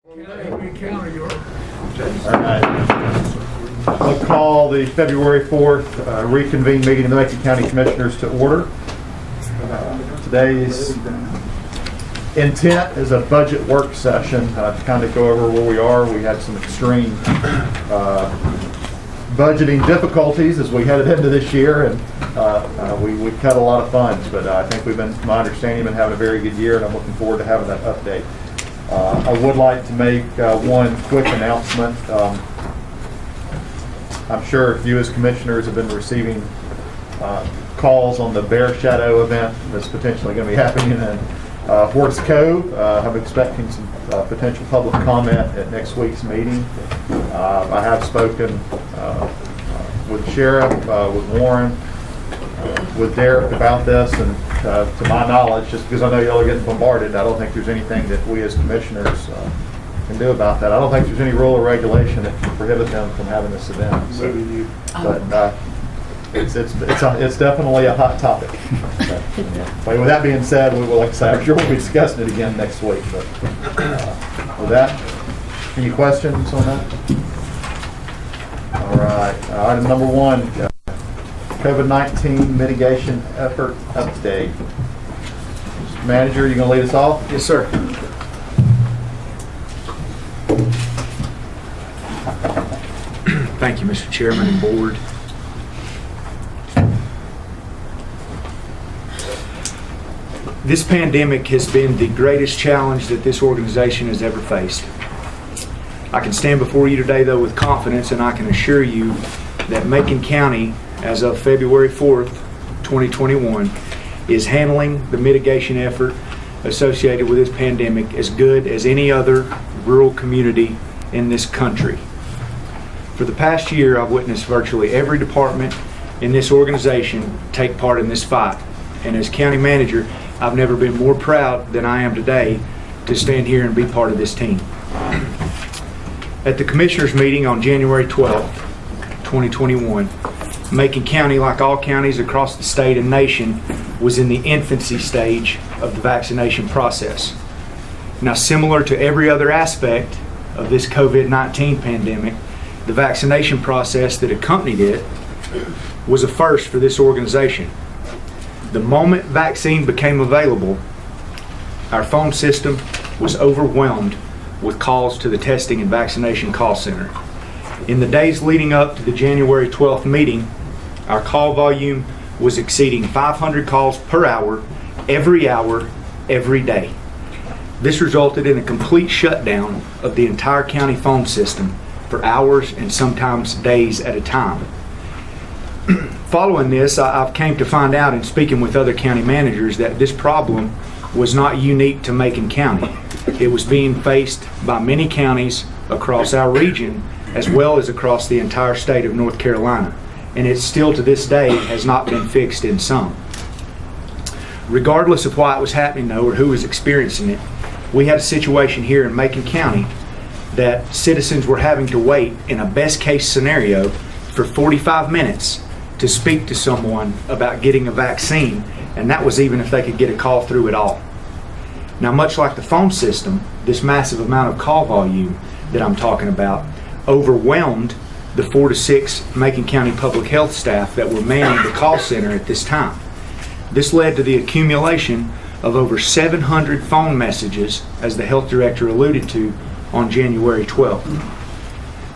Macon County, All right. I'll call the February 4th reconvened meeting of the Macon County Commissioners to order. Today's intent is a budget work session to kind of go over where we are. We had some extreme budgeting difficulties as we headed into this year, and we cut a lot of funds, but I think my understanding, been having a very good year, and I'm looking forward to having that update. I would like to make one quick announcement. I'm sure you as commissioners have been receiving calls on the Bear Shadow event that's potentially going to be happening in Horse Cove. I'm expecting some potential public comment at next week's meeting. I have spoken with the sheriff, with Warren, with Derek about this, and to my knowledge, just because I know y'all are getting bombarded, I don't think there's anything that we as commissioners can do about that. I don't think there's any rule or regulation that can prohibit them from having this event. So, but it's definitely a hot topic. But with that being said, we will, like I said, I'm sure we'll be discussing it again next week. But with that, any questions on that? All right. Item number one. COVID-19 mitigation effort update. Mr. Manager, you going to lead us off? Yes, sir. Thank you, Mr. Chairman and Board. This pandemic has been the greatest challenge that this organization has ever faced. I can stand before you today, though, with confidence, and I can assure you that Macon County, as of February 4th, 2021, is handling the mitigation effort associated with this pandemic as good as any other rural community in this country. For the past year, I've witnessed virtually every department in this organization take part in this fight. And as county manager, I've never been more proud than I am today to stand here and be part of this team. At the Commissioners meeting on January 12th, 2021, Macon County, like all counties across the state and nation, was in the infancy stage of the vaccination process. Now, similar to every other aspect of this COVID-19 pandemic, the vaccination process that accompanied it was a first for this organization. The moment vaccine became available, our phone system was overwhelmed with calls to the testing and vaccination call center. In the days leading up to the January 12th meeting, our call volume was exceeding 500 calls per hour, every day. This resulted in a complete shutdown of the entire county phone system for hours and sometimes days at a time. Following this, I've came to find out in speaking with other county managers that this problem was not unique to Macon County. It was being faced by many counties across our region as well as across the entire state of North Carolina. And it still to this day has not been fixed in some. Regardless of why it was happening though, or who was experiencing it, we had a situation here in Macon County that citizens were having to wait in a best case scenario for 45 minutes to speak to someone about getting a vaccine, and that was even if they could get a call through at all. Now, much like the phone system, this massive amount of call volume that I'm talking about overwhelmed the 4 to 6 Macon County public health staff that were manning the call center at this time. This led to the accumulation of over 700 phone messages, as the health director alluded to, on January 12th.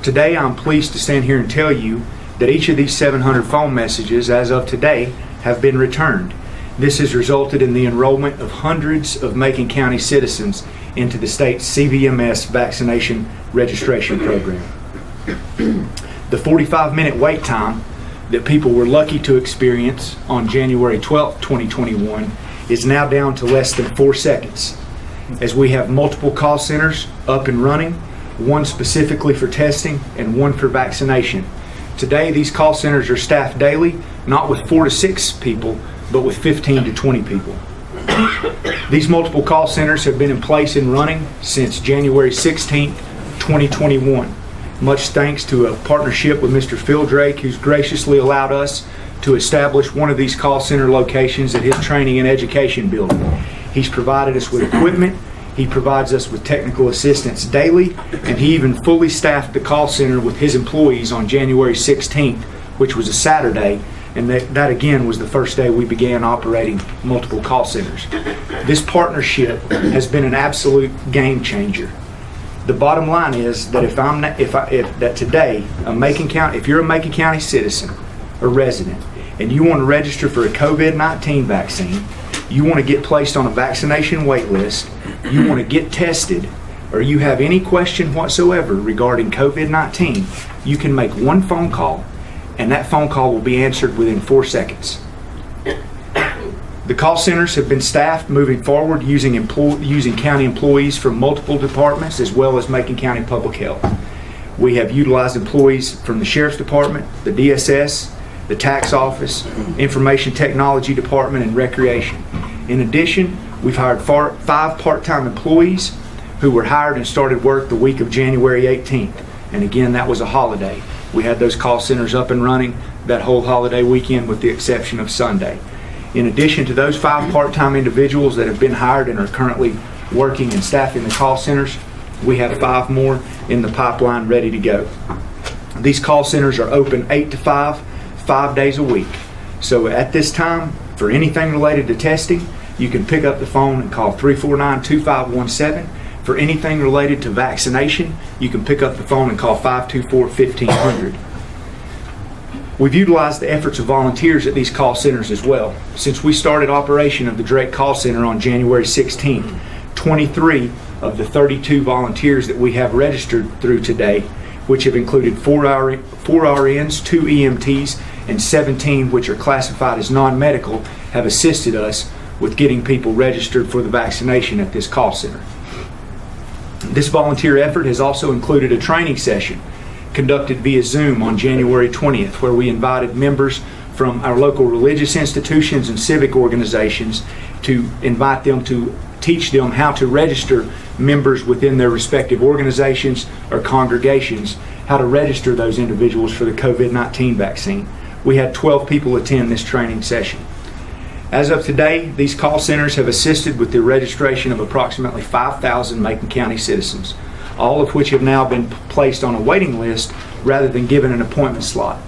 Today, I'm pleased to stand here and tell you that each of these 700 phone messages, as of today, have been returned. This has resulted in the enrollment of hundreds of Macon County citizens into the state's CVMS vaccination registration program. The 45-minute wait time that people were lucky to experience on January 12th, 2021 is now down to less than 4 seconds, as we have multiple call centers up and running, one specifically for testing and one for vaccination. Today, these call centers are staffed daily, not with 4 to 6 people, but with 15 to 20 people. These multiple call centers have been in place and running since January 16th, 2021. Much thanks to a partnership with Mr. Phil Drake, who's graciously allowed us to establish one of these call center locations at his training and education building. He's provided us with equipment. He provides us with technical assistance daily, and he even fully staffed the call center with his employees on January 16th, which was a Saturday, and that again was the first day we began operating multiple call centers. This partnership has been an absolute game changer. The bottom line is that if today if you're a Macon County citizen or resident and you want to register for a COVID-19 vaccine, you want to get placed on a vaccination wait list, you want to get tested, or you have any question whatsoever regarding COVID-19, you can make one phone call, and that phone call will be answered within 4 seconds. The call centers have been staffed moving forward using county employees from multiple departments as well as Macon County Public Health. We have utilized employees from the Sheriff's Department, the DSS, the Tax Office, Information Technology Department, and Recreation. In addition, we've hired 5 part-time employees who were hired and started work the week of January 18th. And again, that was a holiday. We had those call centers up and running that whole holiday weekend with the exception of Sunday. In addition to those 5 part-time individuals that have been hired and are currently working and staffing the call centers, we have 5 more in the pipeline ready to go. These call centers are open 8 to 5 days a week. So at this time, for anything related to testing, you can pick up the phone and call 349-2517. For anything related to vaccination, you can pick up the phone and call 524-1500. We've utilized the efforts of volunteers at these call centers as well. Since we started operation of the Drake Call Center on January 16th, 23 of the 32 volunteers that we have registered through today, which have included 4 RNs, 2 EMTs, and 17 which are classified as non-medical, have assisted us with getting people registered for the vaccination at this call center. This volunteer effort has also included a training session conducted via Zoom on January 20th, where we invited members from our local religious institutions and civic organizations to invite them to teach them how to register members within their respective organizations or congregations, how to register those individuals for the COVID-19 vaccine. We had 12 people attend this training session. As of today, these call centers have assisted with the registration of approximately 5,000 Macon County citizens, all of which have now been placed on a waiting list rather than given an appointment slot.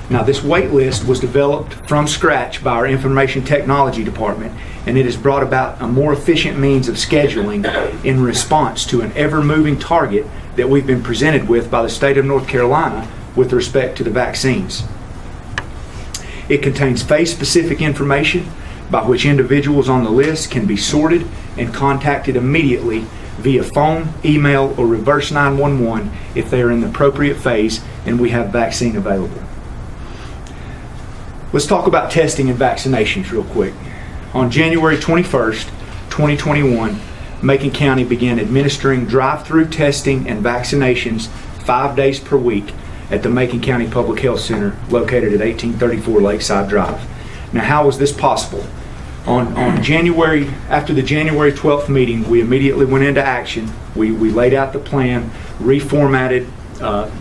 Now, this wait list was developed from scratch by our Information Technology Department, and it has brought about a more efficient means of scheduling in response to an ever-moving target that we've been presented with by the state of North Carolina with respect to the vaccines. It contains phase-specific information by which individuals on the list can be sorted and contacted immediately via phone, email, or reverse 911 if they are in the appropriate phase and we have vaccine available. Let's talk about testing and vaccinations real quick. On January 21st, 2021, Macon County began administering drive-through testing and vaccinations 5 days per week at the Macon County Public Health Center located at 1834 Lakeside Drive. Now, how was this possible? After the January 12th meeting, we immediately went into action. We laid out the plan, reformatted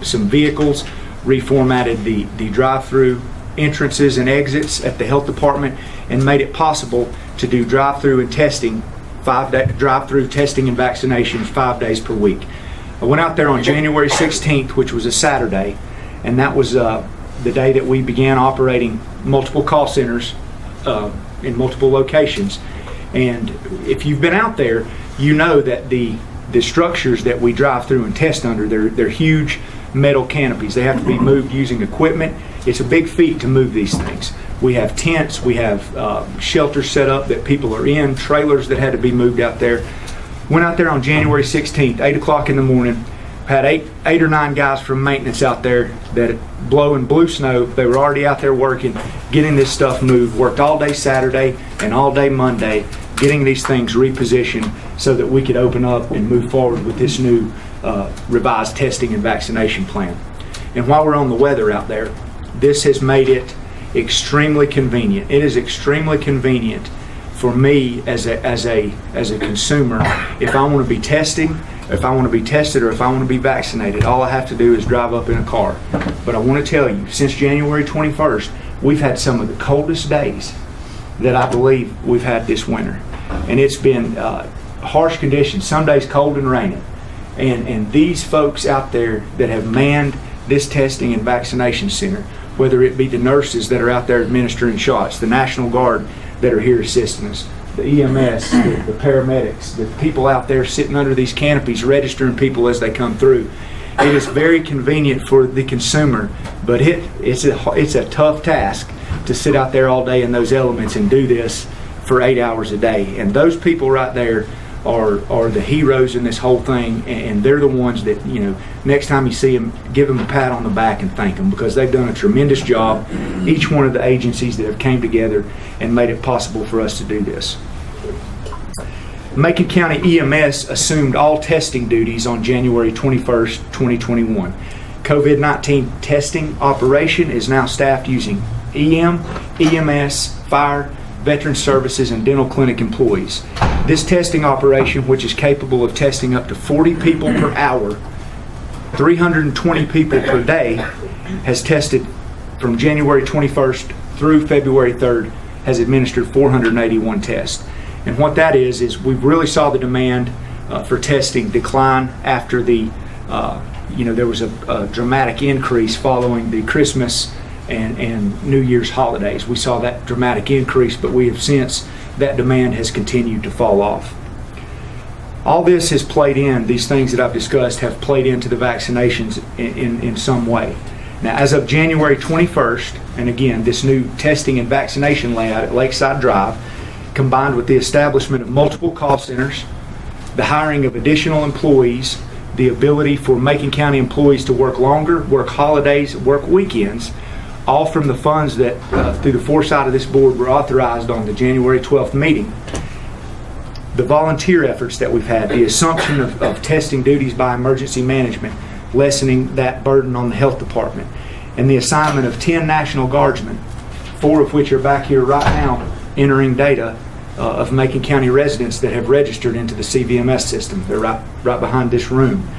some vehicles, reformatted the drive-through entrances and exits at the health department, and made it possible to do drive-through and testing, drive-through testing and vaccinations 5 days per week. I went out there on January 16th, which was a Saturday, and that was the day that we began operating multiple call centers in multiple locations. And if you've been out there, you know that the structures that we drive through and test under, they're huge metal canopies. They have to be moved using equipment. It's a big feat to move these things. We have tents, we have shelters set up that people are in, trailers that had to be moved out there. Went out there on January 16th, 8 o'clock in the morning, had eight or nine guys from maintenance out there that blowing blue snow. They were already out there working, getting this stuff moved, worked all day Saturday and all day Monday, getting these things repositioned so that we could open up and move forward with this new revised testing and vaccination plan. And while we're on the weather out there, this has made it extremely convenient. It is extremely convenient for me as a consumer. If I want to be tested, or if I want to be vaccinated, all I have to do is drive up in a car. But I want to tell you, since January 21st, we've had some of the coldest days that I believe we've had this winter. And it's been harsh conditions, some days cold and raining. And these folks out there that have manned this testing and vaccination center, whether it be the nurses that are out there administering shots, the National Guard that are here assisting us, the EMS, the paramedics, the people out there sitting under these canopies registering people as they come through. It is very convenient for the consumer, but it's a tough task to sit out there all day in those elements and do this for 8 hours a day. And those people right there are the heroes in this whole thing, and they're the ones that, next time you see them, give them a pat on the back and thank them, because they've done a tremendous job, each one of the agencies that have came together and made it possible for us to do this. Macon County EMS assumed all testing duties on January 21st, 2021. COVID-19 testing operation is now staffed using EMS, fire, veteran services, and dental clinic employees. This testing operation, which is capable of testing up to 40 people per hour, 320 people per day, has tested from January 21st through February 3rd, has administered 481 tests. And what that is we really saw the demand for testing decline after there was a dramatic increase following the Christmas and New Year's holidays. We saw that dramatic increase, but we have since, that demand has continued to fall off. All this has played in, these things that I've discussed have played into the vaccinations in some way. Now, as of January 21st, and again, this new testing and vaccination layout at Lakeside Drive, combined with the establishment of multiple call centers, the hiring of additional employees, the ability for Macon County employees to work longer, work holidays, work weekends, all from the funds that, through the foresight of this board, were authorized on the January 12th meeting. The volunteer efforts that we've had, the assumption of testing duties by emergency management, lessening that burden on the health department, and the assignment of 10 National Guardsmen, 4 of which are back here right now entering data of Macon County residents that have registered into the CVMS system. They're right behind this room.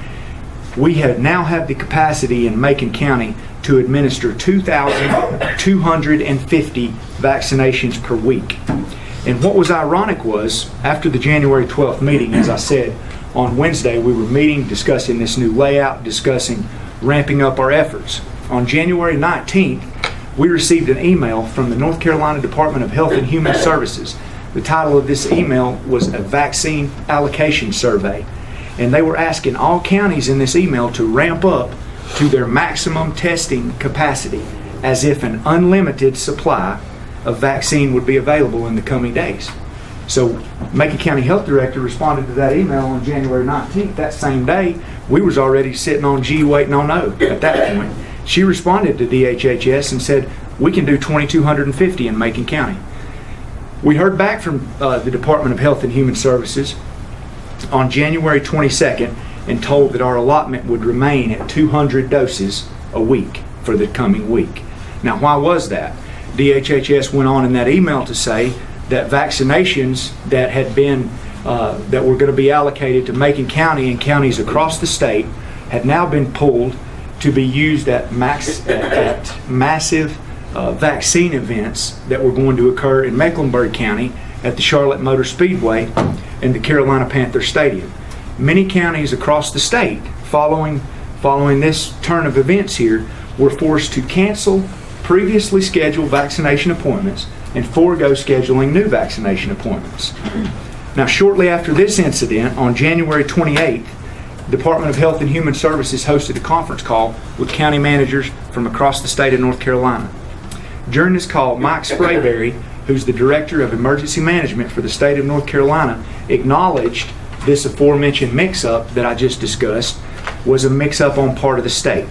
We now have the capacity in Macon County to administer 2,250 vaccinations per week. And what was ironic was, after the January 12th meeting, as I said, on Wednesday we were meeting, discussing this new layout, discussing ramping up our efforts. On January 19th, we received an email from the North Carolina Department of Health and Human Services. The title of this email was a vaccine allocation survey. And they were asking all counties in this email to ramp up to their maximum testing capacity, as if an unlimited supply of vaccine would be available in the coming days. So Macon County Health Director responded to that email on January 19th. That same day, we was already sitting on G waiting on O at that point. She responded to DHHS and said, we can do 2,250 in Macon County. We heard back from the Department of Health and Human Services on January 22nd and told that our allotment would remain at 200 doses a week for the coming week. Now, why was that? DHHS went on in that email to say that vaccinations that had been that were going to be allocated to Macon County and counties across the state had now been pulled to be used at massive vaccine events that were going to occur in Mecklenburg County at the Charlotte Motor Speedway and the Carolina Panther Stadium. Many counties across the state, following this turn of events here, were forced to cancel previously scheduled vaccination appointments and forego scheduling new vaccination appointments. Now, shortly after this incident, on January 28th, the Department of Health and Human Services hosted a conference call with county managers from across the state of North Carolina. During this call, Mike Sprayberry, who's the Director of Emergency Management for the state of North Carolina, acknowledged this aforementioned mix-up that I just discussed was a mix-up on part of the state.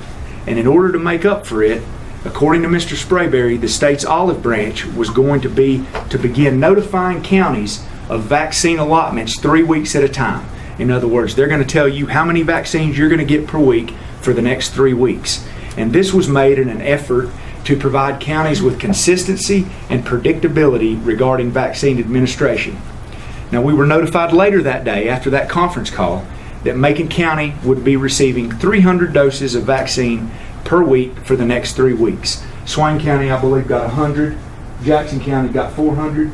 And in order to make up for it, according to Mr. Sprayberry, the state's olive branch was going to begin notifying counties of vaccine allotments 3 weeks at a time. In other words, they're going to tell you how many vaccines you're going to get per week for the next 3 weeks. And this was made in an effort to provide counties with consistency and predictability regarding vaccine administration. Now, we were notified later that day, after that conference call, that Macon County would be receiving 300 doses of vaccine per week for the next 3 weeks. Swain County, I believe, got 100. Jackson County got 400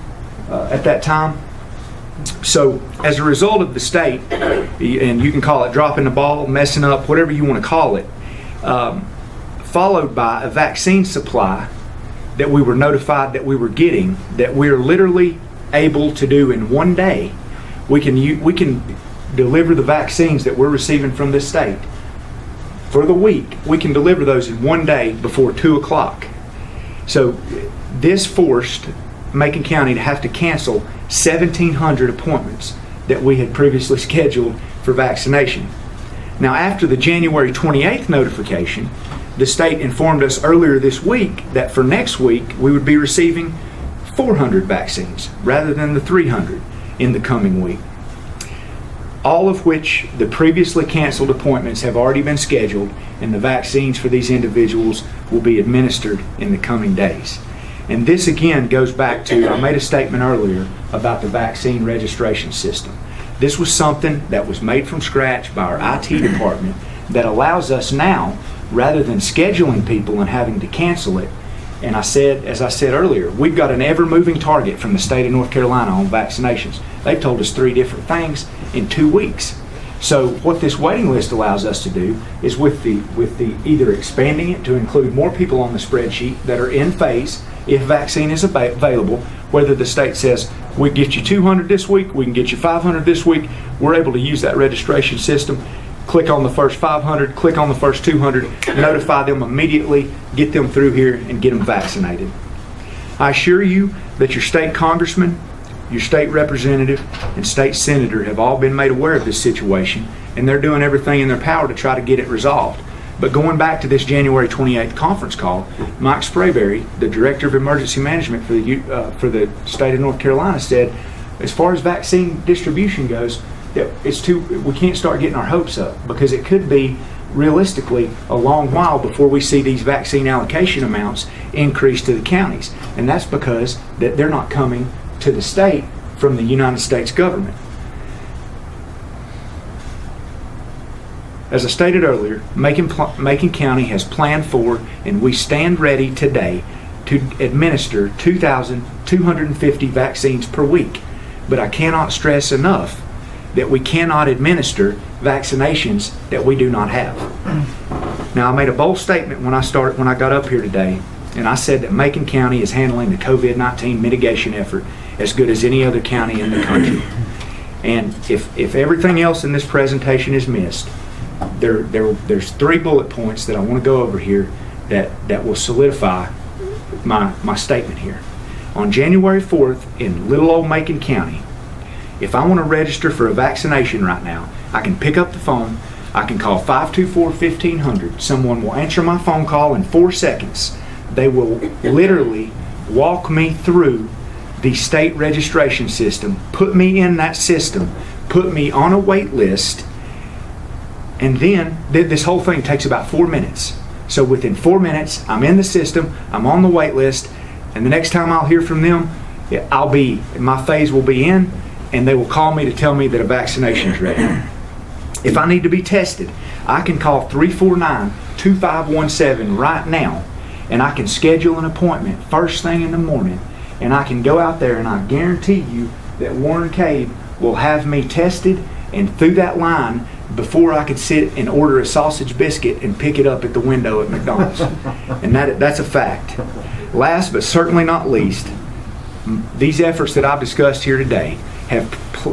at that time. So as a result of the state, and you can call it dropping the ball, messing up, whatever you want to call it, followed by a vaccine supply that we were notified that we were getting, that we're literally able to do in one day. We can deliver the vaccines that we're receiving from this state for the week. We can deliver those in one day before 2 o'clock. So this forced Macon County to have to cancel 1,700 appointments that we had previously scheduled for vaccination. Now, after the January 28th notification, the state informed us earlier this week that for next week we would be receiving 400 vaccines rather than the 300 in the coming week. All of which the previously canceled appointments have already been scheduled, and the vaccines for these individuals will be administered in the coming days. And this again goes back to, I made a statement earlier about the vaccine registration system. This was something that was made from scratch by our IT department that allows us now, rather than scheduling people and having to cancel it, and as I said earlier, we've got an ever-moving target from the state of North Carolina on vaccinations. They've told us 3 different things in 2 weeks. So what this waiting list allows us to do is with the either expanding it to include more people on the spreadsheet that are in phase if vaccine is available, whether the state says we get you 200 this week, we can get you 500 this week, we're able to use that registration system. Click on the first 500, click on the first 200, notify them immediately, get them through here and get them vaccinated. I assure you that your state congressman, your state representative, and state senator have all been made aware of this situation, and they're doing everything in their power to try to get it resolved. But going back to this January 28th conference call, Mike Sprayberry, the Director of Emergency Management for the state of North Carolina, said, as far as vaccine distribution goes, that we can't start getting our hopes up, because it could be realistically a long while before we see these vaccine allocation amounts increase to the counties. And that's because that they're not coming to the state from the United States government. As I stated earlier, Macon County has planned for, and we stand ready today to administer 2,250 vaccines per week. But I cannot stress enough that we cannot administer vaccinations that we do not have. Now, I made a bold statement when I got up here today, and I said that Macon County is handling the COVID-19 mitigation effort as good as any other county in the country. And if everything else in this presentation is missed, there's 3 bullet points that I want to go over here that will solidify my statement here. On January 4th in little old Macon County, if I want to register for a vaccination right now, I can pick up the phone, I can call 524-1500. Someone will answer my phone call in 4 seconds. They will literally walk me through the state registration system, put me in that system, put me on a wait list, and then this whole thing takes about 4 minutes. So within 4 minutes, I'm in the system, I'm on the wait list, and the next time I'll hear from them, my phase will be in, and they will call me to tell me that a vaccination is ready. If I need to be tested, I can call 349-2517 right now, and I can schedule an appointment first thing in the morning, and I can go out there, and I guarantee you that Warren Cave will have me tested and through that line before I could sit and order a sausage biscuit and pick it up at the window at McDonald's. And that's a fact. Last but certainly not least, these efforts that I've discussed here today,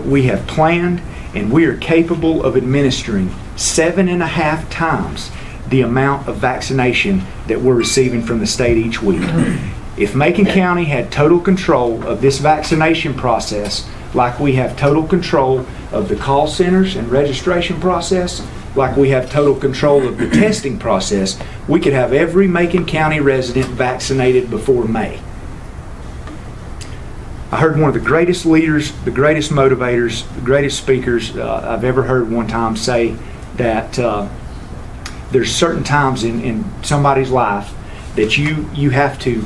we have planned, and we are capable of administering 7.5 times the amount of vaccination that we're receiving from the state each week. If Macon County had total control of this vaccination process, like we have total control of the call centers and registration process, like we have total control of the testing process, we could have every Macon County resident vaccinated before May. I heard one of the greatest leaders, the greatest motivators, the greatest speakers I've ever heard one time say that there's certain times in somebody's life that you have to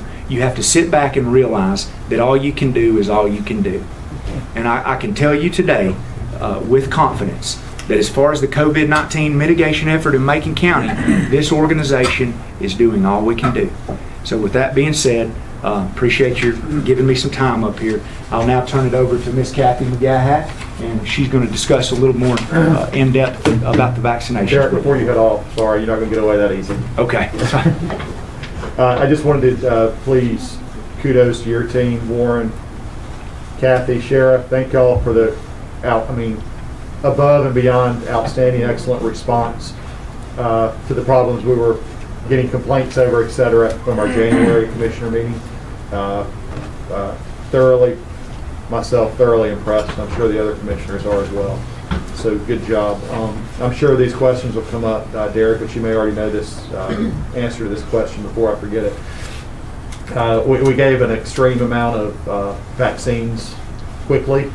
sit back and realize that all you can do is all you can do. And I can tell you today with confidence that as far as the COVID-19 mitigation effort in Macon County, this organization is doing all we can do. So with that being said, Appreciate your giving me some time up here. I'll now turn it over to Miss Kathy McGahat, and she's going to discuss a little more in-depth about the vaccinations. Derek, before you head off, sorry, you're not going to get away that easy. Okay. I just wanted to please kudos to your team, Warren, Kathy, Sheriff. Thank y'all for the above and beyond outstanding, excellent response to the problems we were getting complaints over, et cetera, from our January commissioner meeting. Thoroughly impressed. I'm sure the other commissioners are as well. So good job. I'm sure these questions will come up, Derek, but you may already know this answer to this question before I forget it. We gave an extreme amount of vaccines quickly,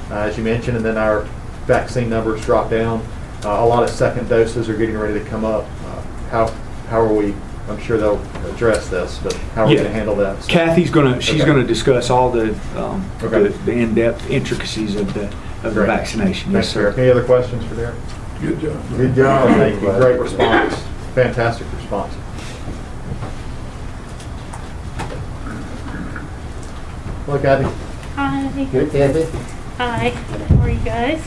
as you mentioned, and then our vaccine numbers dropped down. A lot of second doses are getting ready to come up. How are we? I'm sure they'll address this, but how are we going to handle that? So, Kathy's she's Okay. going to discuss all the Okay. the in-depth intricacies of the Great. vaccination. Thanks, Yes, sir. Derek. Any other questions for Derek? Good job. Good job. Thank you. Great response. Fantastic response. Look, Kathy. Hi. Good, Kathy. Hi. How are you guys?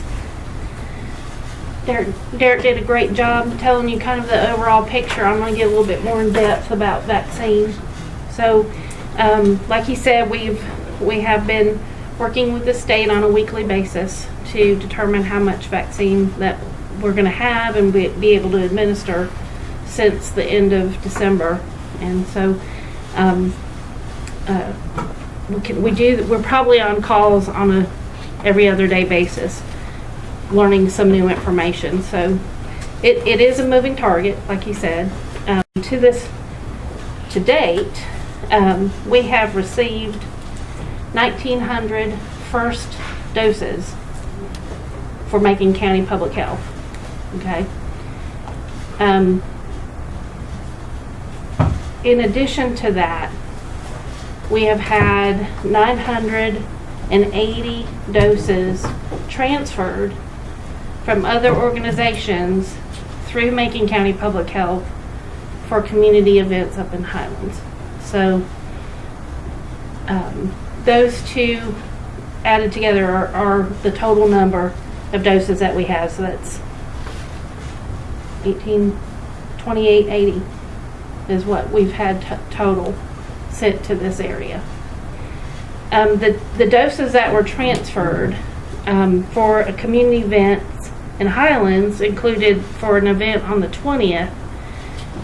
Derek did a great job telling you kind of the overall picture. I'm going to get a little bit more in depth about vaccine. So, like he said, we have been working with the state on a weekly basis to determine how much vaccine that we're going to have and be able to administer since the end of December. And so, we're probably on calls on a every other day basis, learning some new information. So it is a moving target, like you said. To date, we have received 1,900 first doses for Macon County Public Health. Okay. In addition to that, we have had 980 doses transferred from other organizations through Macon County Public Health for community events up in Highlands. So those two added together are the total number of doses that we have. So that's 2880 is what we've had total sent to this area. The doses that were transferred for a community event in Highlands included for an event on the 20th,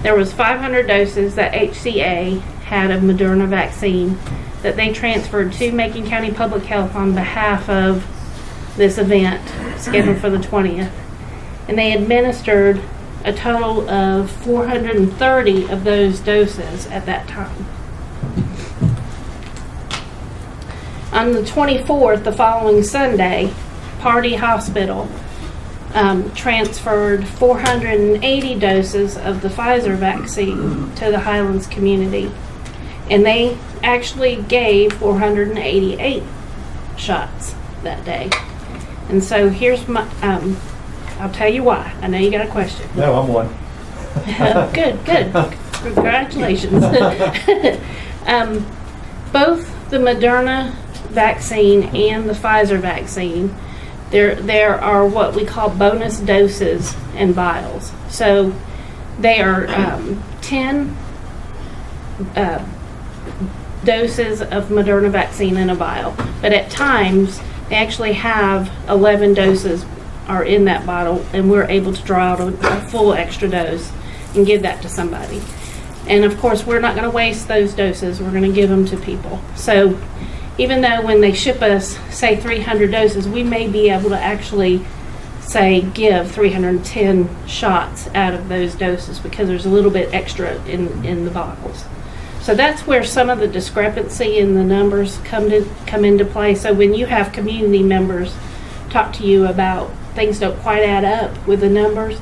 there was 500 doses that HCA had of Moderna vaccine that they transferred to Macon County Public Health on behalf of this event scheduled for the 20th. And they administered a total of 430 of those doses at that time. On the 24th, the following Sunday, Party Hospital transferred 480 doses of the Pfizer vaccine to the Highlands community. And they actually gave 488 shots that day. And so here's my, I'll tell you why. I know you got a question. No, I'm one. Good. Congratulations. Both the Moderna vaccine and the Pfizer vaccine, there are what we call bonus doses and vials. So they are 10 doses of Moderna vaccine in a vial, but at times they actually have 11 doses are in that bottle, and we're able to draw out a full extra dose and give that to somebody. And of course, we're not going to waste those doses. We're going to give them to people. So even though when they ship us, say 300 doses, we may be able to actually say give 310 shots out of those doses because there's a little bit extra in the bottles. So that's where some of the discrepancy in the numbers come into play. So when you have community members talk to you about things don't quite add up with the numbers,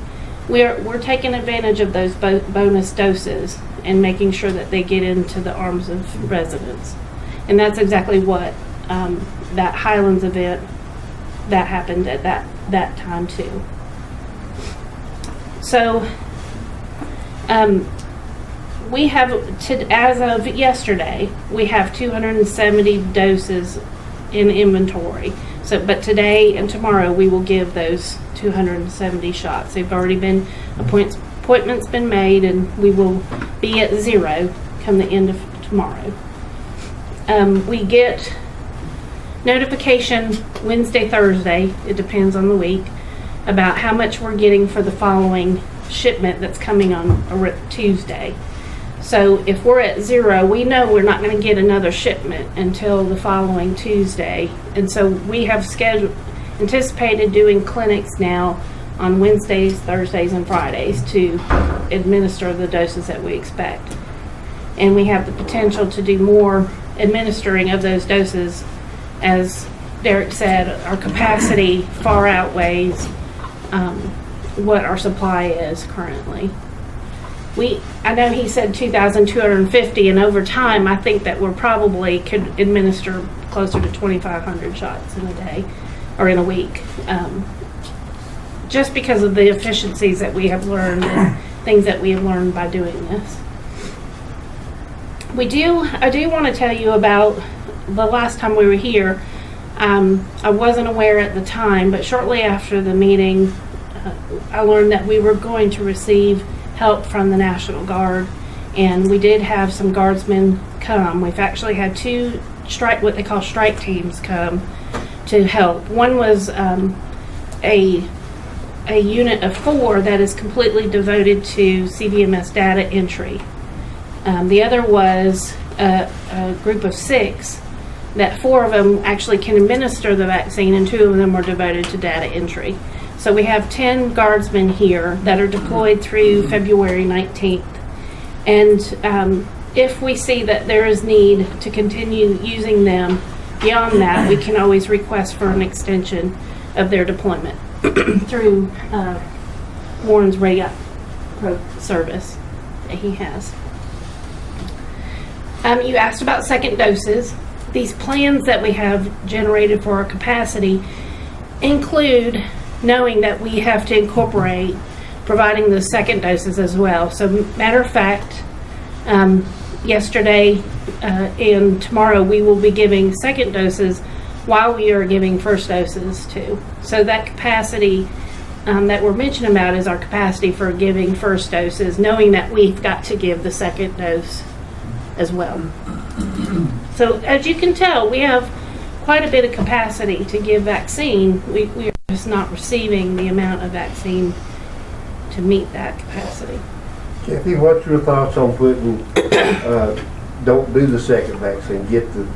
we're taking advantage of those bonus doses and making sure that they get into the arms of residents. And that's exactly what that Highlands event that happened at that time too. So We have, as of yesterday, we have 270 doses in inventory. So, but today and tomorrow we will give those 270 shots. They've already been appointments been made, and we will be at 0 come the end of tomorrow. We get notification Wednesday, Thursday, it depends on the week, about how much we're getting for the following shipment that's coming on a Tuesday. So if we're at 0, we know we're not going to get another shipment until the following Tuesday. And so we have anticipated doing clinics now on Wednesdays, Thursdays, and Fridays to administer the doses that we expect. And we have the potential to do more administering of those doses. As Derek said, our capacity far outweighs what our supply is currently. I know he said 2,250, and over time, I think that we're probably could administer closer to 2,500 shots in a day or in a week, just because of the efficiencies that we have learned and things that we have learned by doing this. I do want to tell you about the last time we were here. I wasn't aware at the time, but shortly after the meeting, I learned that we were going to receive help from the National Guard, and we did have some guardsmen come. We've actually had 2 what they call strike teams come to help. One was a unit of 4 that is completely devoted to CVMS data entry. The other was a group of 6 that 4 of them actually can administer the vaccine, and 2 of them are devoted to data entry. So we have 10 guardsmen here that are deployed through February 19th. And if we see that there is need to continue using them beyond that, we can always request for an extension of their deployment through Warren's radio service that he has. You asked about second doses. These plans that we have generated for our capacity include knowing that we have to incorporate providing the second doses as well. So matter of fact, yesterday and tomorrow we will be giving second doses while we are giving first doses too. So that capacity that we're mentioning about is our capacity for giving first doses, knowing that we've got to give the second dose as well. So as you can tell, we have quite a bit of capacity to give vaccine. We are just not receiving the amount of vaccine to meet that capacity. Kathy, what's your thoughts on putting, don't do the second vaccine, get the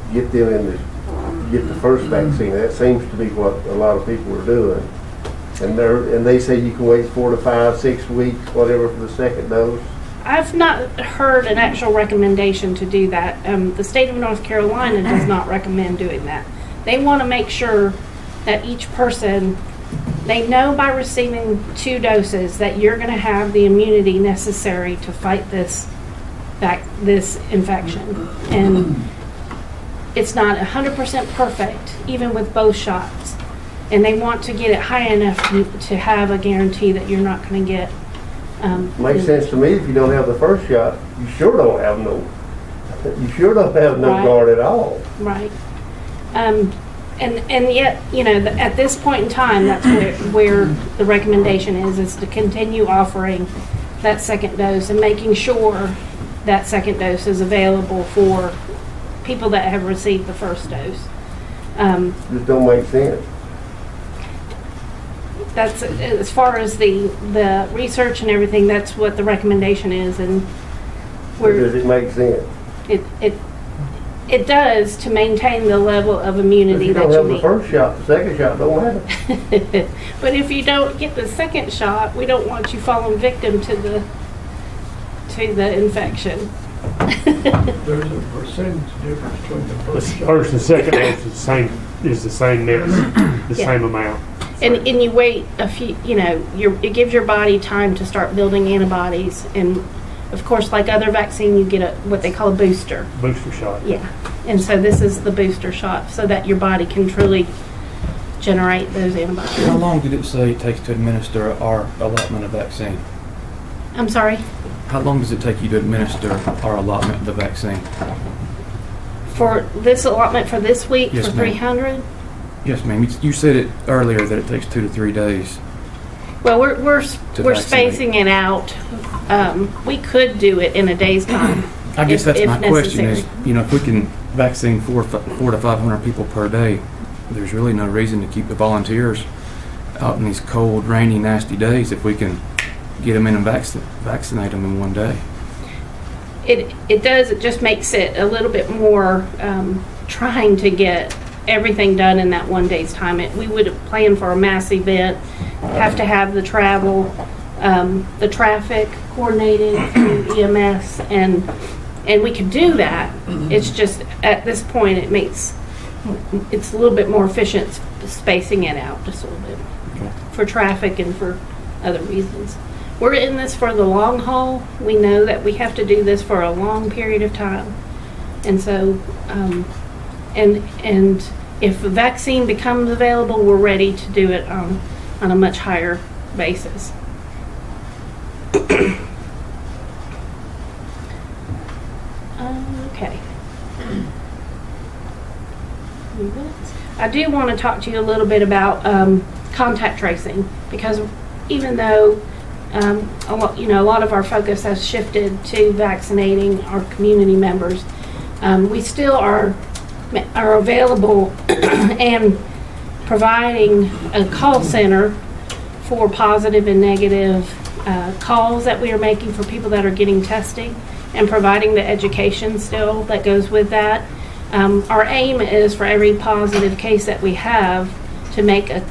first vaccine? That seems to be what a lot of people are doing. And they say you can wait 4 to 5, 6 weeks, whatever, for the second dose. I've not heard an actual recommendation to do that. The state of North Carolina does not recommend doing that. They want to make sure that each person, they know by receiving 2 doses that you're going to have the immunity necessary to fight this infection. And it's not 100% perfect, even with both shots. And they want to get it high enough to have a guarantee that you're not going to get. Makes sense to me. If you don't have the first shot, you sure don't have no Right. guard at all. Right. And yet, at this point in time, that's where the recommendation is to continue offering that second dose and making sure that second dose is available for people that have received the first dose. Just don't make sense. That's as far as the research and everything. That's what the recommendation is, and Does it make sense? It does, to maintain the level of immunity that you If you don't have the need. first shot, the second shot don't matter. But if you don't get the second shot, we don't want you falling victim to the infection. There's a percentage difference between the The first shot. first and second dose is the same mix, the Yeah. same amount. And you wait a few, it gives your body time to start building antibodies. And of course, like other vaccine, you get what they call a booster. Booster shot. Yeah. And so this is the booster shot so that your body can truly generate those antibodies. How long did it say it takes to administer our allotment of vaccine? I'm sorry, How long does it take you to administer our allotment of the vaccine? for this allotment for this week, Yes, for ma'am. 300? Yes, ma'am. You said it earlier that it takes 2 to 3 days. Well, we're vaccinate. spacing it out. We could do it in a day's time. I guess if- that's if my question is, necessary. if we can vaccine 4 to 500 people per day, there's really no reason to keep the volunteers out in these cold, rainy, nasty days if we can get them in and vaccinate them in one day. It does, it just makes it a little bit more trying to get everything done in that one day's time. We would have planned for a mass event, have to have the travel, the traffic coordinated through EMS, and we could do that. It's just, at this point, it's a little bit more efficient spacing it out just a little bit for traffic and for other reasons. We're in this for the long haul. We know that we have to do this for a long period of time. And so, and if a vaccine becomes available, we're ready to do it on a much higher basis. Okay. I do want to talk to you a little bit about contact tracing, because even though a lot of our focus has shifted to vaccinating our community members, we still are available and providing a call center for positive and negative calls that we are making for people that are getting testing, and providing the education still that goes with that. Our aim is for every positive case that we have to make a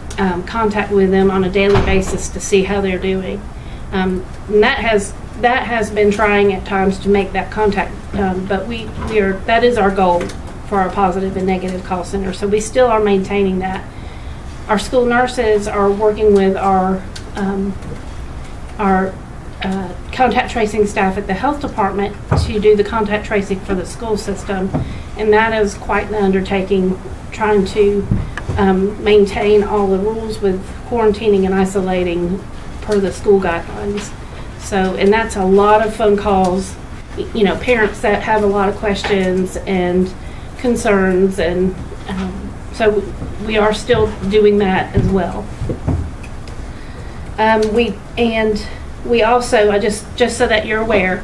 contact with them on a daily basis to see how they're doing. And that has been trying at times to make that contact, but that is our goal for our positive and negative call center. So we still are maintaining that. Our school nurses are working with our contact tracing staff at the health department to do the contact tracing for the school system, and that is quite the undertaking, trying to maintain all the rules with quarantining and isolating per the school guidelines. So, and that's a lot of phone calls, parents that have a lot of questions and concerns, and so we are still doing that as well. We also, just so that you're aware,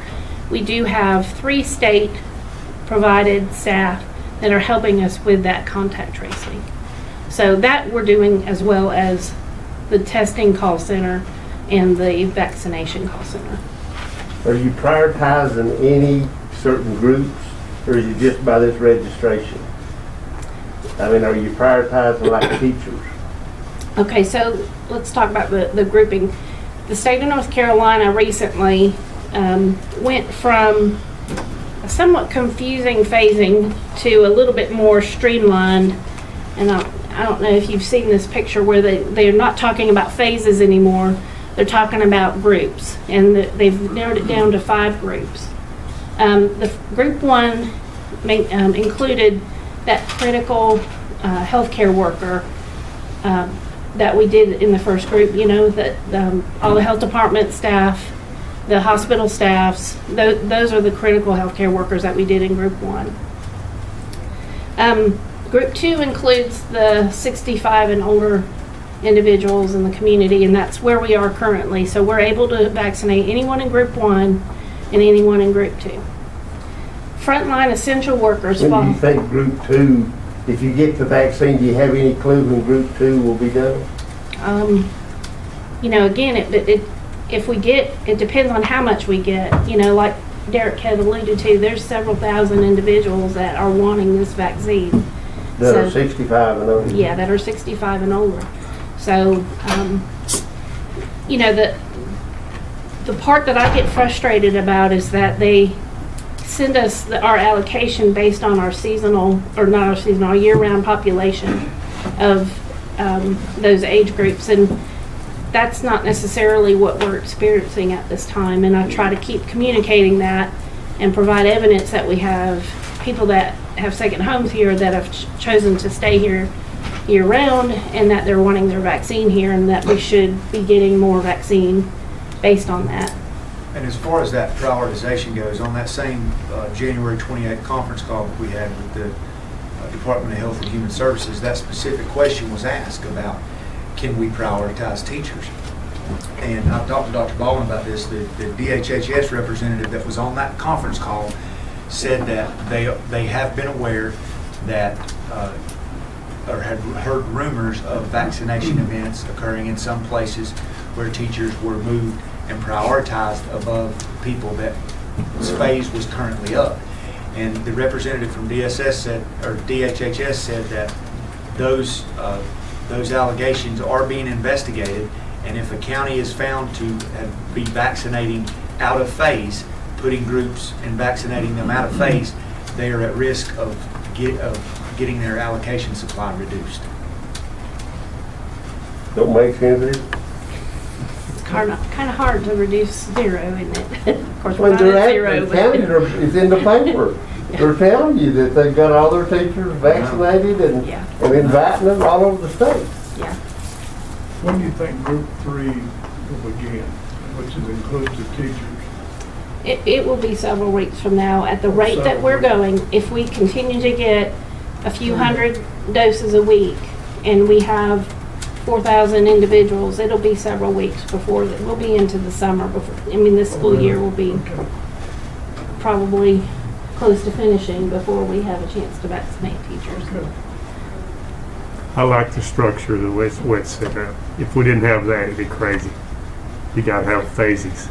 we do have 3 state provided staff that are helping us with that contact tracing. So that we're doing, as well as the testing call center and the vaccination call center. Are you prioritizing any certain groups, or is it just by this registration? I mean, are you prioritizing like teachers? Okay, so let's talk about the grouping. The state of North Carolina recently went from a somewhat confusing phasing to a little bit more streamlined. And I don't know if you've seen this picture where they're not talking about phases anymore. They're talking about groups, and they've narrowed it down to 5 groups. The group 1 included that critical healthcare worker that we did in the first group, that all the health department staff, the hospital staffs, those are the critical healthcare workers that we did in group 1. Group 2 includes the 65 and older individuals in the community, and that's where we are currently. So we're able to vaccinate anyone in group 1 and anyone in group 2. Frontline essential workers When fall. do you think group 2, if you get the vaccine, do you have any clue when group 2 will be done? Again, if we get, it depends on how much we get. Like Derek had alluded to, there's several thousand individuals that are wanting this vaccine. That are 65 and over? Yeah, that are 65 and older. So, the part that I get frustrated about is that they send us our allocation based on our our year-round population of those age groups, and that's not necessarily what we're experiencing at this time. And I try to keep communicating that and provide evidence that we have people that have second homes here that have chosen to stay here year-round, and that they're wanting their vaccine here, and that we should be getting more vaccine based on that. And as far as that prioritization goes, on that same January 28th conference call that we had with the Department of Health and Human Services, that specific question was asked about, can we prioritize teachers? And I've talked to Dr. Baldwin about this. The DHHS representative that was on that conference call said that they have been aware that, or had heard rumors of vaccination events occurring in some places where teachers were moved and prioritized above people that phase was currently up. And the representative from DSS said, or DHHS said that those allegations are being investigated, and if a county is found to be vaccinating out of phase, putting groups and vaccinating them out of phase, they are at risk of getting their allocation supply reduced. Don't make sense, is it? It's kind of hard to reduce zero, isn't it? Of course, we're When not they're at at, zero, the but counties it's in the paper. They're telling you that they've got all their teachers vaccinated and Yeah. inviting them all over the state. yeah. When do you think group 3 will begin, which includes the teachers? It will be several weeks from now. At the rate that we're going, if we continue to get a few hundred doses a week and we have 4,000 individuals, it'll be several weeks before we'll be into the summer. This school year will be Okay. probably close to finishing before we have a chance to vaccinate teachers. Okay. I like the structure, the way it's set up. If we didn't have that, it'd be crazy. You gotta have phases.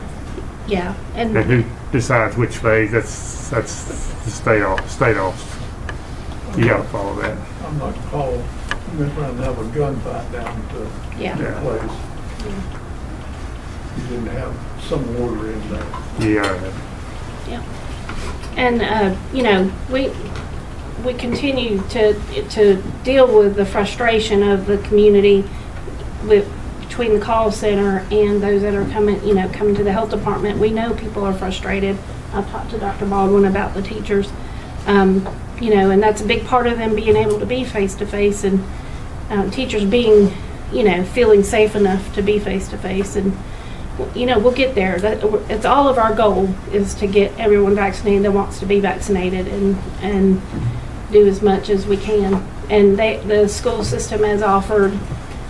Yeah, And and who decides which phase? That's the state office. You gotta follow that. I'm not called, I'm just trying to have a gunfight down to yeah. Yeah. place. You didn't have some order in there. Yeah. And we continue to deal with the frustration of the community between the call center and those that are coming to the health department. We know people are frustrated. I've talked to Dr. Baldwin about the teachers, and that's a big part of them being able to be face to face, and teachers being, feeling safe enough to be face to face. And we'll get there. It's all of our goal is to get everyone vaccinated that wants to be vaccinated and do as much as we can. And the school system has offered,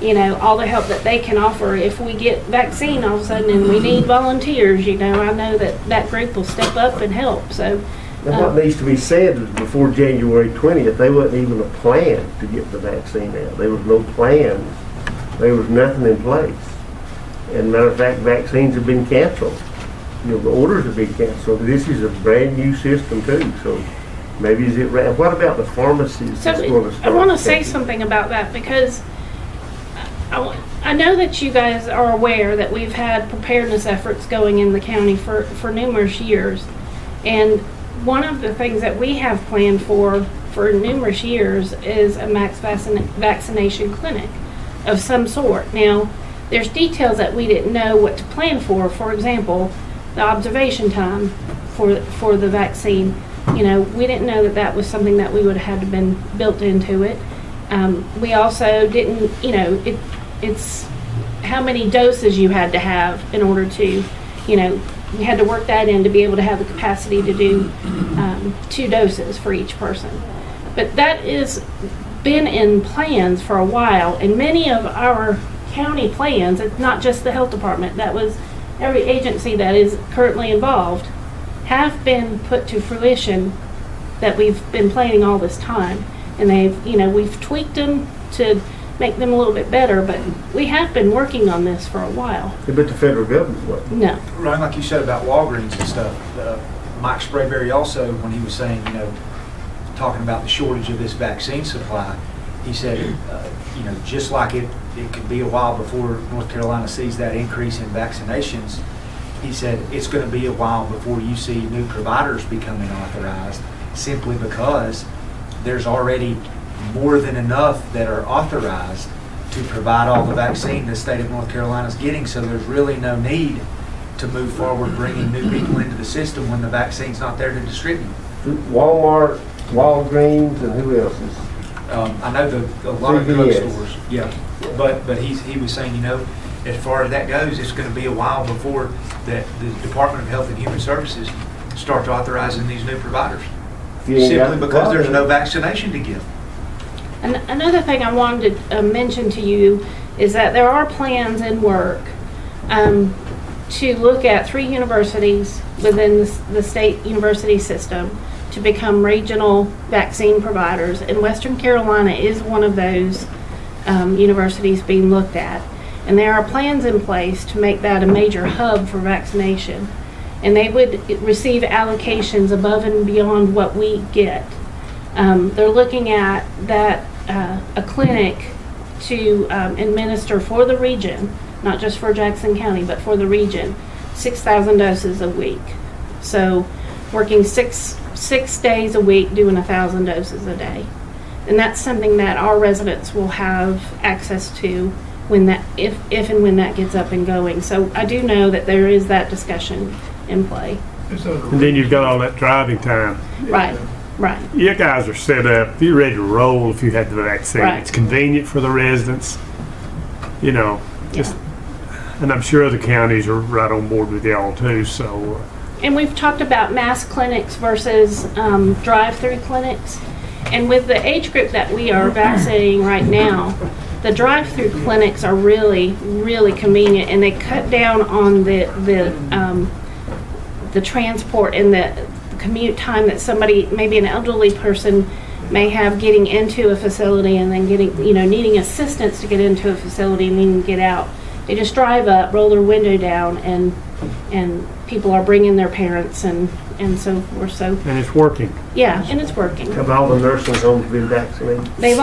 all the help that they can offer. If we get vaccine all of a sudden and we need volunteers, I know that group will step up and help. So, And what needs to be said is before January 20th, there wasn't even a plan to get the vaccine out. There was no plan. There was nothing in place. And matter of fact, vaccines have been canceled. The orders have been canceled. This is a brand new system too, so maybe is it right? What about the pharmacies So that's going to start? I want to say taking- something about that because I know that you guys are aware that we've had preparedness efforts going in the county for numerous years. And one of the things that we have planned for numerous years is a max vaccination clinic of some sort. Now, there's details that we didn't know what to plan for. For example, the observation time for the vaccine. We didn't know that was something that we would have had to been built into it. We also didn't, it's how many doses you had to have in order to, we had to work that in to be able to have the capacity to do 2 doses for each person. But that is been in plans for a while, and many of our county plans, it's not just the health department, that was every agency that is currently involved, have been put to fruition that we've been planning all this time. And we've tweaked them to make them a little bit better, but we have been working on this for a while. Yeah, but the federal government wasn't. No. Right, like you said about Walgreens and stuff, Mike Sprayberry also, when he was saying, talking about the shortage of this vaccine supply, he said, just like it could be a while before North Carolina sees that increase in vaccinations, he said it's going to be a while before you see new providers becoming authorized, simply because there's already more than enough that are authorized to provide all the vaccine the state of North Carolina is getting, so there's really no need to move forward bringing new people into the system when the vaccine's not there to distribute. Walmart, Walgreens, and who else is? I know a lot of CVS. drugstores, yeah, but he was saying, as far as that goes, it's going to be a while before the Department of Health and Human Services starts authorizing these new providers. If you ain't got Simply the because there's no product. vaccination to give. And another thing I wanted to mention to you is that there are plans in work to look at 3 universities within the state university system to become regional vaccine providers. And Western Carolina is one of those universities being looked at. And there are plans in place to make that a major hub for vaccination. And they would receive allocations above and beyond what we get. They're looking at that a clinic to administer for the region, not just for Jackson County, but for the region, 6,000 doses a week. So working six days a week, doing 1,000 doses a day. And that's something that our residents will have access to when that, if and when that gets up and going. So I do know that there is that discussion in play. And then you've got all that driving time. Right, right. You guys are set up, you're ready to roll if you had the vaccine. Right. It's convenient for the residents, you know, just, and I'm sure the counties are right on board with y'all too, so. And we've talked about mass clinics versus drive-through clinics. And with the age group that we are vaccinating right now, the drive-through clinics are really, really convenient, and they cut down on the transport and the commute time that somebody, maybe an elderly person, may have getting into a facility and then getting, needing assistance to get into a facility and then get out. They just drive up, roll their window down, and people are bringing their parents and so forth. So And it's working. yeah, and it's working. Have all the nursing homes been vaccinated? They've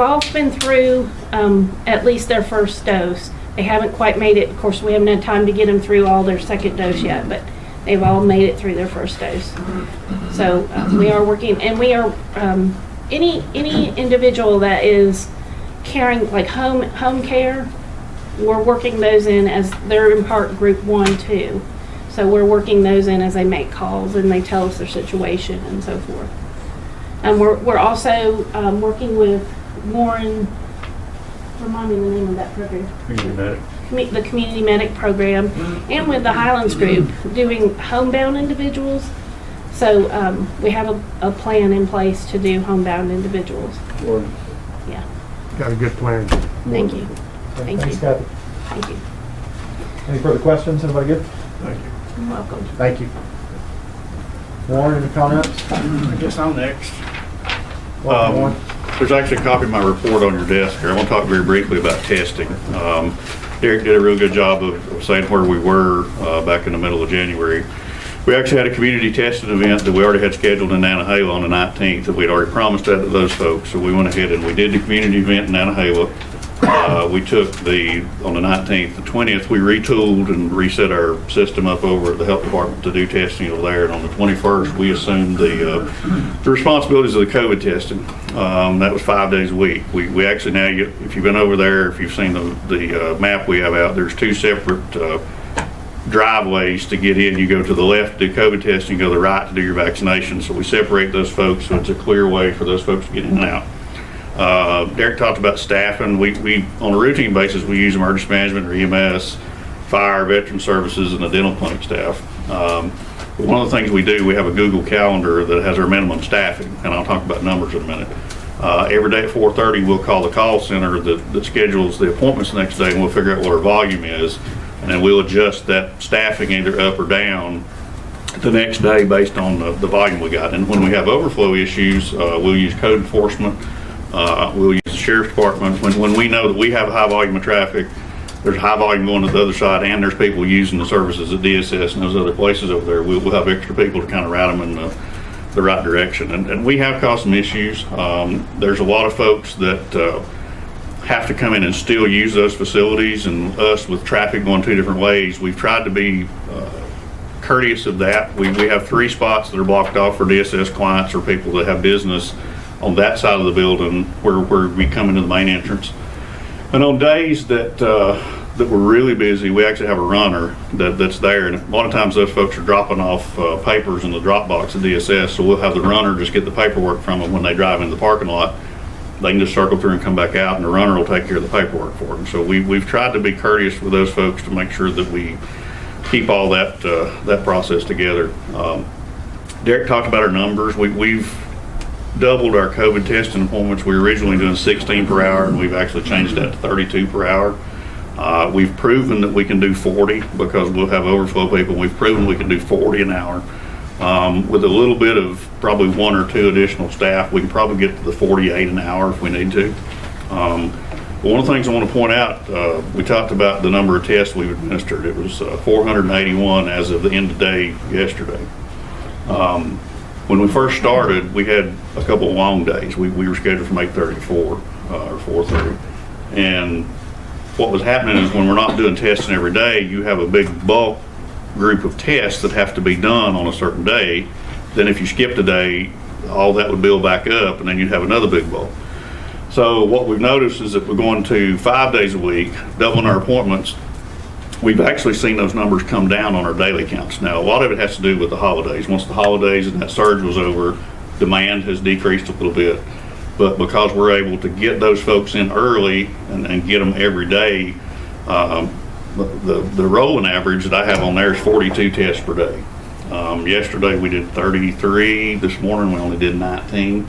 all been through at least their first dose. They haven't quite made it. Of course, we haven't had time to get them through all their second dose yet, but they've all made it through their first dose. So we are working, and we are any individual that is caring, like home care. We're working those in as they're in part group 1 too. So we're working those in as they make calls and they tell us their situation and so forth. And we're also working with Warren, remind me the name of that program. The Community Medic program, and with the Highlands Group doing homebound individuals. So we have a plan in place to do homebound individuals. Or Yeah. Got a good plan. Thank you. Thank Thanks, you. Kathy. Thank you. Any further questions? Anybody good? Thank you. You're welcome. Thank you. Warren, any comments? I guess I'm next. Welcome, Warren. There's actually a copy of my report on your desk here. I want to talk very briefly about testing. Derek did a real good job of saying where we were back in the middle of January. We actually had a community testing event that we already had scheduled in Nantahala on the 19th, and we'd already promised that to those folks. So we went ahead and we did the community event in Nantahala. We took on the 19th, the 20th, we retooled and reset our system up over at the health department to do testing over there. And on the 21st, we assumed the responsibilities of the COVID testing. That was 5 days a week. We actually now, if you've been over there, if you've seen the map we have out, there's 2 separate driveways to get in. You go to the left to do COVID testing, you go to the right to do your vaccination. So we separate those folks so it's a clear way for those folks to get in and out. Derek talked about staffing. We on a routine basis, we use emergency management or EMS, fire, veteran services, and the dental clinic staff. But one of the things we do, we have a Google Calendar that has our minimum staffing, and I'll talk about numbers in a minute. Every day at 4:30, we'll call the call center that schedules the appointments the next day, and we'll figure out what our volume is, and then we'll adjust that staffing either up or down the next day based on the volume we got. And when we have overflow issues, we'll use code enforcement. We'll use the sheriff's department. When we know that we have a high volume of traffic, there's a high volume going to the other side, and there's people using the services at DSS and those other places over there, we'll have extra people to kind of route them in the right direction. And we have caused some issues. There's a lot of folks that have to come in and still use those facilities, and us with traffic going 2 different ways, we've tried to be courteous of that. We have 3 spots that are blocked off for DSS clients or people that have business on that side of the building where we come into the main entrance. And on days that we're really busy, we actually have a runner that's there, and a lot of times those folks are dropping off papers in the drop box at DSS, so we'll have the runner just get the paperwork from them when they drive into the parking lot, they can just circle through and come back out, and the runner will take care of the paperwork for them. So we've tried to be courteous with those folks to make sure that we keep all that process together. Derek talked about our numbers. We've doubled our COVID testing appointments. We were originally doing 16 per hour, and we've actually changed that to 32 per hour. We've proven that we can do 40 because we'll have overflow people. We've proven we can do 40 an hour. With a little bit of probably 1 or 2 additional staff, we can probably get to the 48 an hour if we need to. But one of the things I want to point out, we talked about the number of tests we've administered. It was 481 as of the end of day yesterday. When we first started, we had a couple of long days. We were scheduled from 8:30 to 4 or 4:30. And what was happening is when we're not doing testing every day, you have a big bulk group of tests that have to be done on a certain day. Then if you skipped a day, all that would build back up, and then you'd have another big bulk. So what we've noticed is that we're going to 5 days a week, doubling our appointments. We've actually seen those numbers come down on our daily counts. Now, a lot of it has to do with the holidays. Once the holidays and that surge was over, demand has decreased a little bit. But because we're able to get those folks in early and get them every day, the rolling average that I have on there is 42 tests per day. Yesterday we did 33. This morning we only did 19.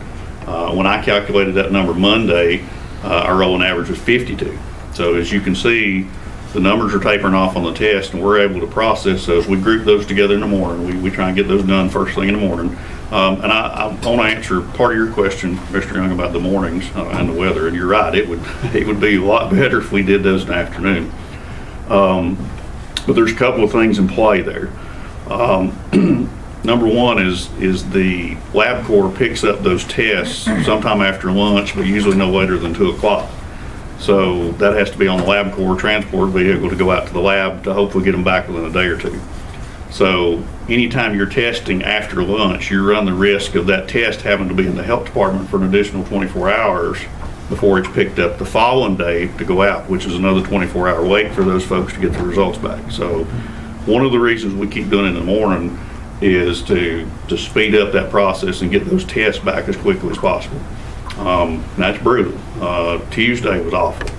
When I calculated that number Monday, our rolling average was 52. So as you can see, the numbers are tapering off on the test, and we're able to process those. We group those together in the morning. We try and get those done first thing in the morning. And I want to answer part of your question, Mr. Young, about the mornings and the weather. And you're right, it would be a lot better if we did those in the afternoon. But there's a couple of things in play there. Number one is the LabCorp picks up those tests sometime after lunch, but usually no later than 2 o'clock. So that has to be on the LabCorp transport vehicle to go out to the lab to hopefully get them back within a day or 2. So anytime you're testing after lunch, you run the risk of that test having to be in the health department for an additional 24 hours before it's picked up the following day to go out, which is another 24-hour wait for those folks to get the results back. So one of the reasons we keep doing it in the morning is to speed up that process and get those tests back as quickly as possible. And that's brutal. Tuesday was awful.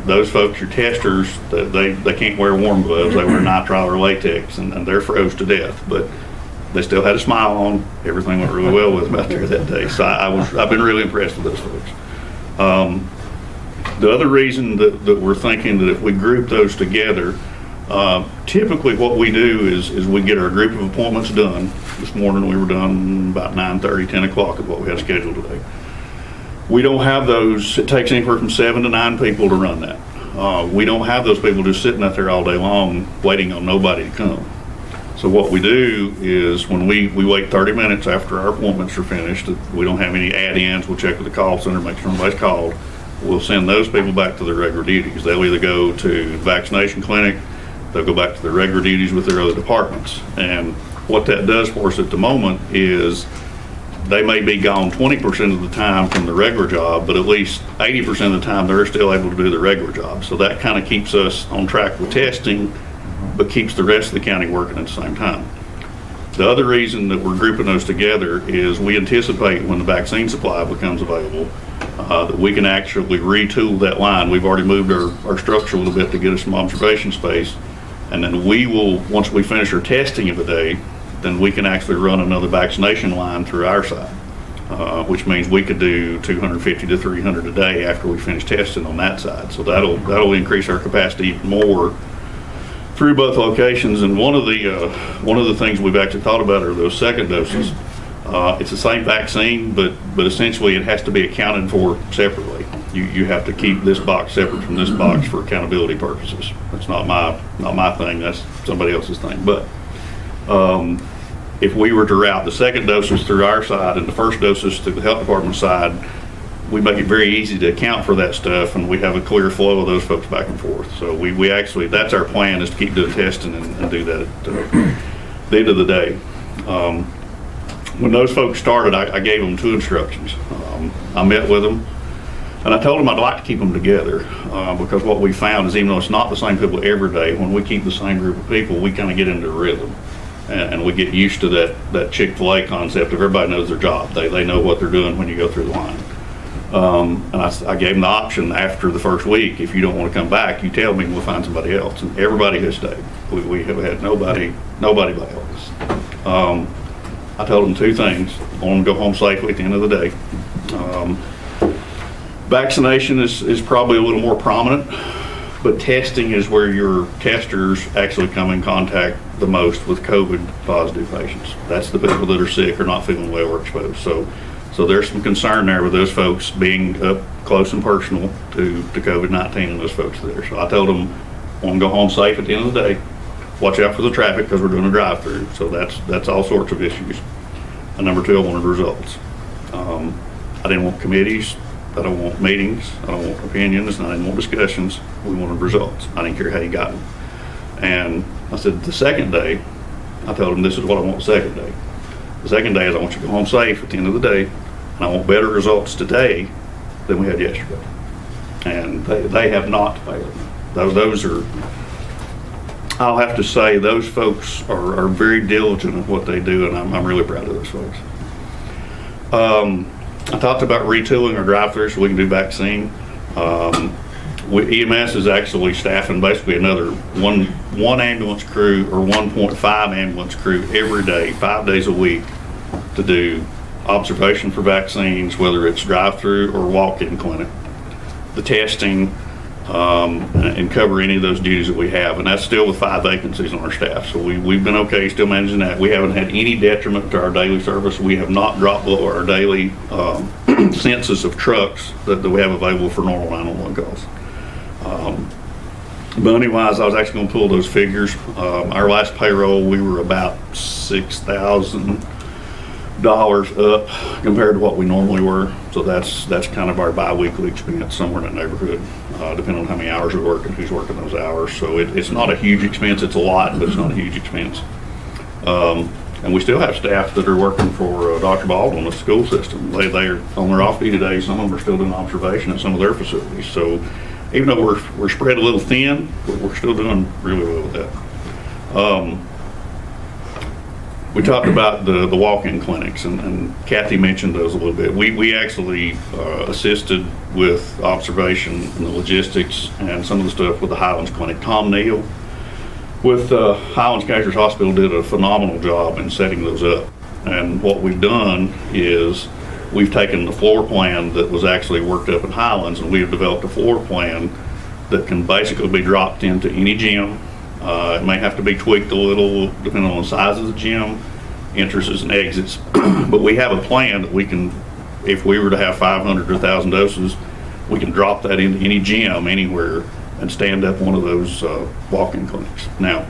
Those folks, your testers, they can't wear warm gloves. They wear nitrile or latex, and they're froze to death. But they still had a smile on. Everything went really well with them out there that day. So I've been really impressed with those folks. The other reason that we're thinking that if we group those together, typically what we do is we get our group of appointments done. This morning we were done about 9:30, 10 o'clock is what we had scheduled today. We don't have those. It takes anywhere from 7 to 9 people to run that. We don't have those people just sitting out there all day long waiting on nobody to come. So what we do is when we wait 30 minutes after our appointments are finished, we don't have any add-ins, we'll check with the call center, make sure nobody's called. We'll send those people back to their regular duties. They'll either go to the vaccination clinic, they'll go back to their regular duties with their other departments. And what that does for us at the moment is they may be gone 20% of the time from the regular job, but at least 80% of the time they're still able to do the regular job. So that kind of keeps us on track with testing, but keeps the rest of the county working at the same time. The other reason that we're grouping those together is we anticipate when the vaccine supply becomes available, that we can actually retool that line. We've already moved our structure a little bit to get us some observation space. And then we will, once we finish our testing of the day, then we can actually run another vaccination line through our side, which means we could do 250 to 300 a day after we finish testing on that side. So that'll increase our capacity even more through both locations. And one of the things we've actually thought about are those second doses. It's the same vaccine, but essentially it has to be accounted for separately. You have to keep this box separate from this box for accountability purposes. That's not my thing. That's somebody else's thing. But if we were to route the second doses through our side and the first doses through the health department side, we make it very easy to account for that stuff, and we have a clear flow of those folks back and forth. So we actually, that's our plan, is to keep doing testing and do that at the end of the day. When those folks started, I gave them 2 instructions. I met with them, and I told them I'd like to keep them together because what we found is even though it's not the same people every day, when we keep the same group of people, we kind of get into a rhythm. And we get used to that Chick-fil-A concept of everybody knows their job. They know what they're doing when you go through the line. And I gave them the option after the first week, if you don't want to come back, you tell me and we'll find somebody else. And everybody has stayed. We have had nobody bail us. I told them two things. I want them to go home safely at the end of the day. Vaccination is probably a little more prominent, but testing is where your testers actually come in contact the most with COVID positive patients. That's the people that are sick or not feeling well or exposed. So there's some concern there with those folks being up close and personal to COVID-19 and those folks there. So I told them, I want to go home safe at the end of the day. Watch out for the traffic because we're doing a drive-through. So that's all sorts of issues. And number two, I wanted results. I didn't want committees. I don't want meetings. I don't want opinions. And I didn't want discussions. We wanted results. I didn't care how you got them. And I said, the second day, I told them this is what I want the second day. The second day is I want you to go home safe at the end of the day. And I want better results today than we had yesterday. And they have not failed. Those are, I'll have to say, those folks are very diligent in what they do, and I'm really proud of those folks. I talked about retooling our drive-through so we can do vaccine. EMS is actually staffing basically another one ambulance crew or 1.5 ambulance crew every day, 5 days a week, to do observation for vaccines, whether it's drive-through or walk-in clinic, the testing, and cover any of those duties that we have. And that's still with 5 vacancies on our staff. So we've been okay still managing that. We haven't had any detriment to our daily service. We have not dropped below our daily census of trucks that we have available for normal 911 calls. Money-wise, I was actually going to pull those figures. Our last payroll, we were about $6,000 up compared to what we normally were. So that's kind of our bi-weekly expense, somewhere in that neighborhood, depending on how many hours we work and who's working those hours. So it's not a huge expense. It's a lot, but it's not a huge expense. And we still have staff that are working for Dr. Baldwin, the school system. They're on their off duty today. Some of them are still doing observation at some of their facilities. So even though we're spread a little thin, we're still doing really well with that. We talked about the walk-in clinics, and Kathy mentioned those a little bit. We actually assisted with observation and the logistics and some of the stuff with the Highlands Clinic. Tom Neal with Highlands Casualty Hospital did a phenomenal job in setting those up. And what we've done is we've taken the floor plan that was actually worked up in Highlands, and we have developed a floor plan that can basically be dropped into any gym. It may have to be tweaked a little depending on the size of the gym, entrances and exits. But we have a plan that we can, if we were to have 500 or 1,000 doses, we can drop that into any gym anywhere and stand up one of those walk-in clinics. Now,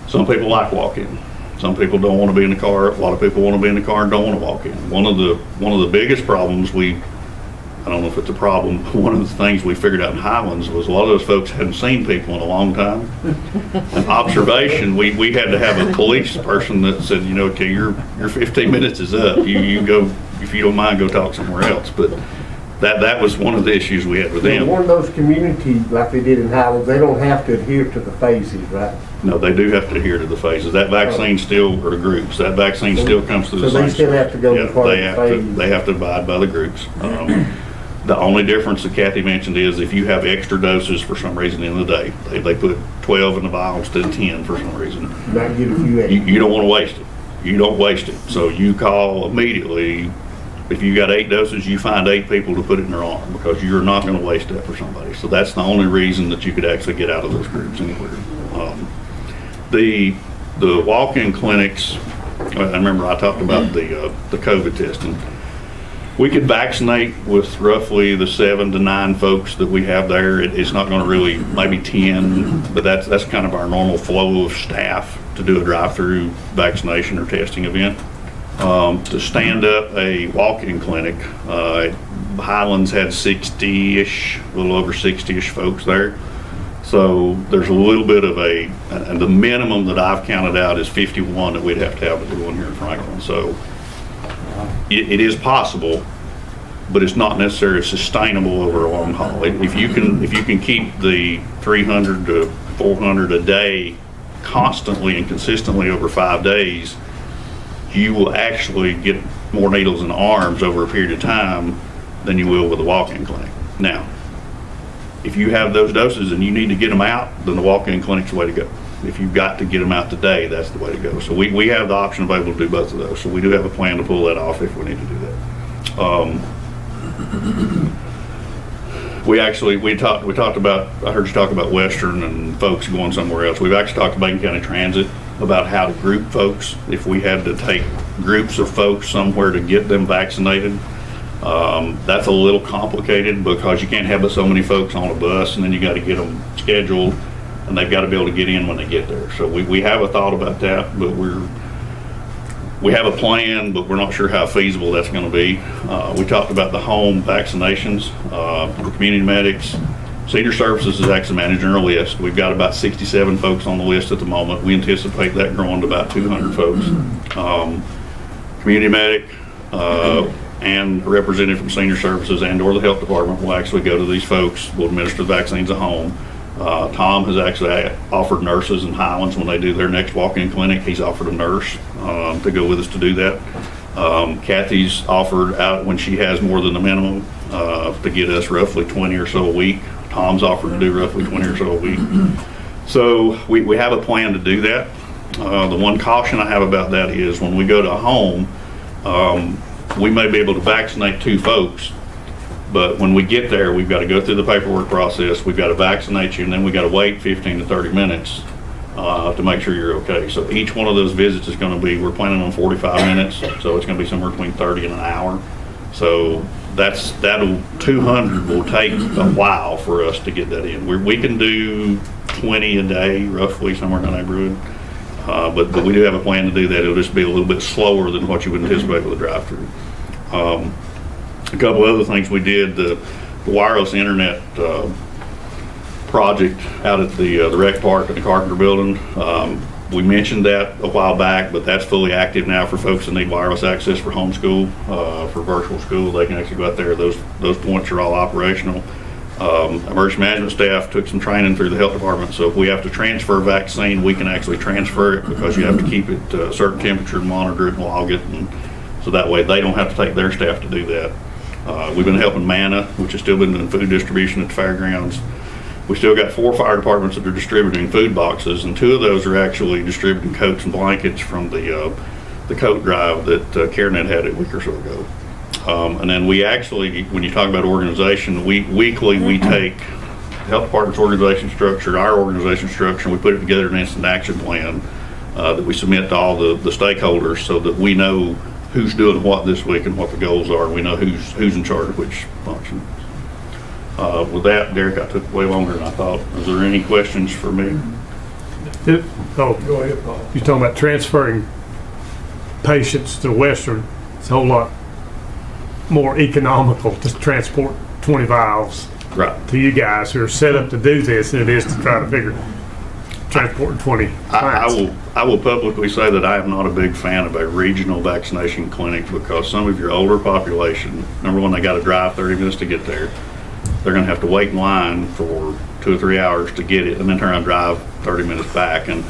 some people like walk-in. Some people don't want to be in the car. A lot of people want to be in the car and don't want to walk in. One of the biggest problems I don't know if it's a problem, but one of the things we figured out in Highlands was a lot of those folks hadn't seen people in a long time. And observation, we had to have a police person that said, okay, your 15 minutes is up. You go, if you don't mind, go talk somewhere else. But that was one of the issues we had with them. One of those communities, like they did in Highlands, they don't have to adhere to the phases, right? No, they do have to adhere to the phases. That vaccine still, or the groups, that vaccine still comes through the same. So they still have to go to the phase. They have to abide by the groups. The only difference that Kathy mentioned is if you have extra doses for some reason in the day, they put 12 in the vial instead of 10 for some reason. Might get a few extra. You don't want to waste it. You don't waste it. So you call immediately. If you got 8 doses, you find 8 people to put it in their arm because you're not going to waste that for somebody. So that's the only reason that you could actually get out of those groups anywhere. The walk-in clinics, I remember I talked about the COVID testing. We could vaccinate with roughly the 7 to 9 folks that we have there. It's not going to really, maybe 10, but that's kind of our normal flow of staff to do a drive-through vaccination or testing event. To stand up a walk-in clinic, Highlands had 60-ish, a little over 60-ish folks there. So there's a little bit of and the minimum that I've counted out is 51 that we'd have to have to do one here in Franklin. So it is possible, but it's not necessarily sustainable over a long haul. If you can keep the 300 to 400 a day constantly and consistently over 5 days, you will actually get more needles in arms over a period of time than you will with a walk-in clinic. Now, if you have those doses and you need to get them out, then the walk-in clinic's the way to go. If you've got to get them out today, that's the way to go. So we have the option available to do both of those. So we do have a plan to pull that off if we need to do that. We talked about, I heard you talk about Western and folks going somewhere else. We've actually talked to Macon County Transit about how to group folks. If we had to take groups of folks somewhere to get them vaccinated, that's a little complicated because you can't have but so many folks on a bus, and then you got to get them scheduled, and they've got to be able to get in when they get there. So we have a thought about that, but we have a plan, but we're not sure how feasible that's going to be. We talked about the home vaccinations, the community medics. Senior Services is actually managing our list. We've got about 67 folks on the list at the moment. We anticipate that growing to about 200 folks. Community medic and a representative from Senior Services and/or the health department will actually go to these folks. We'll administer the vaccines at home. Tom has actually offered nurses in Highlands when they do their next walk-in clinic. He's offered a nurse to go with us to do that. Kathy's offered out when she has more than the minimum to get us roughly 20 or so a week. Tom's offered to do roughly 20 or so a week. So we have a plan to do that. The one caution I have about that is when we go to a home, we may be able to vaccinate 2 folks, but when we get there, we've got to go through the paperwork process. We've got to vaccinate you, and then we got to wait 15 to 30 minutes to make sure you're okay. So each one of those visits is going to be, we're planning on 45 minutes, so it's going to be somewhere between 30 and an hour. So 200 will take a while for us to get that in. We can do 20 a day, roughly, somewhere in the neighborhood. But we do have a plan to do that. It'll just be a little bit slower than what you would anticipate with a drive-through. A couple other things we did, the wireless internet project out at the rec park at the Carpenter Building. We mentioned that a while back, but that's fully active now for folks that need wireless access for homeschool, for virtual school. They can actually go out there. Those points are all operational. Emergency management staff took some training through the health department, so if we have to transfer vaccine, we can actually transfer it because you have to keep it a certain temperature and monitor it and log it, and so that way they don't have to take their staff to do that. We've been helping MANA, which has still been doing food distribution at the fairgrounds. We still got 4 fire departments that are distributing food boxes, and 2 of those are actually distributing coats and blankets from the coat drive that CareNet had a week or so ago. And then we actually, when you talk about organization, weekly we take the health department's organization structure, our organization structure, and we put it together in an instant action plan that we submit to all the stakeholders so that we know who's doing what this week and what the goals are. We know who's in charge of which function. With that, Derek, I took way longer than I thought. Is there any questions for me? Go ahead, Paul. You're talking about transferring patients to Western. It's a whole lot more economical to transport 20 vials Right. to you guys who are set up to do this than it is to try to figure transporting 20 clients. I will publicly say that I am not a big fan of a regional vaccination clinic because some of your older population, number one, they got to drive 30 minutes to get there. They're going to have to wait in line for 2 or 3 hours to get it and then turn around and drive 30 minutes back. And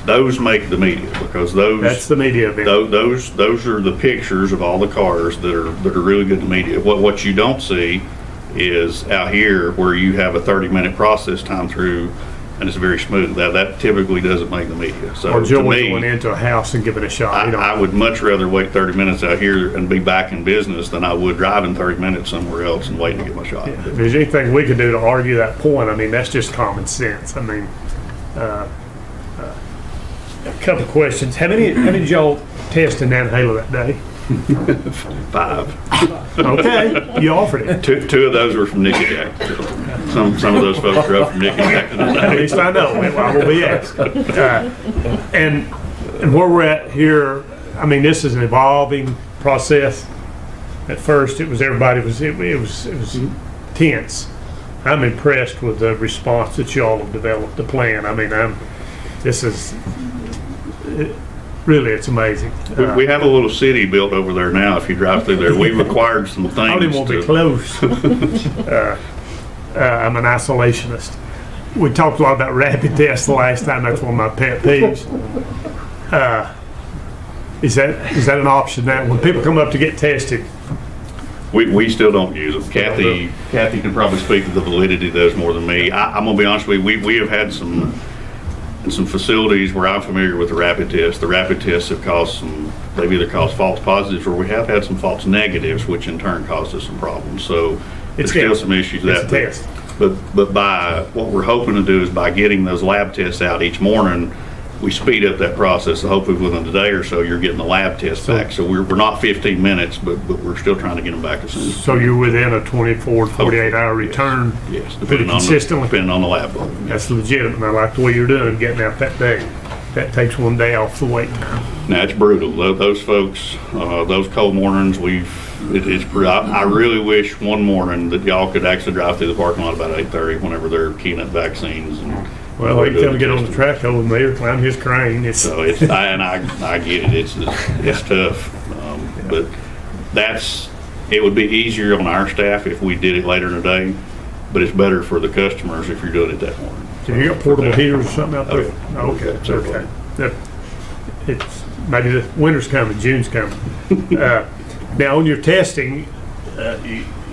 those make the media because That's the media event. those are the pictures of all the cars that are really good to media. What you don't see is out here where you have a 30-minute process time through and it's very smooth. That typically doesn't make the media. So Or to going me, into a house and giving a shot. I would much rather wait 30 minutes out here and be back in business than I would driving 30 minutes somewhere else and waiting to get my shot. If there's anything we can do to argue that point, I mean, that's just common sense. I mean, a couple of questions. How many did y'all test in Nantahala that day? 5. Okay, you offered it. Two of those were from Nickajack. Some of those folks are up from Nickajack At today. least I know. I will be asked. And where we're at here, I mean, this is an evolving process. At first, it was tense. I'm impressed with the response that y'all have developed, the plan. I mean, really, it's amazing. We have a little city built over there now. If you drive through there, we've acquired some things. I don't even want to be close. I'm an isolationist. We talked a lot about rapid tests the last time. That's one of my pet peeves. Is that an option now? When people come up to get tested, We still don't use them. Kathy can probably speak to the validity of those more than me. I'm gonna be honest with you, we have had some facilities where I'm familiar with the rapid tests. The rapid tests have they've either caused false positives, or we have had some false negatives, which in turn caused us some problems. So there's still some issues It's that. a test. But by, what we're hoping to do is by getting those lab tests out each morning, we speed up that process. So hopefully within a day or so, you're getting the lab tests back. So we're not 15 minutes, but we're still trying to get them back as soon as. So you're within a 24 to 48-hour return? Yes, Pretty consistently? Depending on the lab load. That's legitimate. I like the way you're doing, getting out that day. That takes one day off the wait time. Now, it's brutal. Those folks, those cold mornings, I really wish one morning that y'all could actually drive through the parking lot about 8:30 whenever they're keying up vaccines. Well, every time we get on the track hole with me or climb his crane, it's. So I get it. It's tough. But it would be easier on our staff if we did it later in the day, but it's better for the customers if you're doing it that morning. So you got portable heaters or something out there? Oh, yeah. Okay, okay. It's, maybe the winter's coming, June's coming. Now, on your testing,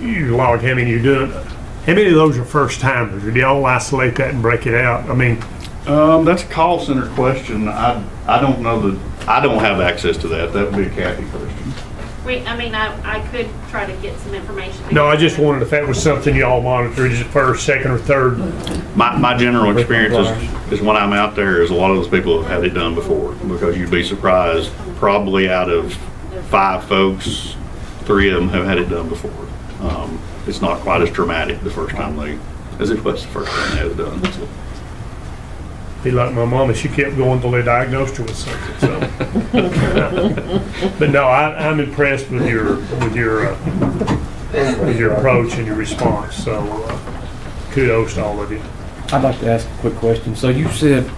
you log how many you're doing. How many of those are first timers? Or do y'all isolate that and break it out? I mean, that's a call center question. I don't know I don't have access to that. That would be a Kathy question. I could try to get some information. no, I just wondered if that was something y'all monitor. Is it first, second, or third? My general experience is when I'm out there is a lot of those people have had it done before, because you'd be surprised, probably out of 5 folks, 3 of them have had it done before. It's not quite as traumatic the first time as it was the first time they had it done. So. Be like my mama, she kept going till they diagnosed her with something. So. But no, I'm impressed with your approach and your response. So kudos to all of you. I'd like to ask a quick question. So you said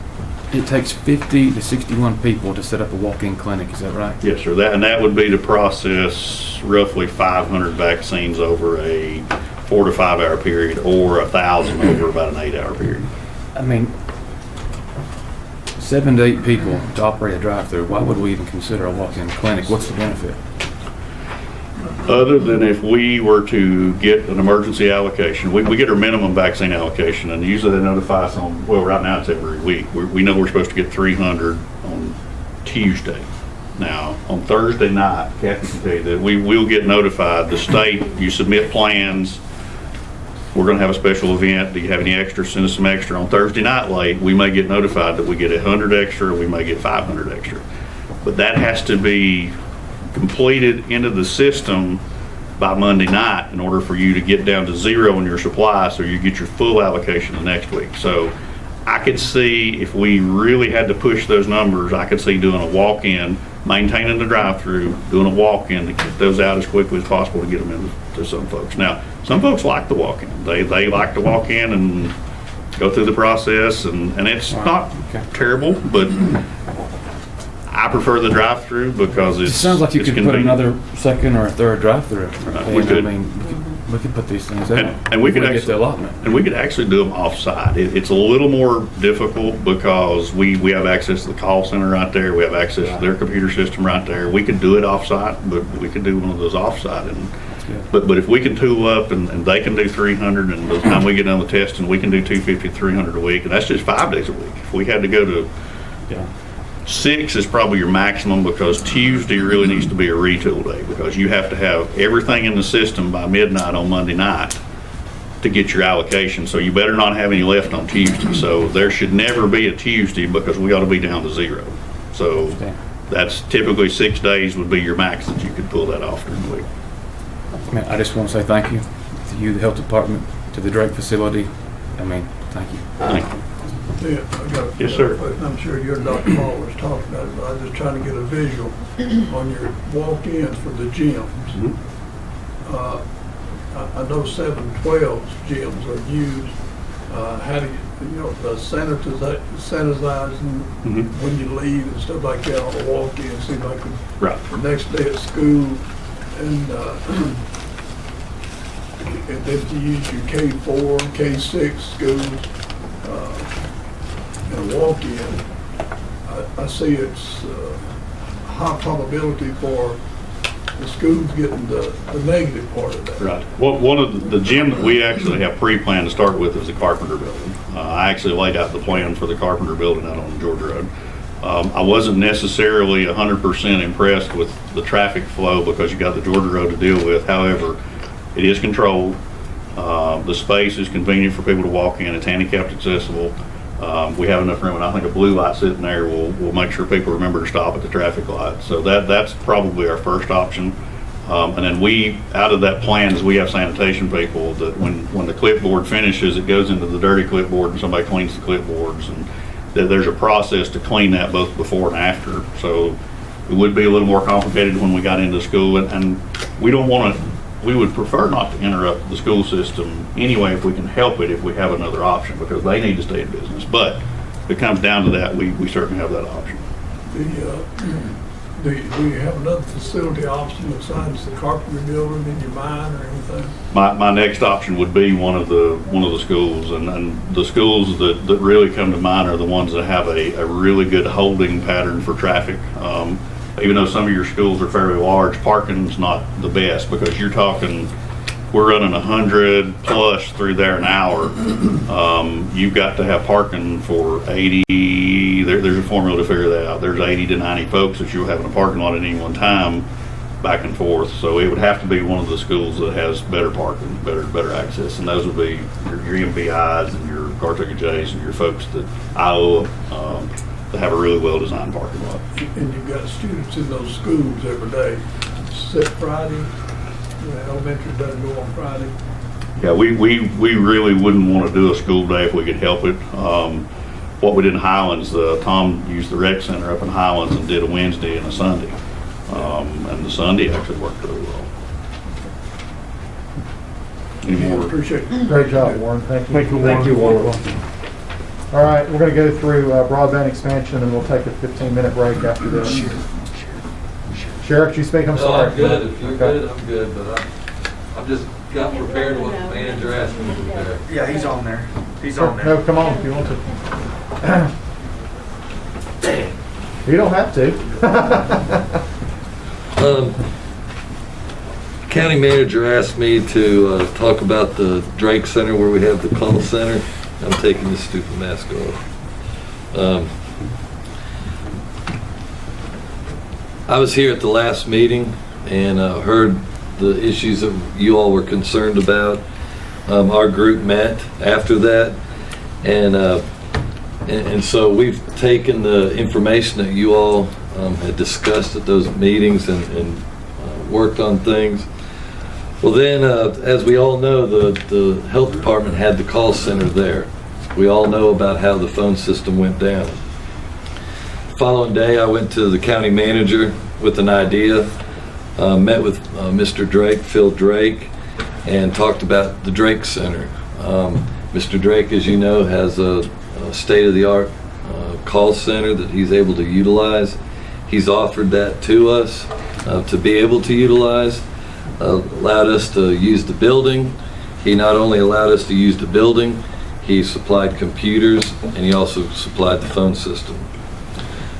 it takes 50 to 61 people to set up a walk-in clinic, is that right? Yes, sir. That would be to process roughly 500 vaccines over a 4 to 5 hour period, or 1,000 over about an 8 hour period. I mean, 7 to 8 people to operate a drive-through. Why would we even consider a walk-in clinic? What's the benefit? Other than if we were to get an emergency allocation, we get our minimum vaccine allocation, and usually they notify us on, well, right now it's every week. We know we're supposed to get 300 on Tuesday. Now, on Thursday night, Kathy can tell you that we will get notified. The state, you submit plans, we're going to have a special event. Do you have any extra? Send us some extra. On Thursday night late, we may get notified that we get 100 extra, or we may get 500 extra. But that has to be completed into the system by Monday night in order for you to get down to 0 in your supply, so you get your full allocation the next week. So I could see, if we really had to push those numbers, I could see doing a walk-in, maintaining the drive-through, doing a walk-in to get those out as quickly as possible to get them into some folks. Now, some folks like the walk-in. They like to walk in and go through the process, and it's not terrible, but I prefer the drive-through because It sounds like you could put another second or a third drive-through. We could. I mean, we could put these things out. And we could get actually the allotment. And we could actually do them off-site. It's a little more difficult because we have access to the call center right there. We have access to their computer system right there. We could do it off-site, but we could do one of those off-site. But if we can tool up and they can do 300, and by the time we get done with testing, we can do 250, 300 a week, and that's just 5 days a week. If we had to go to 6 is probably your maximum, because Tuesday really needs to be a retool day, because you have to have everything in the system by midnight on Monday night to get your allocation. So you better not have any left on Tuesday. So there should never be a Tuesday, because we ought to be down to 0. So that's typically 6 days would be your max that you could pull that off during the week. Man, I just want to say thank you to you, the health department, to the Drake facility. I mean, thank you. Thank you. Yeah, I got. Yes, sir. I'm sure your Dr. Paul was talking about it, but I'm just trying to get a visual on your walk-ins for the gyms. Mhm. I know 712's gyms are used. How do the sanitizing when you leave and stuff like that on the walk-in? Seems like Right. the next day at school, and then you use your K4, K6 schools. In a walk-in, I see it's high probability for the school's getting the negative part of that. Right. Well, one of the gym that we actually have pre-planned to start with is the Carpenter Building. I actually laid out the plan for the Carpenter Building out on Georgia Road. I wasn't necessarily 100% impressed with the traffic flow because you got the Georgia Road to deal with. However, it is controlled. The space is convenient for people to walk in. It's handicapped accessible. We have enough room, and I think a blue light sitting there will make sure people remember to stop at the traffic light. So that's probably our first option. And then out of that plan is we have sanitation people that when the clipboard finishes, it goes into the dirty clipboard and somebody cleans the clipboards, and there's a process to clean that both before and after. So it would be a little more complicated when we got into school, and we don't want to. We would prefer not to interrupt the school system anyway if we can help it, if we have another option, because they need to stay in business. But if it comes down to that, we certainly have that option. Do you have another facility option besides the Carpenter Building in your mind or anything? My next option would be one of the schools, and the schools that really come to mind are the ones that have a really good holding pattern for traffic. Even though some of your schools are fairly large, parking's not the best, because you're talking, we're running 100 plus through there an hour. You've got to have parking for 80, there's a formula to figure that out. There's 80 to 90 folks that you'll have in a parking lot at any one time, back and forth. So it would have to be one of the schools that has better parking, better access, and those would be your MBIs and your Cartucket J's and your folks that Iowa, that have a really well-designed parking lot. And you've got students in those schools every day, except Friday. The elementary doesn't go on Friday. Yeah, we really wouldn't want to do a school day if we could help it. What we did in Highlands, Tom used the rec center up in Highlands and did a Wednesday and a Sunday. And the Sunday actually worked really well. Any more? Appreciate it. Great job, Warren. Thank you. Thank you, Warren. All right, we're going to go through broadband expansion, and we'll take a 15-minute break after this. Sheriff, you speak? I'm sorry. I'm good. If you're good, I'm good, but I'm just got prepared what the manager asked me to prepare. Yeah, he's on there. He's Sure. No, come on if you want to. You don't have to. County manager asked me to talk about the Drake Center where we have the call center. I'm taking this stupid mask off. I was here at the last meeting and heard the issues that you all were concerned about. Our group met after that, and so we've taken the information that you all had discussed at those meetings and worked on things. Well then, as we all know, the health department had the call center there. We all know about how the phone system went down. The following day, I went to the county manager with an idea, met with Mr. Drake, Phil Drake, and talked about the Drake Center. Mr. Drake, as you know, has a state-of-the-art call center that he's able to utilize. He's offered that to us to be able to utilize, allowed us to use the building. He not only allowed us to use the building, he supplied computers, and he also supplied the phone system.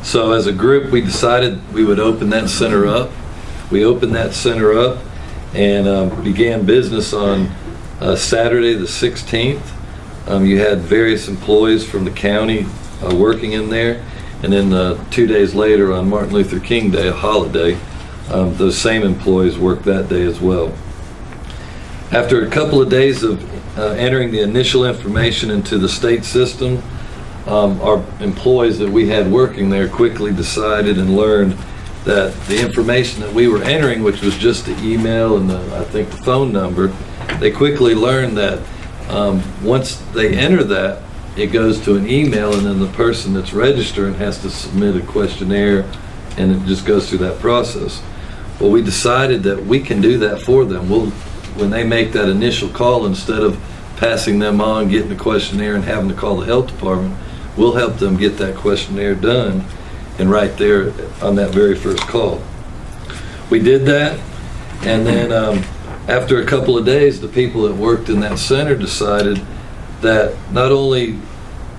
So as a group, we decided we would open that center up. We opened that center up and began business on Saturday the 16th. You had various employees from the county working in there, and then 2 days later on Martin Luther King Day, a holiday, those same employees worked that day as well. After a couple of days of entering the initial information into the state system, our employees that we had working there quickly decided and learned that the information that we were entering, which was just the email and I think the phone number, they quickly learned that once they enter that, it goes to an email, and then the person that's registering has to submit a questionnaire, and it just goes through that process. Well, we decided that we can do that for them. When they make that initial call, instead of passing them on, getting the questionnaire and having to call the health department, we'll help them get that questionnaire done and right there on that very first call. We did that, and then after a couple of days, the people that worked in that center decided that not only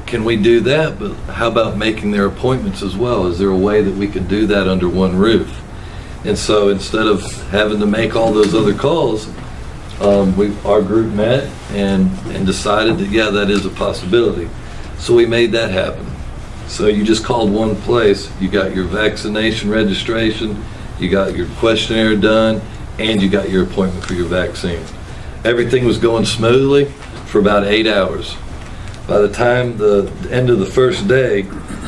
can we do that, but how about making their appointments as well? Is there a way that we can do that under one roof? And so instead of having to make all those other calls, our group met and decided that, yeah, that is a possibility. So we made that happen. So you just called one place, you got your vaccination registration, you got your questionnaire done, and you got your appointment for your vaccine. Everything was going smoothly for about 8 hours. By the time the end of the first day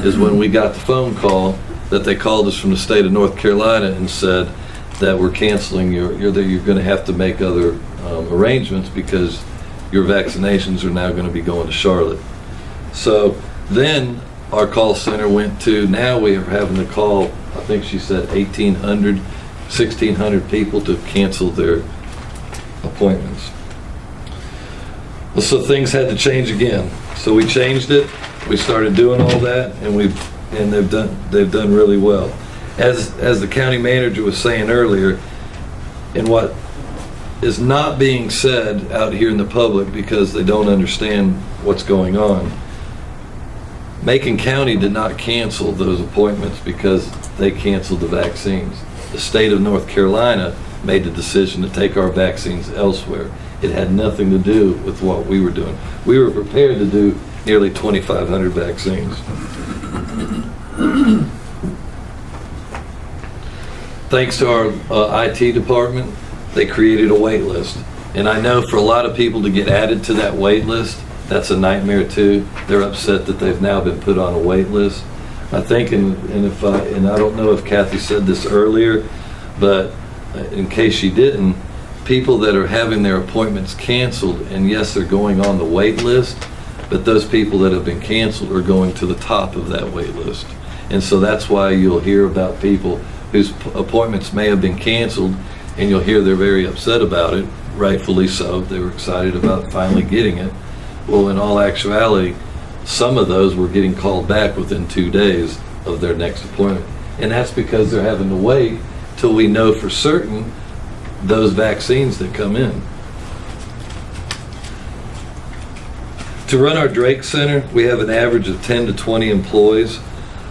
is when we got the phone call that they called us from the state of North Carolina and said that we're canceling you're going to have to make other arrangements because your vaccinations are now going to be going to Charlotte. So then our call center went to, now we are having to call, I think she said 1,800, 1,600 people to cancel their appointments. Well, so things had to change again. So we changed it. We started doing all that, and they've done really well. As the county manager was saying earlier, and what is not being said out here in the public because they don't understand what's going on, Macon County did not cancel those appointments because they canceled the vaccines. The state of North Carolina made the decision to take our vaccines elsewhere. It had nothing to do with what we were doing. We were prepared to do nearly 2,500 vaccines. Thanks to our IT department, they created a wait list. And I know for a lot of people to get added to that wait list, that's a nightmare too. They're upset that they've now been put on a wait list. I think, and I don't know if Kathy said this earlier, but in case she didn't, people that are having their appointments canceled, and yes, they're going on the wait list, but those people that have been canceled are going to the top of that wait list. And so that's why you'll hear about people whose appointments may have been canceled, and you'll hear they're very upset about it, rightfully so. They were excited about finally getting it. Well, in all actuality, some of those were getting called back within 2 days of their next appointment. And that's because they're having to wait till we know for certain those vaccines that come in. To run our Drake Center, we have an average of 10 to 20 employees.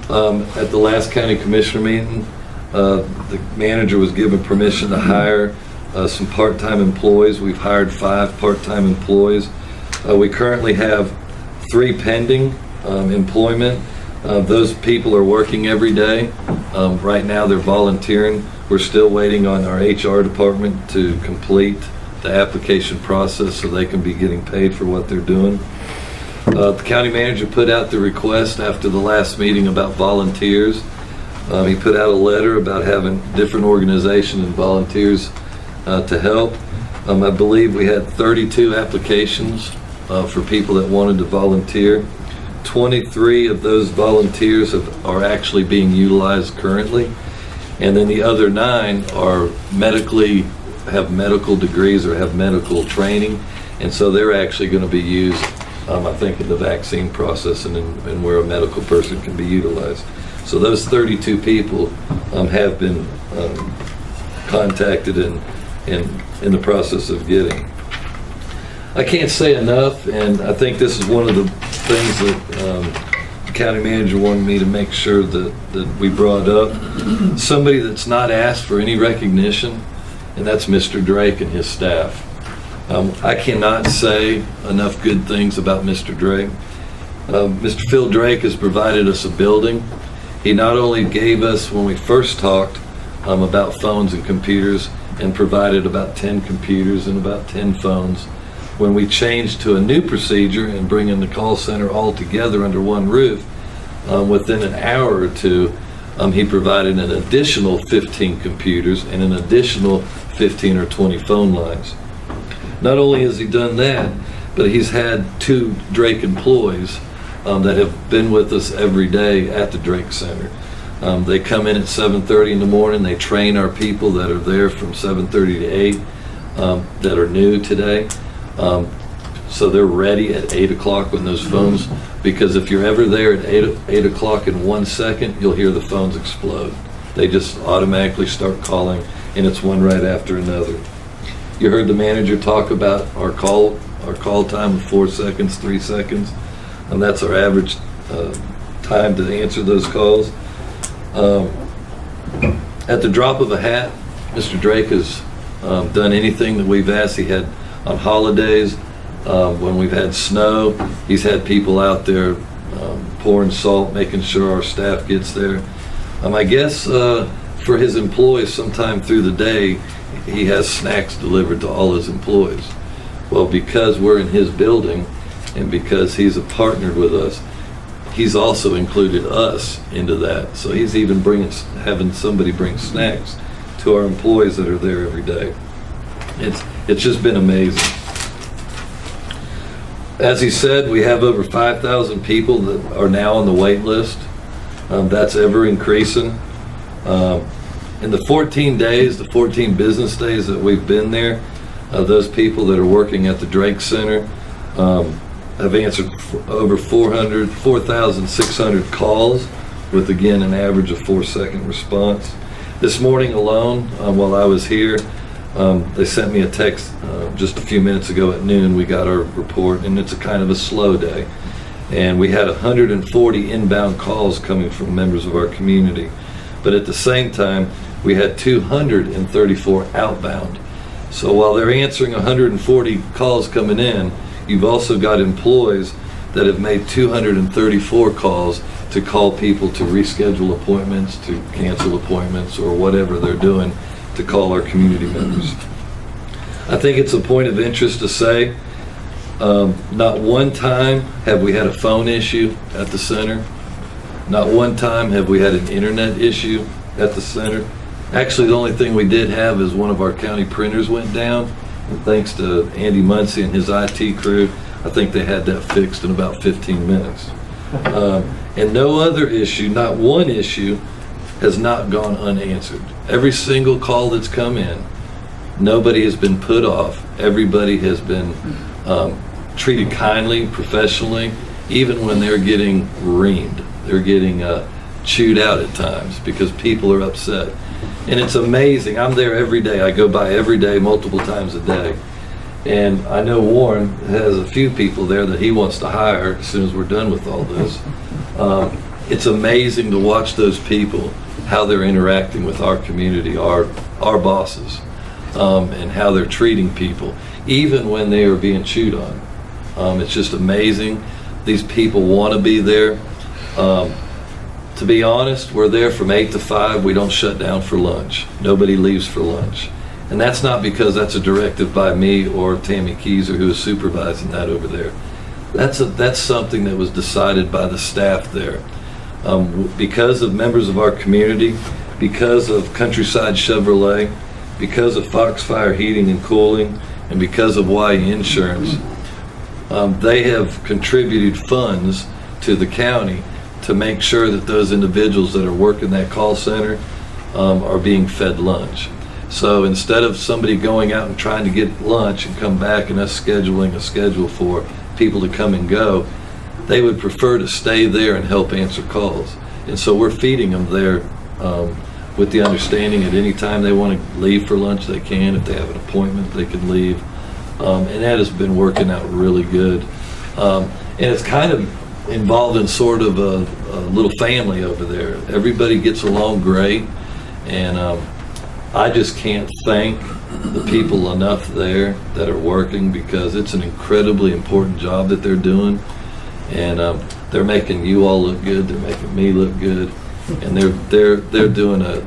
At the last county commissioner meeting, the manager was given permission to hire some part-time employees. We've hired 5 part-time employees. We currently have 3 pending employment. Those people are working every day. Right now they're volunteering. We're still waiting on our HR department to complete the application process so they can be getting paid for what they're doing. The county manager put out the request after the last meeting about volunteers. He put out a letter about having different organizations and volunteers to help. I believe we had 32 applications for people that wanted to volunteer. 23 of those volunteers are actually being utilized currently, and then the other 9 are have medical degrees or have medical training, and so they're actually going to be used, I think, in the vaccine process and where a medical person can be utilized. So those 32 people have been contacted and in the process of getting. I can't say enough, and I think this is one of the things that the county manager wanted me to make sure that we brought up. Somebody that's not asked for any recognition, and that's Mr. Drake and his staff. I cannot say enough good things about Mr. Drake. Mr. Phil Drake has provided us a building. He not only gave us, when we first talked about phones and computers, and provided about 10 computers and about 10 phones. When we changed to a new procedure and bringing the call center all together under one roof, within an hour or two, he provided an additional 15 computers and an additional 15 or 20 phone lines. Not only has he done that, but he's had 2 Drake employees that have been with us every day at the Drake Center. They come in at 7:30 in the morning. They train our people that are there from 7:30 to 8 that are new today. So they're ready at 8 o'clock when those phones, because if you're ever there at 8 o'clock in 1 second, you'll hear the phones explode. They just automatically start calling, and it's one right after another. You heard the manager talk about our call time of 4 seconds, 3 seconds, and that's our average time to answer those calls. At the drop of a hat, Mr. Drake has done anything that we've asked. He had on holidays, when we've had snow, he's had people out there pouring salt, making sure our staff gets there. I guess for his employees, sometime through the day, he has snacks delivered to all his employees. Well, because we're in his building and because he's partnered with us, he's also included us into that. So he's even having somebody bring snacks to our employees that are there every day. It's just been amazing. As he said, we have over 5,000 people that are now on the wait list. That's ever increasing. In the 14 business days that we've been there, those people that are working at the Drake Center have answered over 4,600 calls with, again, an average of 4-second response. This morning alone, while I was here, they sent me a text just a few minutes ago at noon. We got our report, and it's a kind of a slow day. And we had 140 inbound calls coming from members of our community. But at the same time, we had 234 outbound. So while they're answering 140 calls coming in, you've also got employees that have made 234 calls to call people to reschedule appointments, to cancel appointments, or whatever they're doing to call our community members. I think it's a point of interest to say, not one time have we had a phone issue at the center. Not one time have we had an internet issue at the center. Actually, the only thing we did have is one of our county printers went down. And thanks to Andy Muncie and his IT crew, I think they had that fixed in about 15 minutes. And no other issue, not one issue, has not gone unanswered. Every single call that's come in, nobody has been put off. Everybody has been treated kindly, professionally, even when they're getting reamed. They're getting chewed out at times because people are upset. And it's amazing. I'm there every day. I go by every day, multiple times a day. And I know Warren has a few people there that he wants to hire as soon as we're done with all this. It's amazing to watch those people, how they're interacting with our community, our bosses, and how they're treating people, even when they are being chewed on. It's just amazing. These people want to be there. To be honest, we're there from 8 to 5. We don't shut down for lunch. Nobody leaves for lunch. And that's not because that's a directive by me or Tammy Keyser, who is supervising that over there. That's something that was decided by the staff there. Because of members of our community, because of Countryside Chevrolet, because of Foxfire Heating and Cooling, and because of Y Insurance, they have contributed funds to the county to make sure that those individuals that are working that call center are being fed lunch. So instead of somebody going out and trying to get lunch and come back and us scheduling a schedule for people to come and go, they would prefer to stay there and help answer calls. And so we're feeding them there with the understanding at any time they want to leave for lunch, they can. If they have an appointment, they can leave. And that has been working out really good. And it's kind of involved in sort of a little family over there. Everybody gets along great. And I just can't thank the people enough there that are working, because it's an incredibly important job that they're doing. And they're making you all look good. They're making me look good. And they're doing a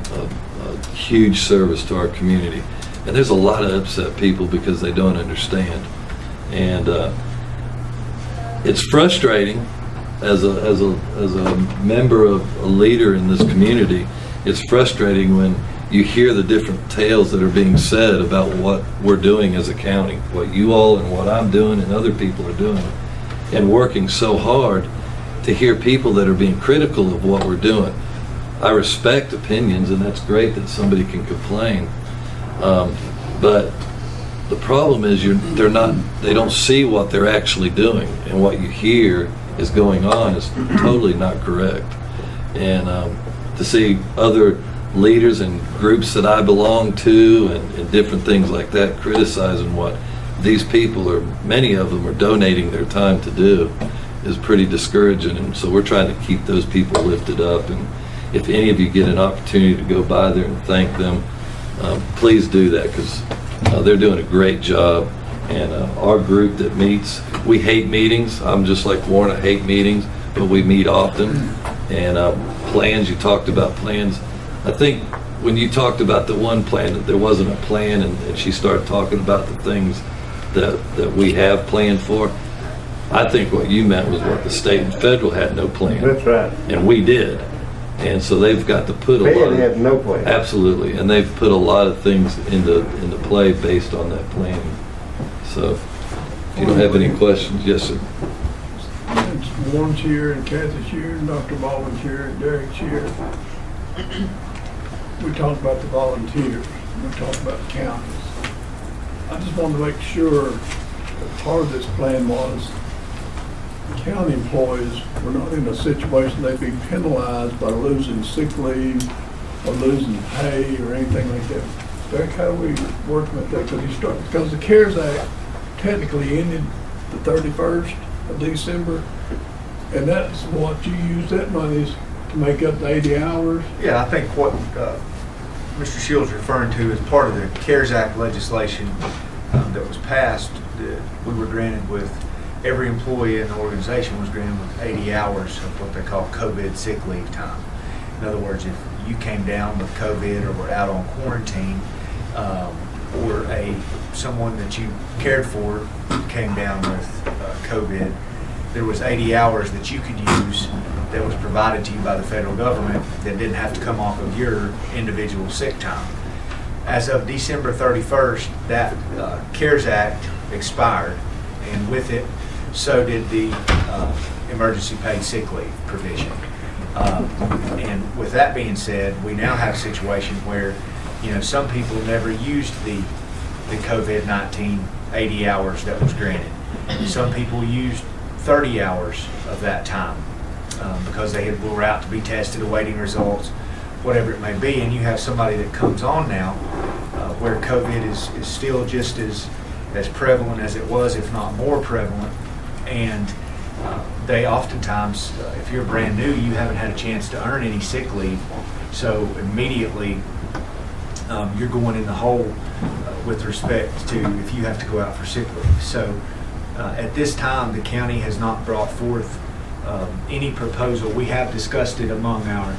huge service to our community. And there's a lot of upset people because they don't understand. And it's frustrating as a member of a leader in this community. It's frustrating when you hear the different tales that are being said about what we're doing as a county, what you all and what I'm doing and other people are doing, and working so hard, to hear people that are being critical of what we're doing. I respect opinions, and that's great that somebody can complain. But the problem is they don't see what they're actually doing, and what you hear is going on is totally not correct. And to see other leaders and groups that I belong to and different things like that criticizing what these people many of them are donating their time to do is pretty discouraging. And so we're trying to keep those people lifted up if any of you get an opportunity to go by there and thank them, please do that, because they're doing a great job. And our group that meets, we hate meetings. I'm just like Warren, I hate meetings, but we meet often. And plans, you talked about plans. I think when you talked about the one plan, that there wasn't a plan, and she started talking about the things that we have planned for, I think what you meant was what the state and federal had no plan. That's right. And we did. And so they've got to put a lot Fed of... had no plan. Absolutely. And they've put a lot of things into play based on that planning. So, if you don't have any questions, yes, sir. It's Warren's here, and Kathy's here, and Dr. Baldwin's here, and Derek's here. We talked about the volunteers, we talked about counties. I just wanted to make sure that part of this plan was county employees were not in a situation they'd be penalized by losing sick leave or losing pay or anything like that. Derek, how do we work with that? Because the CARES Act technically ended the 31st of December, and that's what you use that money to make up the 80 hours. Yeah, I think what Mr. Shields is referring to is part of the CARES Act legislation that was passed, that we were granted with, every employee in the organization was granted with 80 hours of what they call COVID sick leave time. In other words, if you came down with COVID or were out on quarantine, or someone that you cared for came down with COVID, there was 80 hours that you could use that was provided to you by the federal government that didn't have to come off of your individual sick time. As of December 31st, that CARES Act expired, and with it, so did the emergency paid sick leave provision. And with that being said, we now have a situation where, some people never used the COVID-19 80 hours that was granted. Some people used 30 hours of that time because they were out to be tested, awaiting results, whatever it may be. And you have somebody that comes on now where COVID is still just as prevalent as it was, if not more prevalent. And they oftentimes, if you're brand new, you haven't had a chance to earn any sick leave. So immediately you're going in the hole with respect to if you have to go out for sick leave. So at this time, the county has not brought forth any proposal. We have discussed it among our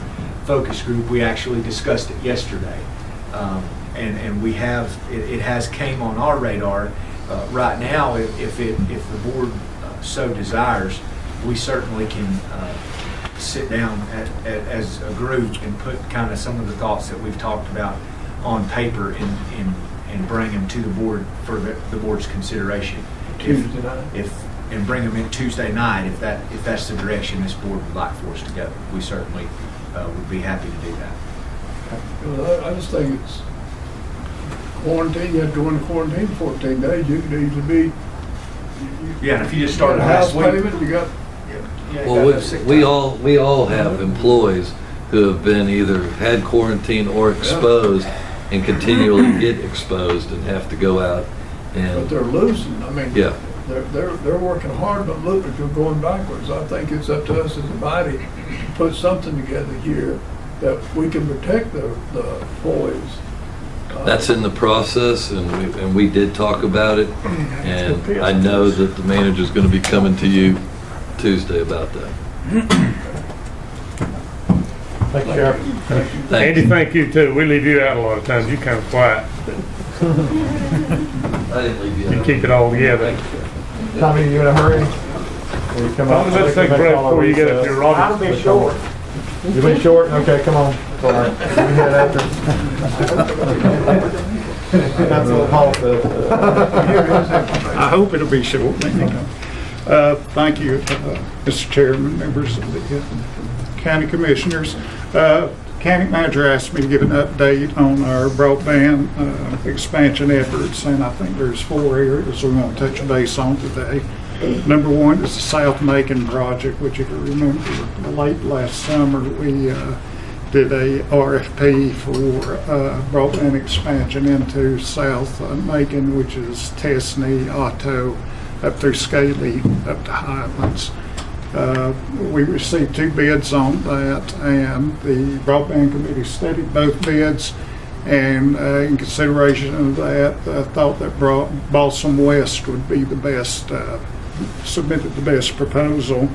focus group. We actually discussed it yesterday. And we have, it has came on our radar. Right now, if the board so desires, we certainly can sit down as a group and put kind of some of the thoughts that we've talked about on paper and bring them to the board for the board's consideration. Tuesday night? And bring them in Tuesday night if that's the direction this board would like for us to go. We certainly would be happy to do that. Well, I just think it's quarantine. You have to go into quarantine 14 days. You could easily be. Yeah, and if you just started house last week. payment, you got. Well, we all have employees who have been either had quarantine or exposed and continually get exposed and have to go out But and, they're losing. I mean, yeah. they're working hard, but look, they're going backwards. I think it's up to us as a body to put something together here that we can protect the employees. That's in the process, and we did talk about it, and I know that the manager's going to be coming to you Tuesday about that. Thank you, Sheriff. Thanks. Andy, thank you too. We leave you out a lot of times. You're kind of quiet. I didn't leave you You out. keep it all together. Tommy, you in a hurry? Will you come up? Let's take a break before you get up to your office. I'll be short. You been short? Okay, come on. It's all right. You can head after. That's what Paul says. I hope it'll be short. Thank you, Mr. Chairman, members of the county commissioners. County manager asked me to give an update on our broadband expansion efforts, and I think there's 4 areas we want to touch base on today. Number one is the South Macon project, which if you remember late last summer, we did a RFP for broadband expansion into South Macon, which is Tessney, Otto, up through Scaly, up to Highlands. We received 2 bids on that, and the broadband committee studied both bids, and in consideration of that, I thought that Balsam West would be the best, submitted the best proposal,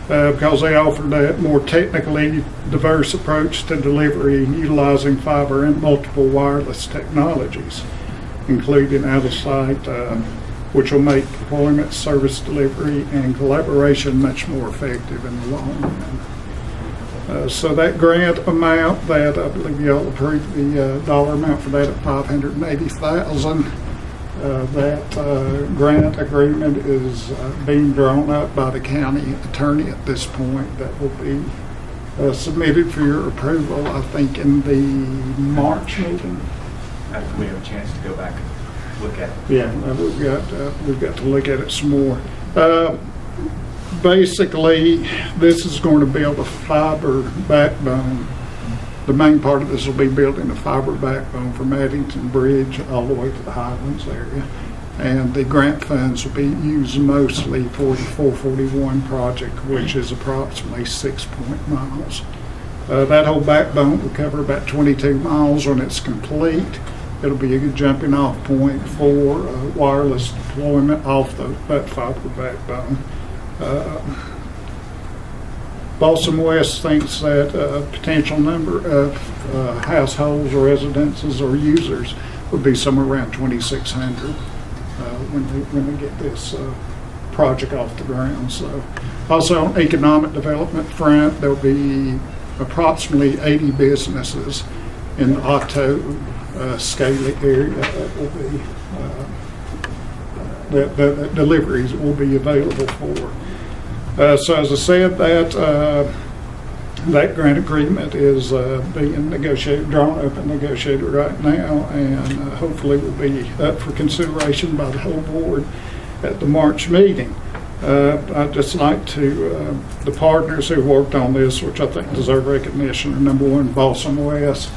because they offered a more technically diverse approach to delivery utilizing fiber and multiple wireless technologies, including out-of-site, which will make deployment, service delivery, and collaboration much more effective in the long run. So that grant amount, that I believe you all approved the dollar amount for that at $580,000. That grant agreement is being drawn up by the county attorney at this point. That will be submitted for your approval, I think, in the March meeting. After we have a chance to go back and look at it. Yeah, we've got to look at it some more. Basically, this is going to build a fiber backbone. The main part of this will be building a fiber backbone from Addington Bridge all the way to the Highlands area. And the grant funds will be used mostly for the 441 project, which is approximately 6 miles. That whole backbone will cover about 22 miles when it's complete. It'll be a good jumping off point for wireless deployment off that fiber backbone. Balsam West thinks that a potential number of households or residences or users would be somewhere around 2,600 when they get this project off the ground. So, also on economic development front, there'll be approximately 80 businesses in the Otto Scaly area that will be that deliveries will be available for. So as I said, that grant agreement is being negotiated, drawn up and negotiated right now, and hopefully will be up for consideration by the whole board at the March meeting. I'd just like to, the partners who worked on this, which I think deserve recognition, are number one, Balsam West,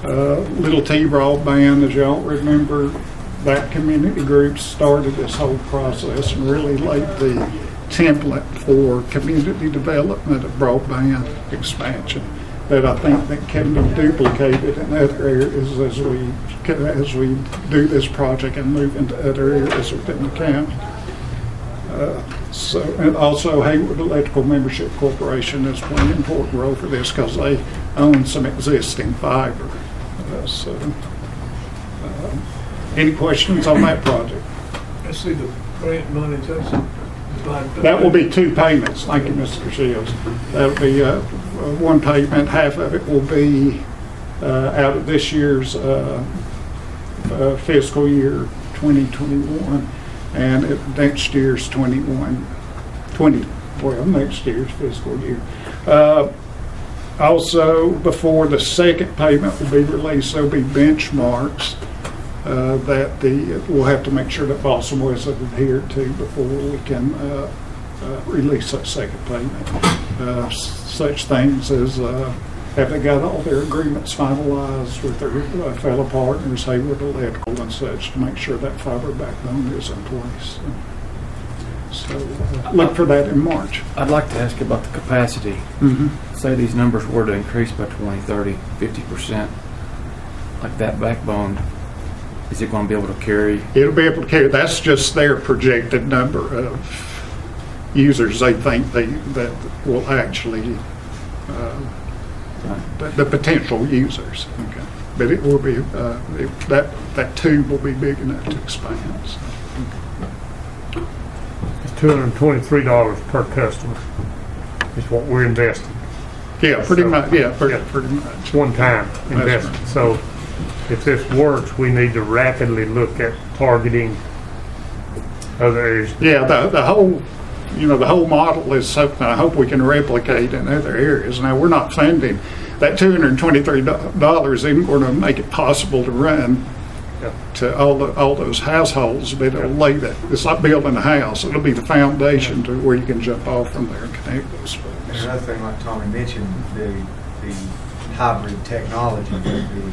Little T Broadband, as y'all remember, that community group started this whole process and really laid the template for community development of broadband expansion that I think that can be duplicated in other areas as we do this project and move into other areas within the county. And also Hayward Electrical Membership Corporation is playing an important role for this because they own some existing fiber. Any questions on that project? I see the grant money, that will be 2 payments. Thank you, Mr. Shields. That'll be one payment. Half of it will be out of this year's fiscal year 2021, and next year's next year's fiscal year. Also, before the second payment will be released, there'll be benchmarks that we'll have to make sure that Balsam West is adhered to before we can release that second payment. Such things as have they got all their agreements finalized with their fellow partners, Hayward Electrical and such, to make sure that fiber backbone is in place. So look for that in March. I'd like to ask you about the capacity. Mm-hmm. Say these numbers were to increase by 20, 30, 50%, like that backbone, is it going to be able to carry? It'll be able to carry. That's just their projected number of users they think that will actually, the potential users. Okay. But it will be, that tube will be big enough to expand. So. It's $223 per customer is what we're investing. Yeah, pretty much. Yeah, pretty much. One-time investment. Right. So if this works, we need to rapidly look at targeting other areas. Yeah, the whole model is something I hope we can replicate in other areas. Now, we're not funding that $223 isn't going to make it possible to run to all those households, but it'll lay that. It's like building a house. It'll be the foundation to where you can jump off from there and connect those folks. And another thing, like Tommy mentioned, the hybrid technology, the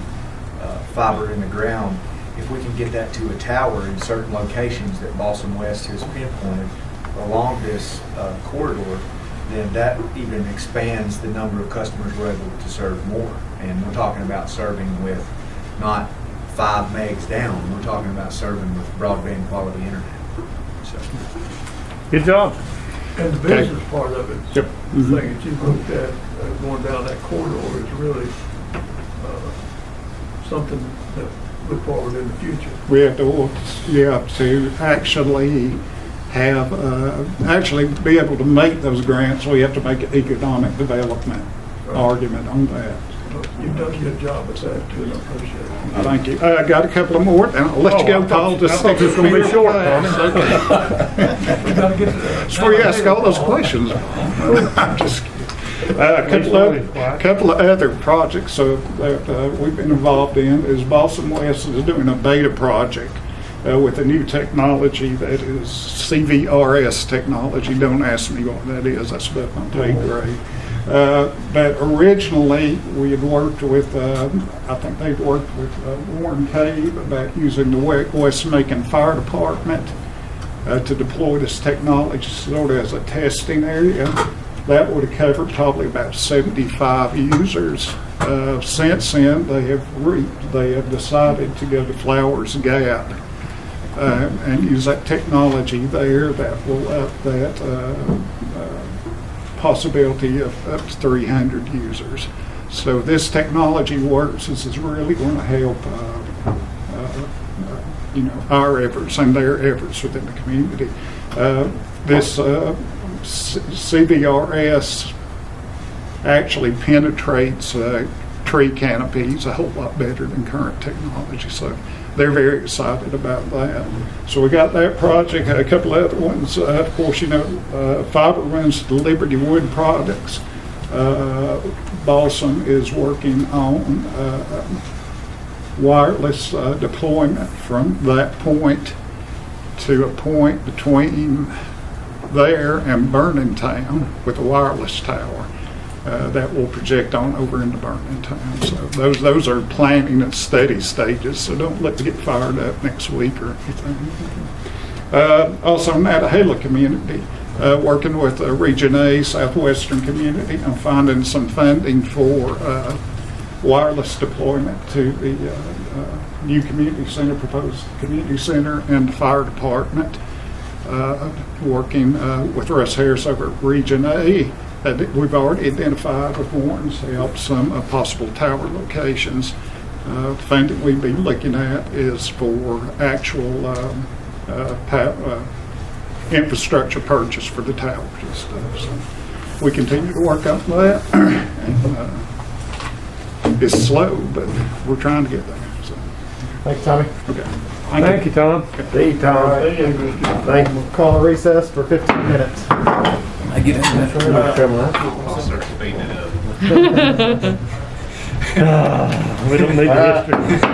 fiber in the ground, if we can get that to a tower in certain locations that Balsam West has pinpointed along this corridor, then that even expands the number of customers we're able to serve more. And we're talking about serving with not 5 megs down, we're talking about serving with broadband quality internet. So, Good job. And the business part of it, Yep. the thing that you've looked at, going down that corridor is really something that look forward in the future. We have to actually have, actually be able to make those grants, we have to make an economic development argument on that. You've done a good job with that too, and I appreciate it. Thank you. I got a couple of more, and I'll let you go, Paul. I thought this was going to be short, Tommy. We gotta get to that. That's where you ask all those questions. I'm just kidding. A couple of other projects that we've been involved in is Boston West is doing a beta project with a new technology that is CVRS technology. Don't ask me what that is. That's above my pay grade. But originally we had worked with, I think they'd worked with Warren Cave about using the West Macon Fire Department to deploy this technology sort of as a testing area. That would have covered probably about 75 users. Since then, they have decided to go to Flowers Gap and use that technology there that will up that possibility of up to 300 users. So this technology works. This is really going to help our efforts and their efforts within the community. This CVRS actually penetrates tree canopies a whole lot better than current technology. So they're very excited about that. So we got that project, a couple other ones. Of course, fiber runs to Liberty Wood Products. Balsam is working on wireless deployment from that point to a point between there and Vernon Town with a wireless tower that will project on over into Vernon Town. So those are planning at steady stages, so don't let it get fired up next week or anything. Also in Nantahala community, working with Region A, Southwestern community, I'm finding some funding for wireless deployment to the new community center, proposed community center, and the fire department. Working with Russ Harris over at Region A, that we've already identified with Warren's help some possible tower locations. Funding we'd be looking at is for actual infrastructure purchase for the towers and stuff. So we continue to work on that. And, it's slow, but we're trying to get there. So. Thanks, Tommy. Okay. Thank you, Tom. See you, Tom. Thank you. We'll call a recess for 15 minutes. I get it. We don't need the history.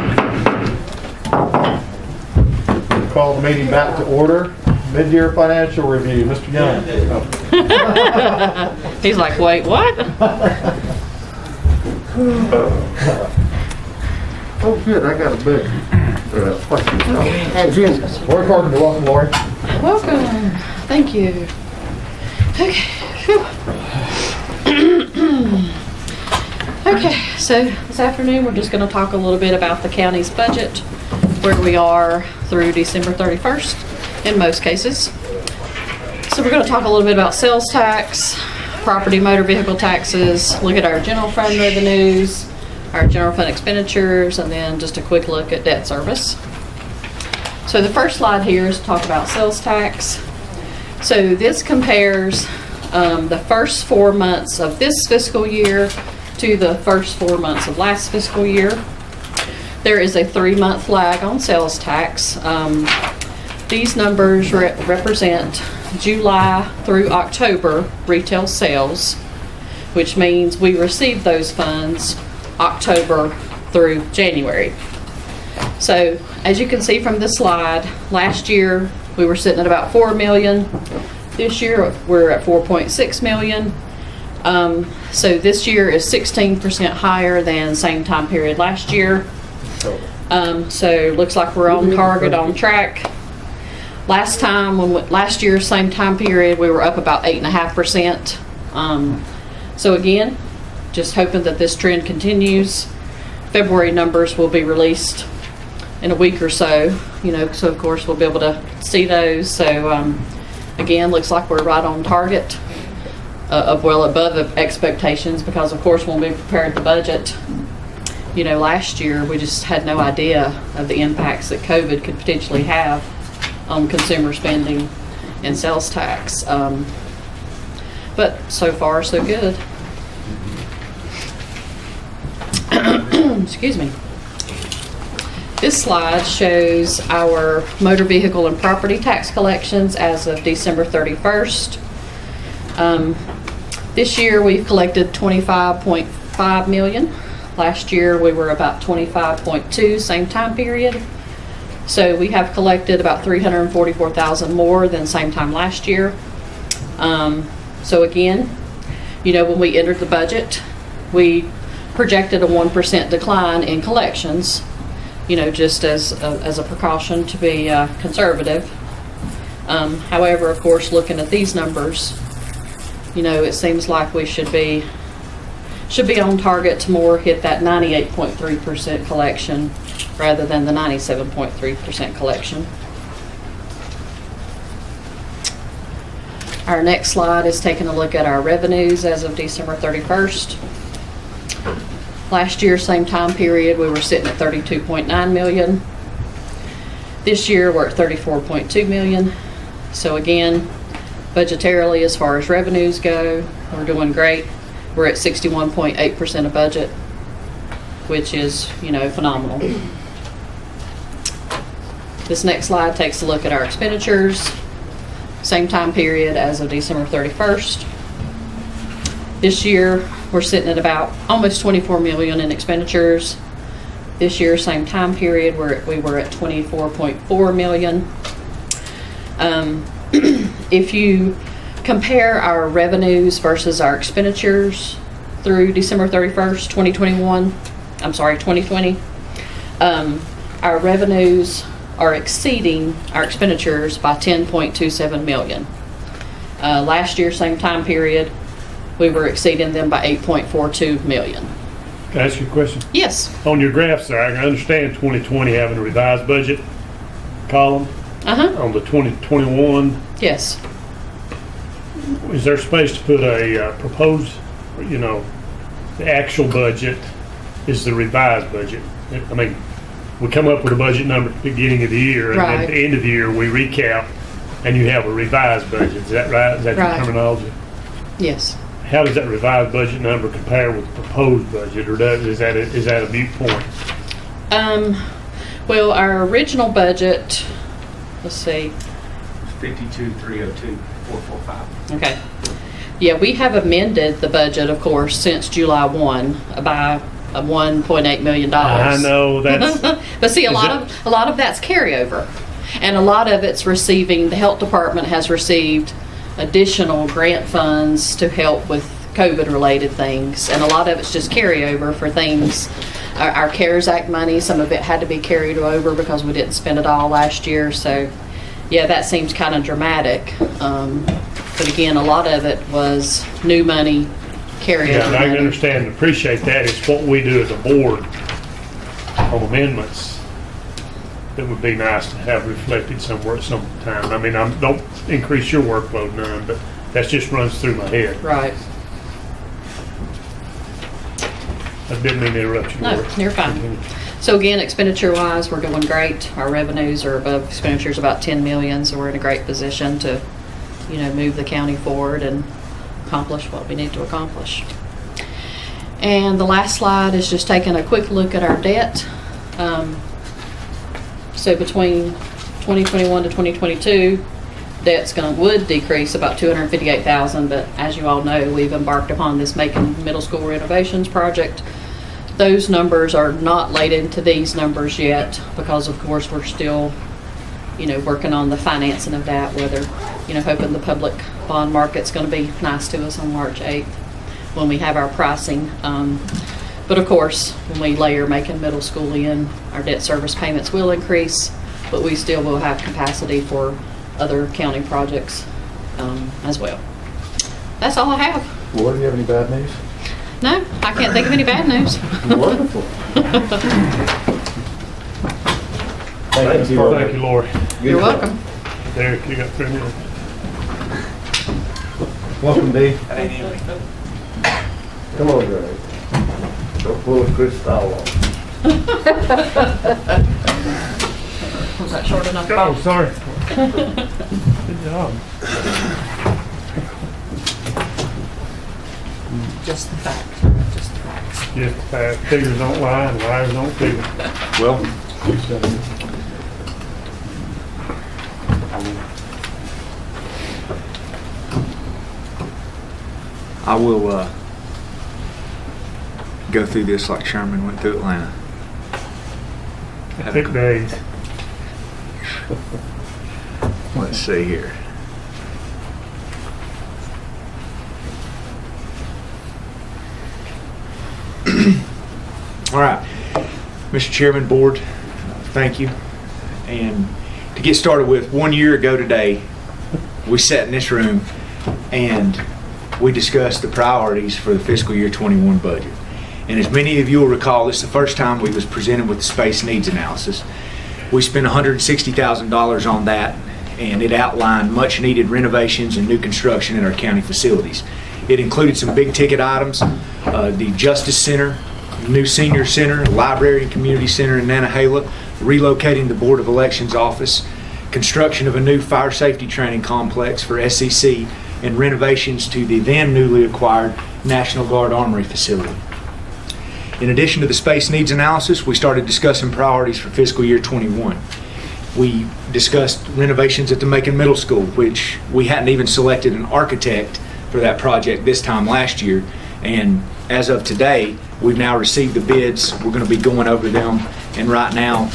Call the meeting back to order. Mid-year financial review, Mr. Young. He's like, wait, what? Oh, good, I got a book. Lori Carpenter, welcome, Lori. Welcome. Thank you. Okay. Phew. Okay, so this afternoon we're just going to talk a little bit about the county's budget, where we are through December 31st in most cases. So we're going to talk a little bit about sales tax, property motor vehicle taxes, look at our general fund revenues, our general fund expenditures, and then just a quick look at debt service. So the first slide here is to talk about sales tax. So this compares the first 4 months of this fiscal year to the first 4 months of last fiscal year. There is a 3-month lag on sales tax. These numbers represent July through October retail sales, which means we received those funds October through January. So as you can see from the slide, last year we were sitting at about 4 million. This year we're at 4.6 million. So this year is 16% higher than same time period last year. So looks like we're on target, on track. Last year, same time period, we were up about 8.5% So again, just hoping that this trend continues. February numbers will be released in a week or so, so of course we'll be able to see those. So again, looks like we're right on target, well above the expectations, because of course when we prepared the budget, last year we just had no idea of the impacts that COVID could potentially have on consumer spending and sales tax. But so far so good. Excuse me. This slide shows our motor vehicle and property tax collections as of December 31st. This year we've collected $25.5 million. Last year we were about 25.2, same time period. So we have collected about $344,000 more than same time last year. So again, when we entered the budget, we projected a 1% decline in collections, just as a precaution to be conservative. However, of course, looking at these numbers, it seems like we should be on target to more hit that 98.3% collection rather than the 97.3% collection. Our next slide is taking a look at our revenues as of December 31st. Last year, same time period, we were sitting at $32.9 million. This year, we're at $34.2 million. So again, budgetarily, as far as revenues go, we're doing great. We're at 61.8% of budget, which is, phenomenal. This next slide takes a look at our expenditures. Same time period as of December 31st. This year, we're sitting at about almost $24 million in expenditures. This year, same time period, we were at $24.4 million. If you compare our revenues versus our expenditures through December 31st, 2020, our revenues are exceeding our expenditures by $10.27 million. Last year, same time period, we were exceeding them by $8.42 million. Can I ask you a question? Yes. On your graphs there, I can understand 2020 having a revised budget column. On the 2021, yes. Is there space to put a proposed, the actual budget is the revised budget? I mean, we come up with a budget number at the beginning of the year, and Right. at the end of the year, we recap, and you have a revised budget. Is that right? Is that Right. your terminology? Yes. How does that revised budget number compare with the proposed budget, or is that a moot point? Well, our original budget, let's see. 52,302,445. Okay. Yeah, we have amended the budget, of course, since July 1 by $1.8 million. I know that's. But see, a lot of that's carryover, and a lot of it's receiving. The health department has received additional grant funds to help with COVID-related things, and a lot of it's just carryover for things. Our CARES Act money, some of it had to be carried over because we didn't spend it all last year. So, yeah, that seems kind of dramatic. But again, a lot of it was new money, carryover. Yeah, and I can money. understand and appreciate that. It's what we do as a board on amendments that would be nice to have reflected somewhere at some time. I mean, don't increase your workload none, but that just runs through my head. Right. I didn't mean to interrupt you. No, Lori. you're fine. Continue. So again, expenditure-wise, we're doing great. Our revenues are above expenditures about $10 million, so we're in a great position to, move the county forward and accomplish what we need to accomplish. And the last slide is just taking a quick look at our debt. So between 2021 to 2022, debt's would decrease about $258,000, but as you all know, we've embarked upon this Macon Middle School renovations project. Those numbers are not laid into these numbers yet because, of course, we're still, working on the financing of that, whether, hoping the public bond market's going to be nice to us on March 8th when we have our pricing. But of course, when we layer Macon Middle School in, our debt service payments will increase, but we still will have capacity for other county projects as well. That's all I have. Laura, do you have any bad news? No, I can't think of any bad news. Wonderful. Thank you. Thank you, Lori. You're welcome. Derek, you got 3 minutes. Welcome, Dee. Come on, Greg. Don't pull a crystal off. Was that short enough? Oh, sorry. Good job. Just the facts. Just the facts. Just figures don't lie and liars don't figure. Well, I will go through this like Sherman went through Atlanta. It took days. Let's see here. All right, Mr. Chairman, Board, thank you. And to get started with, 1 year ago today, we sat in this room and we discussed the priorities for the fiscal year 21 budget. And as many of you will recall, this is the first time we was presented with the space needs analysis. We spent $160,000 on that, and it outlined much needed renovations and new construction in our county facilities. It included some big ticket items, the Justice Center, new senior center, library and community center in Nantahala, relocating the Board of Elections office, construction of a new fire safety training complex for SEC, and renovations to the then newly acquired National Guard Armory facility. In addition to the space needs analysis, we started discussing priorities for fiscal year 21. We discussed renovations at the Macon Middle School, which we hadn't even selected an architect for that project this time last year. And as of today, we've now received the bids. We're going to be going over them. And right now,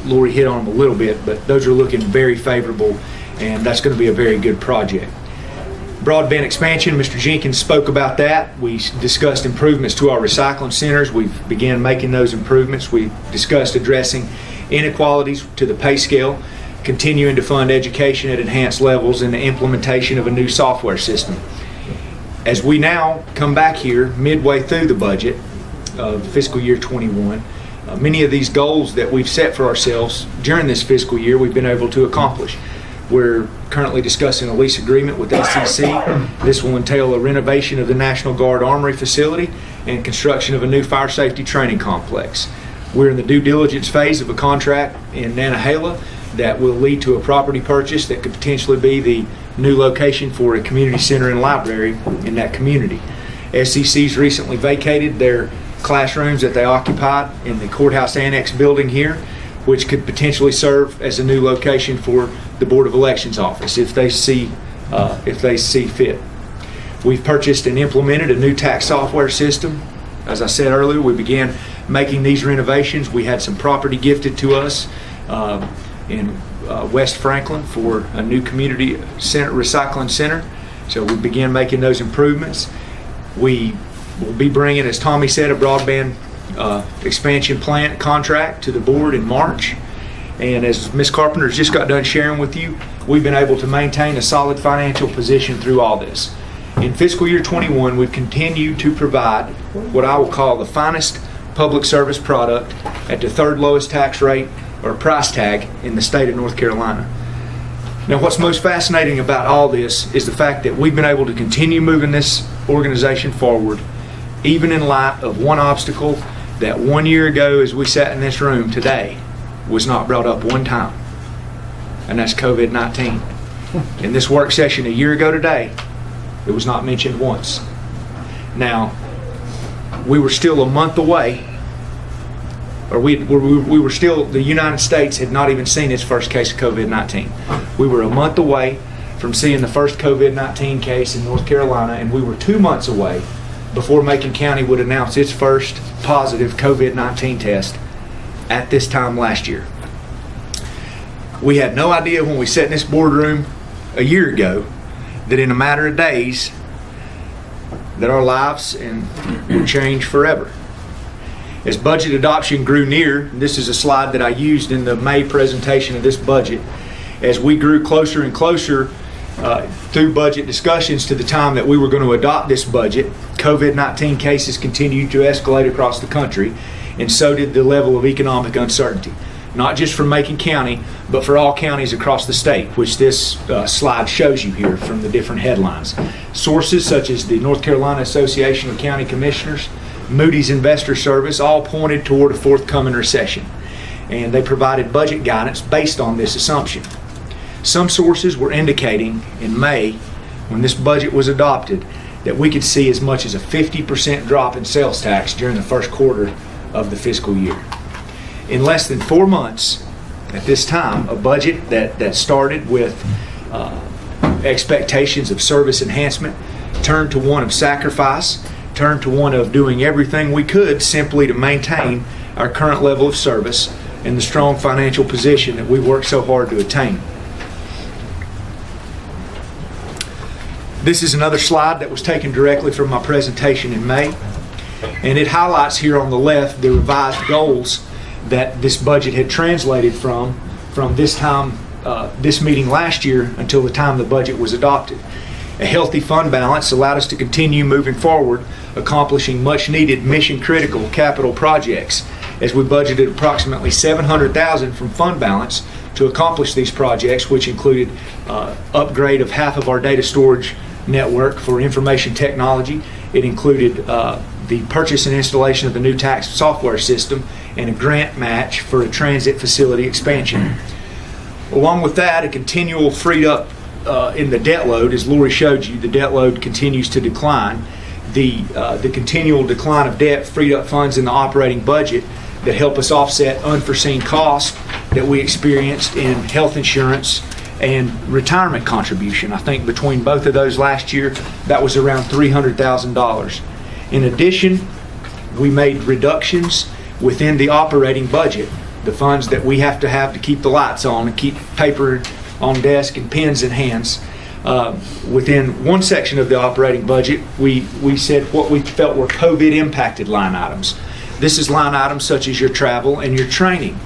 Lori hit on them a little bit, but those are looking very favorable, and that's going to be a very good project. Broadband expansion, Mr. Jenkins spoke about that. We discussed improvements to our recycling centers. We've began making those improvements. We discussed addressing inequalities to the pay scale, continuing to fund education at enhanced levels, and the implementation of a new software system. As we now come back here midway through the budget of fiscal year 21, many of these goals that we've set for ourselves during this fiscal year we've been able to accomplish. We're currently discussing a lease agreement with SEC. This will entail a renovation of the National Guard Armory facility and construction of a new fire safety training complex. We're in the due diligence phase of a contract in Nantahala that will lead to a property purchase that could potentially be the new location for a community center and library in that community. SEC's recently vacated their classrooms that they occupied in the courthouse annex building here, which could potentially serve as a new location for the Board of Elections office if they see fit. We've purchased and implemented a new tax software system. As I said earlier, we began making these renovations. We had some property gifted to us in West Franklin for a new community center, recycling center. So we began making those improvements. We will be bringing, as Tommy said, a broadband expansion plant contract to the board in March. And as Ms. Carpenter's just got done sharing with you, we've been able to maintain a solid financial position through all this. In fiscal year 21, we've continued to provide what I will call the finest public service product at the third lowest tax rate or price tag in the state of North Carolina. Now, what's most fascinating about all this is the fact that we've been able to continue moving this organization forward, even in light of one obstacle that 1 year ago, as we sat in this room today, was not brought up one time, and that's COVID-19. In this work session a year ago today, it was not mentioned once. Now, we were still a month away, or we were still, the United States had not even seen its first case of COVID-19. We were a month away from seeing the first COVID-19 case in North Carolina, and we were 2 months away before Macon County would announce its first positive COVID-19 test at this time last year. We had no idea when we sat in this boardroom a year ago that in a matter of days that our lives would change forever. As budget adoption grew near, this is a slide that I used in the May presentation of this budget, as we grew closer and closer through budget discussions to the time that we were going to adopt this budget, COVID-19 cases continued to escalate across the country, and so did the level of economic uncertainty. Not just for Macon County, but for all counties across the state, which this slide shows you here from the different headlines. Sources such as the North Carolina Association of County Commissioners, Moody's Investor Service, all pointed toward a forthcoming recession, and they provided budget guidance based on this assumption. Some sources were indicating in May, when this budget was adopted, that we could see as much as a 50% drop in sales tax during the first quarter of the fiscal year. In less than 4 months, at this time, a budget that started with expectations of service enhancement turned to one of sacrifice, turned to one of doing everything we could simply to maintain our current level of service and the strong financial position that we worked so hard to attain. This is another slide that was taken directly from my presentation in May, and it highlights here on the left the revised goals that this budget had translated from this time, this meeting last year until the time the budget was adopted. A healthy fund balance allowed us to continue moving forward, accomplishing much needed mission critical capital projects, as we budgeted approximately $700,000 from fund balance to accomplish these projects, which included upgrade of half of our data storage network for information technology. It included the purchase and installation of the new tax software system and a grant match for a transit facility expansion. Along with that, a continual freed up in the debt load, as Lori showed you, the debt load continues to decline. The continual decline of debt freed up funds in the operating budget that help us offset unforeseen costs that we experienced in health insurance and retirement contribution. I think between both of those last year, that was around $300,000. In addition, we made reductions within the operating budget, the funds that we have to keep the lights on and keep paper on desk and pens in hands. Within one section of the operating budget, we said what we felt were COVID impacted line items. This is line items such as your travel and your training,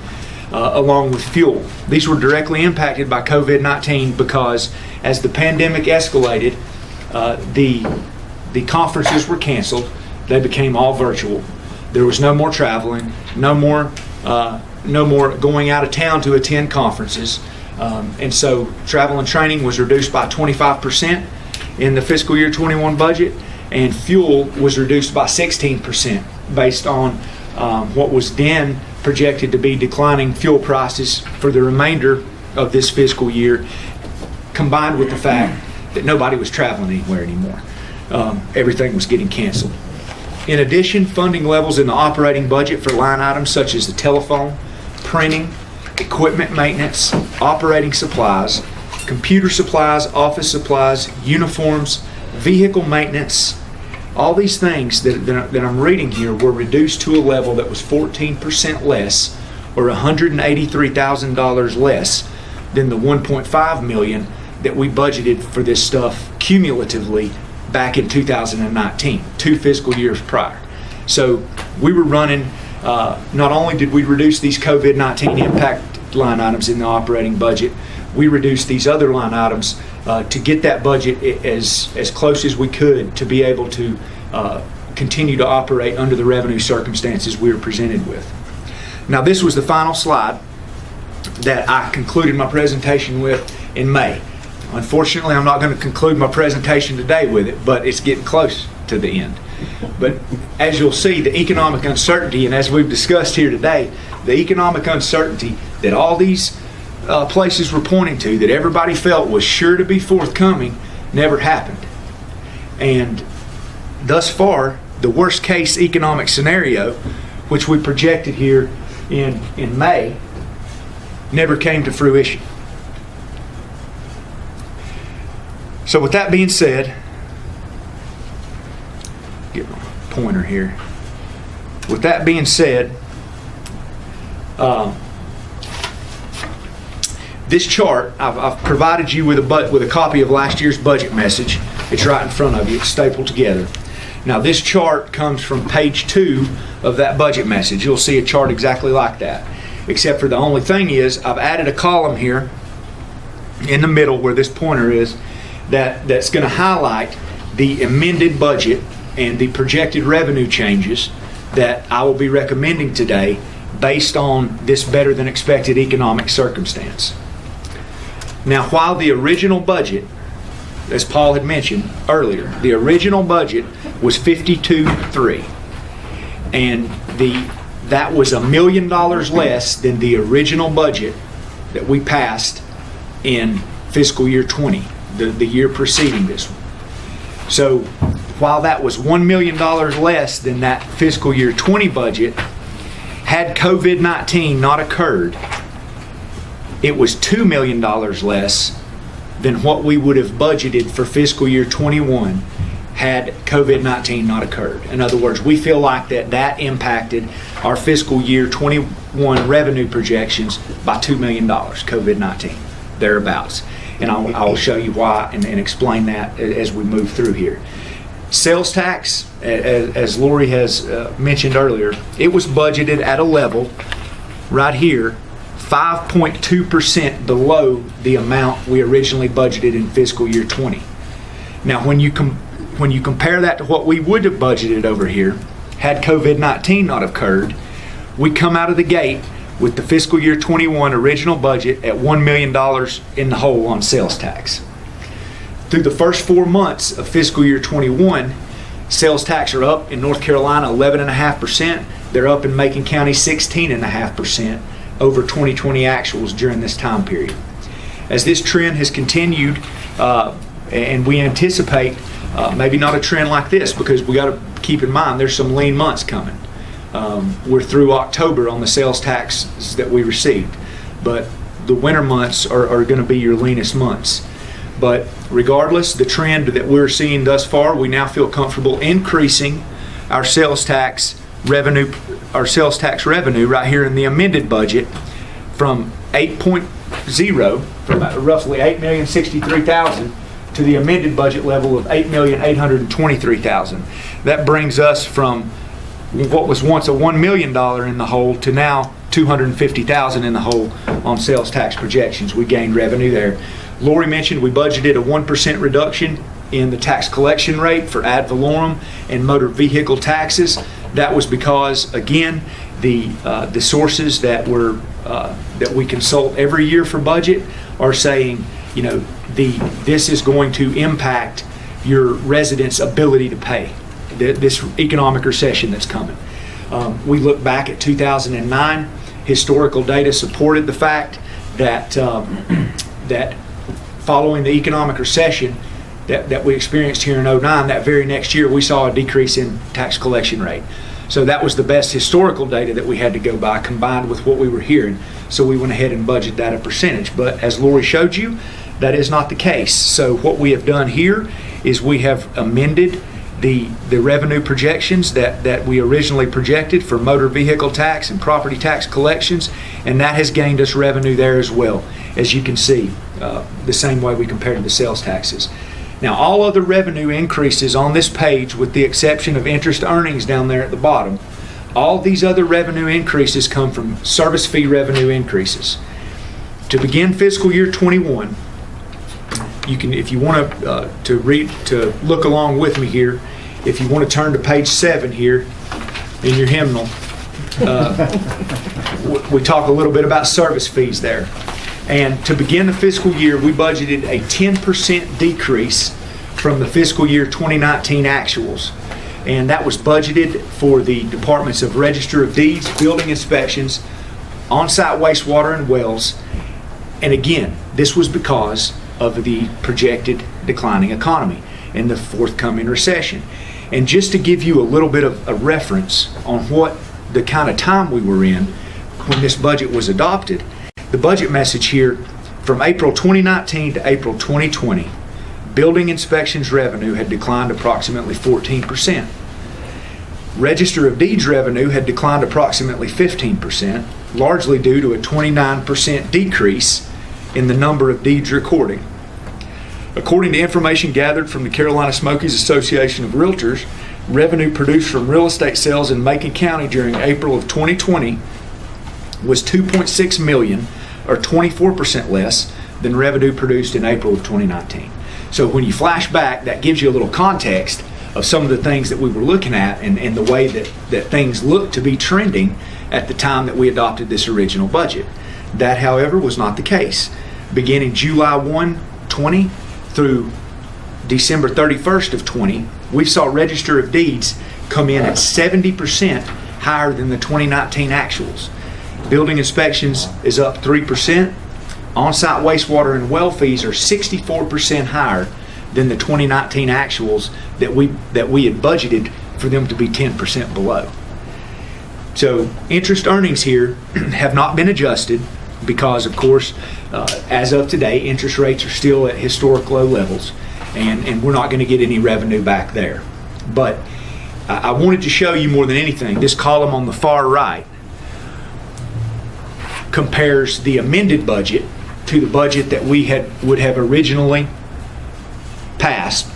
along with fuel. These were directly impacted by COVID-19 because as the pandemic escalated, the conferences were canceled. They became all virtual. There was no more traveling, no more going out of town to attend conferences. And so travel and training was reduced by 25% in the fiscal year 21 budget, and fuel was reduced by 16% based on what was then projected to be declining fuel prices for the remainder of this fiscal year, combined with the fact that nobody was traveling anywhere anymore. Everything was getting canceled. In addition, funding levels in the operating budget for line items such as the telephone, printing, equipment maintenance, operating supplies, computer supplies, office supplies, uniforms, vehicle maintenance, all these things that I'm reading here were reduced to a level that was 14% less, or $183,000 less than the $1.5 million that we budgeted for this stuff cumulatively back in 2019, 2 fiscal years prior. So we were running, not only did we reduce these COVID-19 impact line items in the operating budget, we reduced these other line items to get that budget as close as we could to be able to continue to operate under the revenue circumstances we were presented with. Now, this was the final slide that I concluded my presentation with in May. Unfortunately, I'm not going to conclude my presentation today with it, but it's getting close to the end. But as you'll see, the economic uncertainty, and as we've discussed here today, the economic uncertainty that all these places were pointing to, that everybody felt was sure to be forthcoming, never happened. And thus far, the worst case economic scenario, which we projected here in May, never came to fruition. So with that being said, get my pointer here. With that being said, this chart, I've provided you with a copy of last year's budget message. It's right in front of you. It's stapled together. Now, this chart comes from page 2 of that budget message. You'll see a chart exactly like that, except for the only thing is I've added a column here in the middle where this pointer is, that's going to highlight the amended budget and the projected revenue changes that I will be recommending today based on this better than expected economic circumstance. Now, while the original budget, as Paul had mentioned earlier, the original budget was 52.3, and that was $1 million less than the original budget that we passed in fiscal year 20, the year preceding this one. So while that was $1 million less than that fiscal year 20 budget, had COVID-19 not occurred, it was $2 million less than what we would have budgeted for fiscal year 21 had COVID-19 not occurred. In other words, we feel like that impacted our fiscal year 21 revenue projections by $2 million, COVID-19, thereabouts. And I'll show you why and explain that as we move through here. Sales tax, as Lori has mentioned earlier, it was budgeted at a level right here, 5.2% below the amount we originally budgeted in fiscal year 20. Now, when you compare that to what we would have budgeted over here, had COVID-19 not occurred, we come out of the gate with the fiscal year 21 original budget at $1 million in the hole on sales tax. Through the first 4 months of fiscal year 21, sales tax are up in North Carolina 11.5%. They're up in Macon County 16.5% over 2020 actuals during this time period. As this trend has continued, and we anticipate maybe not a trend like this, because we got to keep in mind there's some lean months coming. We're through October on the sales taxes that we received, but the winter months are going to be your leanest months. But regardless, the trend that we're seeing thus far, we now feel comfortable increasing our sales tax revenue right here in the amended budget from 8.0, from roughly $8,063,000 to the amended budget level of $8,823,000. That brings us from what was once a $1 million in the hole to now $250,000 in the hole on sales tax projections. We gained revenue there. Lori mentioned we budgeted a 1% reduction in the tax collection rate for ad valorem and motor vehicle taxes. That was because, again, the sources that we consult every year for budget are saying, you know, this is going to impact your residents' ability to pay. This economic recession that's coming. We look back at 2009. Historical data supported the fact that that following the economic recession that we experienced here in 2009, that very next year we saw a decrease in tax collection rate. So that was the best historical data that we had to go by, combined with what we were hearing. So we went ahead and budgeted that a percentage. But as Lori showed you, that is not the case. So what we have done here is we have amended the revenue projections that we originally projected for motor vehicle tax and property tax collections, and that has gained us revenue there as well, as you can see, the same way we compared to the sales taxes. Now, all other revenue increases on this page, with the exception of interest earnings down there at the bottom, all these other revenue increases come from service fee revenue increases. To begin fiscal year 21, you can, if you want to look along with me here, if you want to turn to page 7 here in your hymnal, we talk a little bit about service fees there. And to begin the fiscal year, we budgeted a 10% decrease from the fiscal year 2019 actuals. And that was budgeted for the departments of Register of Deeds, building inspections, on-site wastewater and wells. And again, this was because of the projected declining economy and the forthcoming recession. And just to give you a little bit of a reference on what the kind of time we were in when this budget was adopted, the budget message here from April 2019 to April 2020, building inspections revenue had declined approximately 14%. Register of Deeds revenue had declined approximately 15%, largely due to a 29% decrease in the number of deeds recording. According to information gathered from the Carolina Smokies Association of Realtors, revenue produced from real estate sales in Macon County during April of 2020 was $2.6 million, or 24% less than revenue produced in April of 2019. So when you flash back, that gives you a little context of some of the things that we were looking at and the way that things looked to be trending at the time that we adopted this original budget. That, however, was not the case. Beginning July 1, 20 through December 31st of 20, we saw Register of Deeds come in at 70% higher than the 2019 actuals. Building inspections is up 3%. On-site wastewater and well fees are 64% higher than the 2019 actuals that we had budgeted for them to be 10% below. So interest earnings here have not been adjusted because, of course, as of today, interest rates are still at historic low levels, and we're not going to get any revenue back there. But I wanted to show you more than anything, this column on the far right compares the amended budget to the budget that we would have originally passed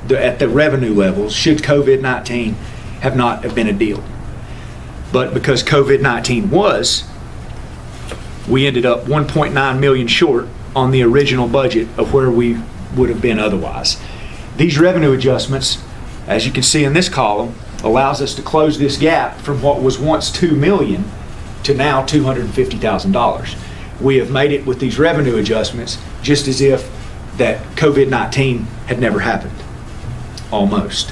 at the revenue levels should COVID-19 have not have been a deal. But because COVID-19 was, we ended up 1.9 million short on the original budget of where we would have been otherwise. These revenue adjustments, as you can see in this column, allows us to close this gap from what was once $2 million to now $250,000. We have made it with these revenue adjustments just as if that COVID-19 had never happened, almost.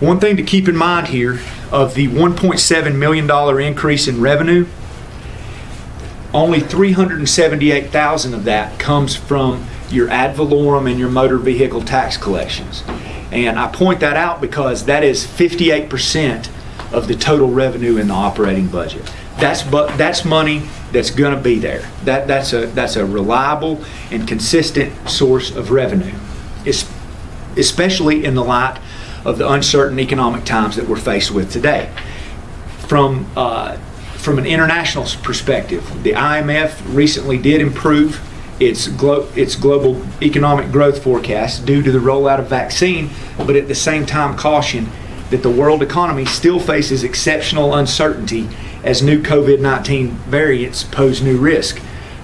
One thing to keep in mind here, of the $1.7 million increase in revenue, only $378,000 of that comes from your ad valorem and your motor vehicle tax collections. And I point that out because that is 58% of the total revenue in the operating budget. That's money that's going to be there. That's a reliable and consistent source of revenue, especially in the light of the uncertain economic times that we're faced with today. From an international perspective, the IMF recently did improve its global economic growth forecast due to the rollout of vaccine, but at the same time cautioned that the world economy still faces exceptional uncertainty as new COVID-19 variants pose new risk.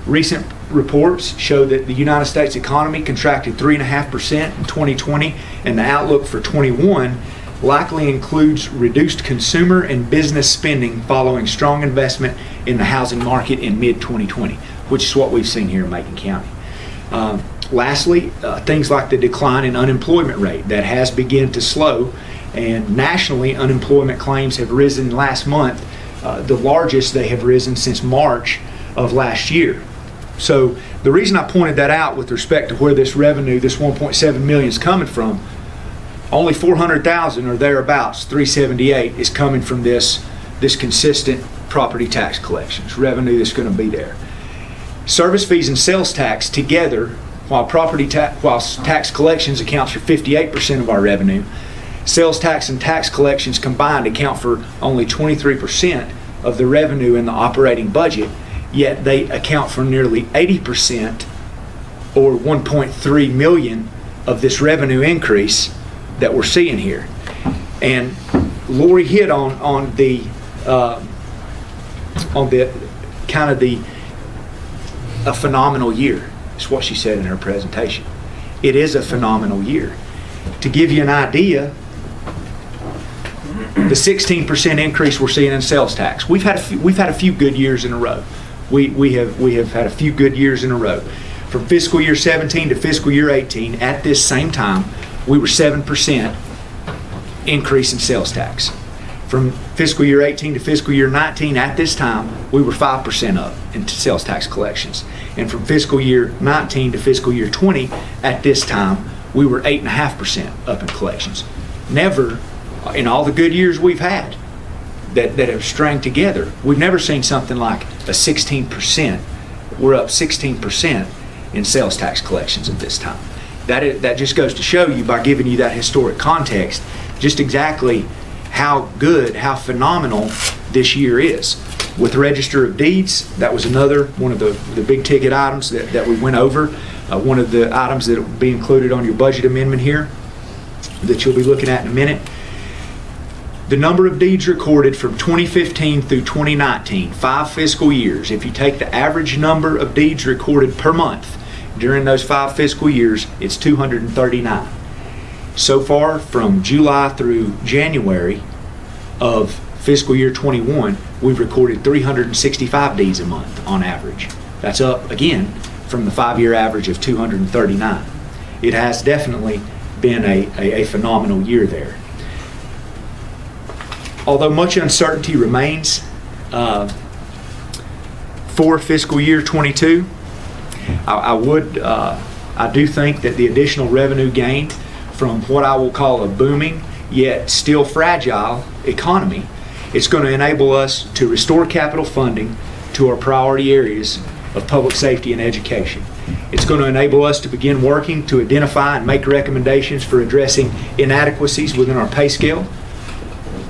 Recent reports show that the United States economy contracted 3.5% in 2020, and the outlook for 21 likely includes reduced consumer and business spending following strong investment in the housing market in mid-2020, which is what we've seen here in Macon County. Lastly, things like the decline in unemployment rate that has begun to slow, and nationally unemployment claims have risen last month, the largest they have risen since March of last year. So the reason I pointed that out with respect to where this revenue, this 1.7 million is coming from, only 400,000 or thereabouts, 378, is coming from this consistent property tax collections, revenue that's going to be there. Service fees and sales tax together, while tax collections accounts for 58% of our revenue, sales tax and tax collections combined account for only 23% of the revenue in the operating budget, yet they account for nearly 80% or 1.3 million of this revenue increase that we're seeing here. And Lori hit on the kind of a phenomenal year, is what she said in her presentation. It is a phenomenal year. To give you an idea, the 16% increase we're seeing in sales tax. We've had a few good years in a row. We have had a few good years in a row. From fiscal year 17 to fiscal year 18, at this same time, we were 7% increase in sales tax. From fiscal year 18 to fiscal year 19, at this time, we were 5% up in sales tax collections. And from fiscal year 19 to fiscal year 20, at this time, we were 8.5% up in collections. Never, in all the good years we've had that have strung together, we've never seen something like a 16%. We're up 16% in sales tax collections at this time. That just goes to show you, by giving you that historic context, just exactly how good, how phenomenal this year is. With the Register of Deeds, that was another one of the big ticket items that we went over. One of the items that will be included on your budget amendment here that you'll be looking at in a minute. The number of deeds recorded from 2015 through 2019, 5 fiscal years, if you take the average number of deeds recorded per month during those 5 fiscal years, it's 239. So far, from July through January of fiscal year 21, we've recorded 365 deeds a month on average. That's up, again, from the 5-year average of 239. It has definitely been a phenomenal year there. Although much uncertainty remains for fiscal year 22, I do think that the additional revenue gained from what I will call a booming yet still fragile economy, it's going to enable us to restore capital funding to our priority areas of public safety and education. It's going to enable us to begin working to identify and make recommendations for addressing inadequacies within our pay scale,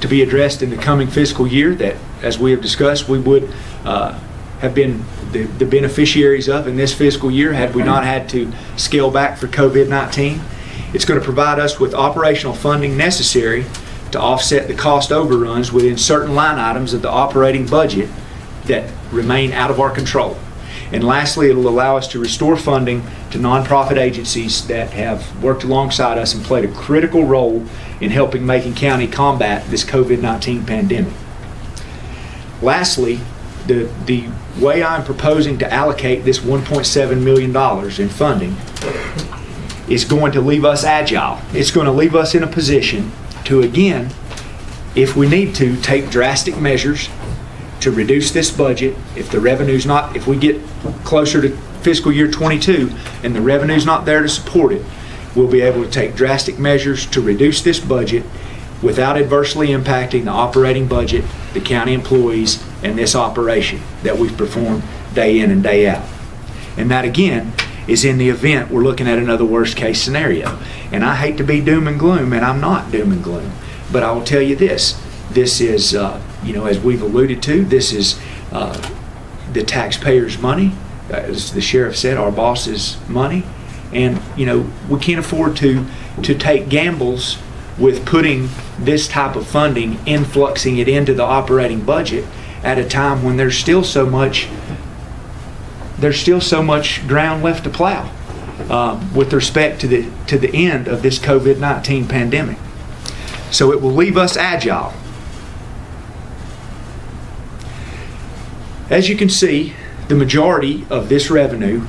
to be addressed in the coming fiscal year that, as we have discussed, we would have been the beneficiaries of in this fiscal year had we not had to scale back for COVID-19. It's going to provide us with operational funding necessary to offset the cost overruns within certain line items of the operating budget that remain out of our control. And lastly, it'll allow us to restore funding to nonprofit agencies that have worked alongside us and played a critical role in helping Macon County combat this COVID-19 pandemic. Lastly, the way I'm proposing to allocate this $1.7 million in funding is going to leave us agile. It's going to leave us in a position to, again, if we need to, take drastic measures to reduce this budget. If we get closer to fiscal year 22 and the revenue's not there to support it, we'll be able to take drastic measures to reduce this budget without adversely impacting the operating budget, the county employees, and this operation that we've performed day in and day out. And that, again, is in the event we're looking at another worst case scenario. And I hate to be doom and gloom, and I'm not doom and gloom, but I will tell you this is, as we've alluded to, this is the taxpayers' money. As the sheriff said, our boss's money. And, we can't afford to take gambles with putting this type of funding, influxing it into the operating budget at a time when there's still so much ground left to plow with respect to the end of this COVID-19 pandemic. So it will leave us agile. As you can see, the majority of this revenue,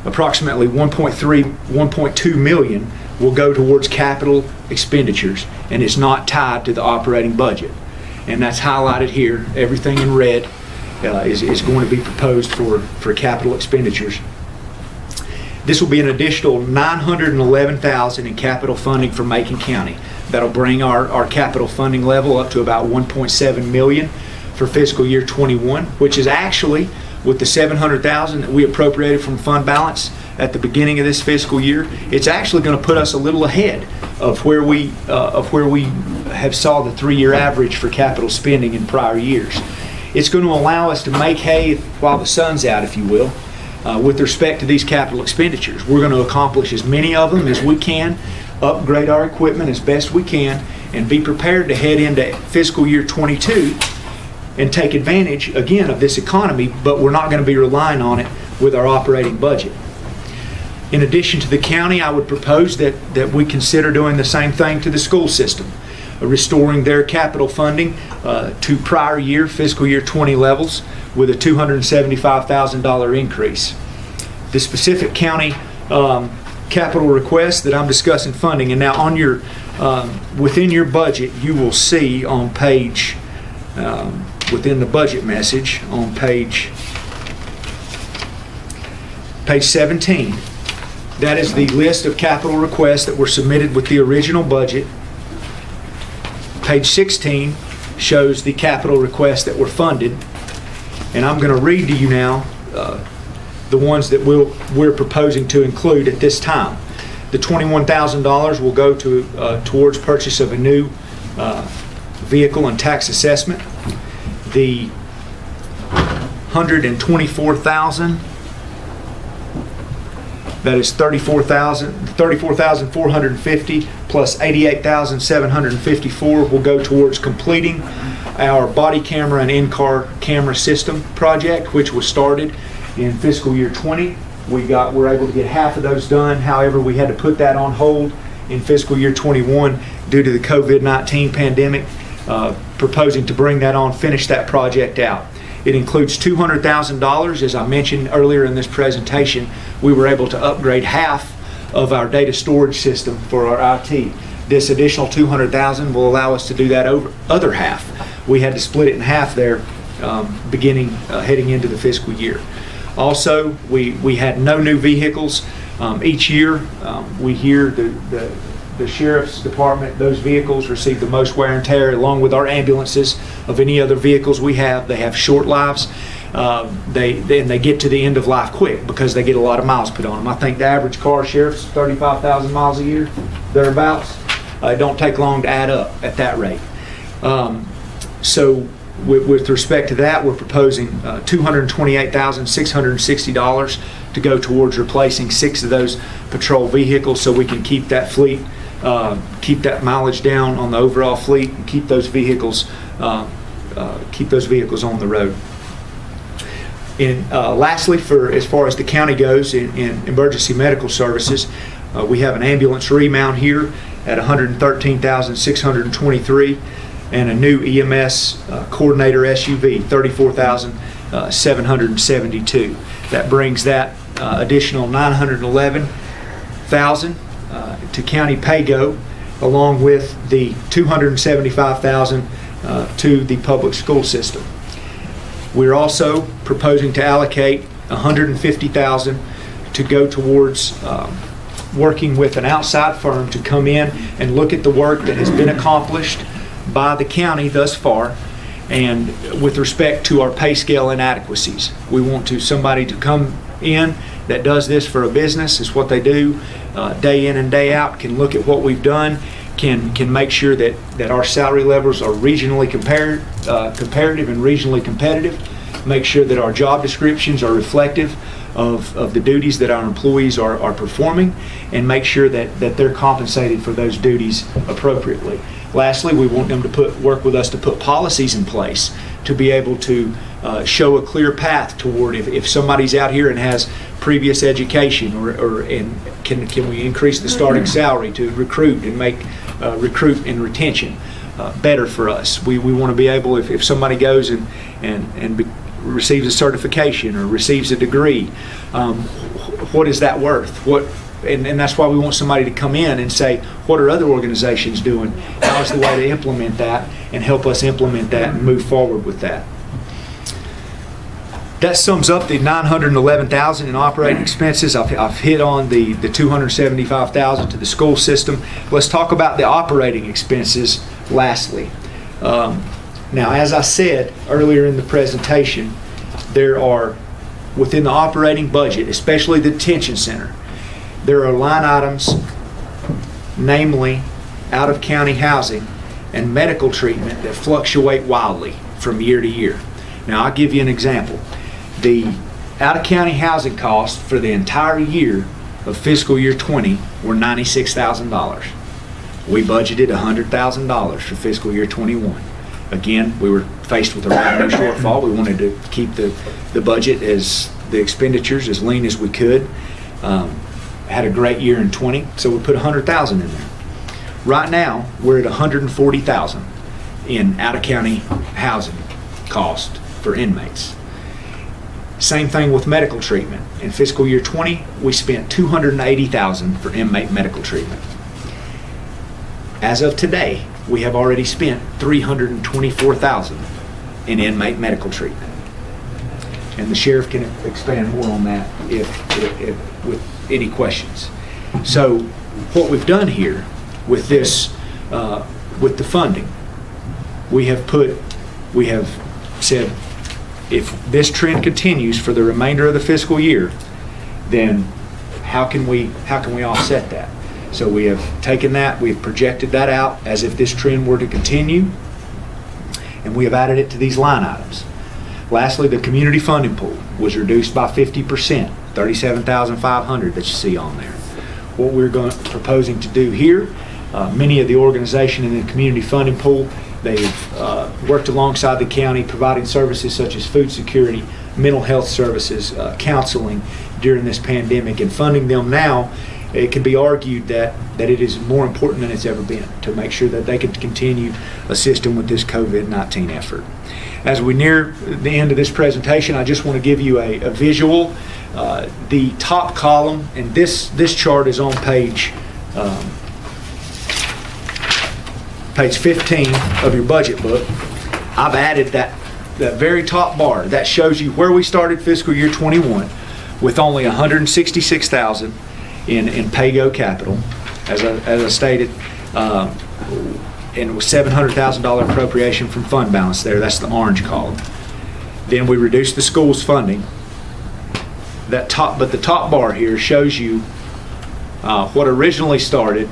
approximately $1.2 million, will go towards capital expenditures, and it's not tied to the operating budget. And that's highlighted here. Everything in red is going to be proposed for capital expenditures. This will be an additional $911,000 in capital funding for Macon County. That'll bring our capital funding level up to about $1.7 million for fiscal year 21, which is actually, with the $700,000 that we appropriated from fund balance at the beginning of this fiscal year, it's actually going to put us a little ahead of where we have saw the 3-year average for capital spending in prior years. It's going to allow us to make hay while the sun's out, if you will, with respect to these capital expenditures. We're going to accomplish as many of them as we can, upgrade our equipment as best we can, and be prepared to head into fiscal year 22 and take advantage, again, of this economy, but we're not going to be relying on it with our operating budget. In addition to the county, I would propose that we consider doing the same thing to the school system, restoring their capital funding to prior year, fiscal year 20 levels, with a $275,000 increase. The specific county capital request that I'm discussing funding, and now on your within your budget, you will see on page within the budget message on page 17. That is the list of capital requests that were submitted with the original budget. Page 16 shows the capital requests that were funded. And I'm going to read to you now the ones that we're proposing to include at this time. The $21,000 will go towards purchase of a new vehicle and tax assessment. The $124,000, that is $34,450 plus $88,754 will go towards completing our body camera and in-car camera system project, which was started in fiscal year 20. We're able to get half of those done. However, we had to put that on hold in fiscal year 21 due to the COVID-19 pandemic, proposing to bring that on, finish that project out. It includes $200,000. As I mentioned earlier in this presentation, we were able to upgrade half of our data storage system for our IT. This additional $200,000 will allow us to do that other half. We had to split it in half there, heading into the fiscal year. Also, we had no new vehicles. Each year, we hear the sheriff's department, those vehicles receive the most wear and tear, along with our ambulances of any other vehicles we have. They have short lives. They get to the end of life quick because they get a lot of miles put on them. I think the average car sheriff's 35,000 miles a year, thereabouts. It don't take long to add up at that rate. So with respect to that, we're proposing $228,660 to go towards replacing 6 of those patrol vehicles, so we can keep that fleet, keep that mileage down on the overall fleet, and keep those vehicles on the road. And lastly, as far as the county goes in emergency medical services, we have an ambulance remount here at $113,623, and a new EMS coordinator SUV, $34,772. That brings that additional $911,000 to county pay-go, along with the $275,000 to the public school system. We're also proposing to allocate $150,000 to go towards working with an outside firm to come in and look at the work that has been accomplished by the county thus far, and with respect to our pay scale inadequacies. We want somebody to come in that does this for a business, is what they do, day in and day out, can look at what we've done, can make sure that our salary levels are regionally comparative and regionally competitive, make sure that our job descriptions are reflective of the duties that our employees are performing, and make sure that they're compensated for those duties appropriately. Lastly, we want them to work with us to put policies in place to be able to show a clear path toward if somebody's out here and has previous education, and can we increase the starting salary to recruit and make recruit and retention better for us. We want to be able, if somebody goes and receives a certification or receives a degree, what is that worth? And that's why we want somebody to come in and say, what are other organizations doing? How is the way to implement that, and help us implement that and move forward with that. That sums up the $911,000 in operating expenses. I've hit on the $275,000 to the school system. Let's talk about the operating expenses lastly. Now, as I said earlier in the presentation, there are, within the operating budget, especially the detention center, there are line items, namely out-of-county housing and medical treatment, that fluctuate wildly from year to year. Now, I'll give you an example. The out-of-county housing costs for the entire year of fiscal year 20 were $96,000. We budgeted $100,000 for fiscal year 21. Again, we were faced with a revenue shortfall. We wanted to keep the budget, the expenditures as lean as we could. Had a great year in 20, so we put $100,000 in there. Right now, we're at $140,000 in out-of-county housing cost for inmates. Same thing with medical treatment. In fiscal year 20, we spent $280,000 for inmate medical treatment. As of today, we have already spent $324,000 in inmate medical treatment. And the sheriff can expand more on that if with any questions. So what we've done here with this, with the funding, we have said, if this trend continues for the remainder of the fiscal year, then how can we offset that? So we have taken that, we've projected that out as if this trend were to continue, and we have added it to these line items. Lastly, the community funding pool was reduced by 50%, $37,500 that you see on there. What we're proposing to do here, many of the organizations in the community funding pool They've worked alongside the county, providing services such as food security, mental health services, counseling during this pandemic, and funding them now. It can be argued that it is more important than it's ever been to make sure that they can continue assisting with this COVID-19 effort. As we near the end of this presentation, I just want to give you a visual. The top column, and this chart is on page 15 of your budget book. I've added that very top bar. That shows you where we started fiscal year 21 with only $166,000 in pay-go capital, as I stated, and it was $700,000 appropriation from fund balance there. That's the orange column. Then we reduced the school's funding. But the top bar here shows you what originally started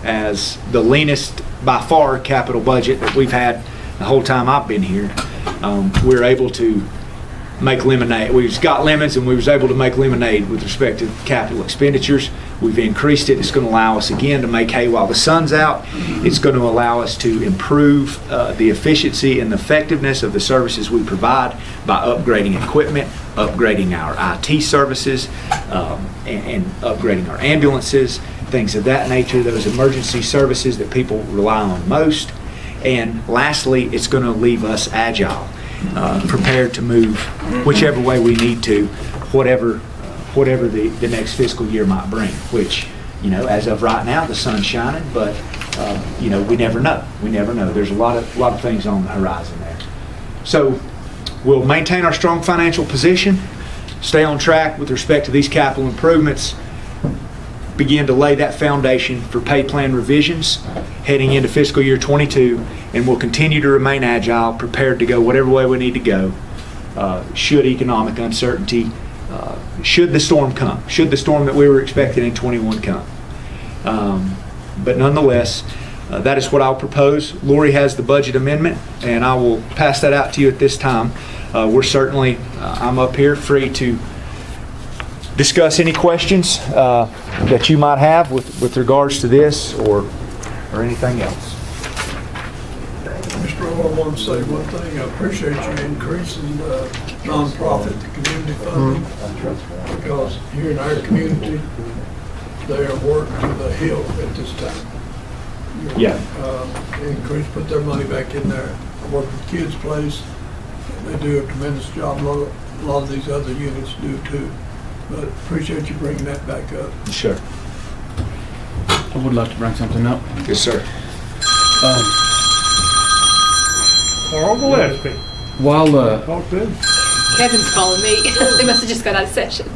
as the leanest by far capital budget that we've had the whole time I've been here. We're able to make lemonade. We've got lemons, and we was able to make lemonade with respect to capital expenditures. We've increased it. It's going to allow us again to make hay while the sun's out. It's going to allow us to improve the efficiency and the effectiveness of the services we provide by upgrading equipment, upgrading our IT services, and upgrading our ambulances, things of that nature, those emergency services that people rely on most. And lastly, it's going to leave us agile, prepared to move whichever way we need to, whatever the next fiscal year might bring, which, as of right now, the sun's shining, but, we never know. We never know. There's a lot of things on the horizon there. So we'll maintain our strong financial position, stay on track with respect to these capital improvements, begin to lay that foundation for pay plan revisions heading into fiscal year 22, and we'll continue to remain agile, prepared to go whatever way we need to go should economic uncertainty, should the storm come, should the storm that we were expecting in 21 come. But nonetheless, that is what I'll propose. Lori has the budget amendment, and I will pass that out to you at this time. We're certainly, I'm up here free to discuss any questions that you might have with regards to this or anything else. Mr. Earl, I want to say one thing. I appreciate you increasing the nonprofit to community funding, because here in our community, they are worked to the hill at this time. Yeah. Put their money back in there. I work with Kids Place. They do a tremendous job. A lot of these other units do too. But appreciate you bringing that back up. Sure. I would like to bring something up. Yes, sir. Carl Gillespie. While Talk to him. Kevin's calling me. They must have just got out of session.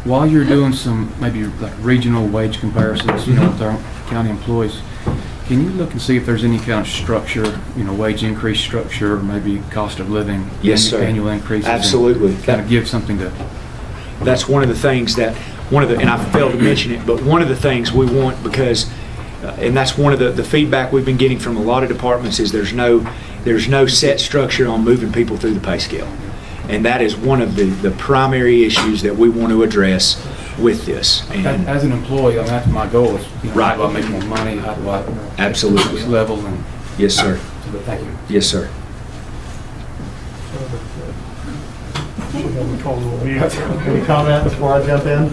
while you're doing some maybe like regional wage comparisons, with our county employees, can you look and see if there's any kind of structure, wage increase structure, or maybe cost of living, Yes, sir. annual increases? Absolutely. Kind of give something to. That's one of the things and I failed to mention it, but one of the things we want, because, and that's one of the feedback we've been getting from a lot of departments, is there's no set structure on moving people through the pay scale. And that is one of the primary issues that we want to address with this. And As an employee, that's my goal. Is, Right. How do I make more money? How do I Absolutely. reach this level? And Yes, sir. but thank you. Yes, sir. Any comment before I jump in?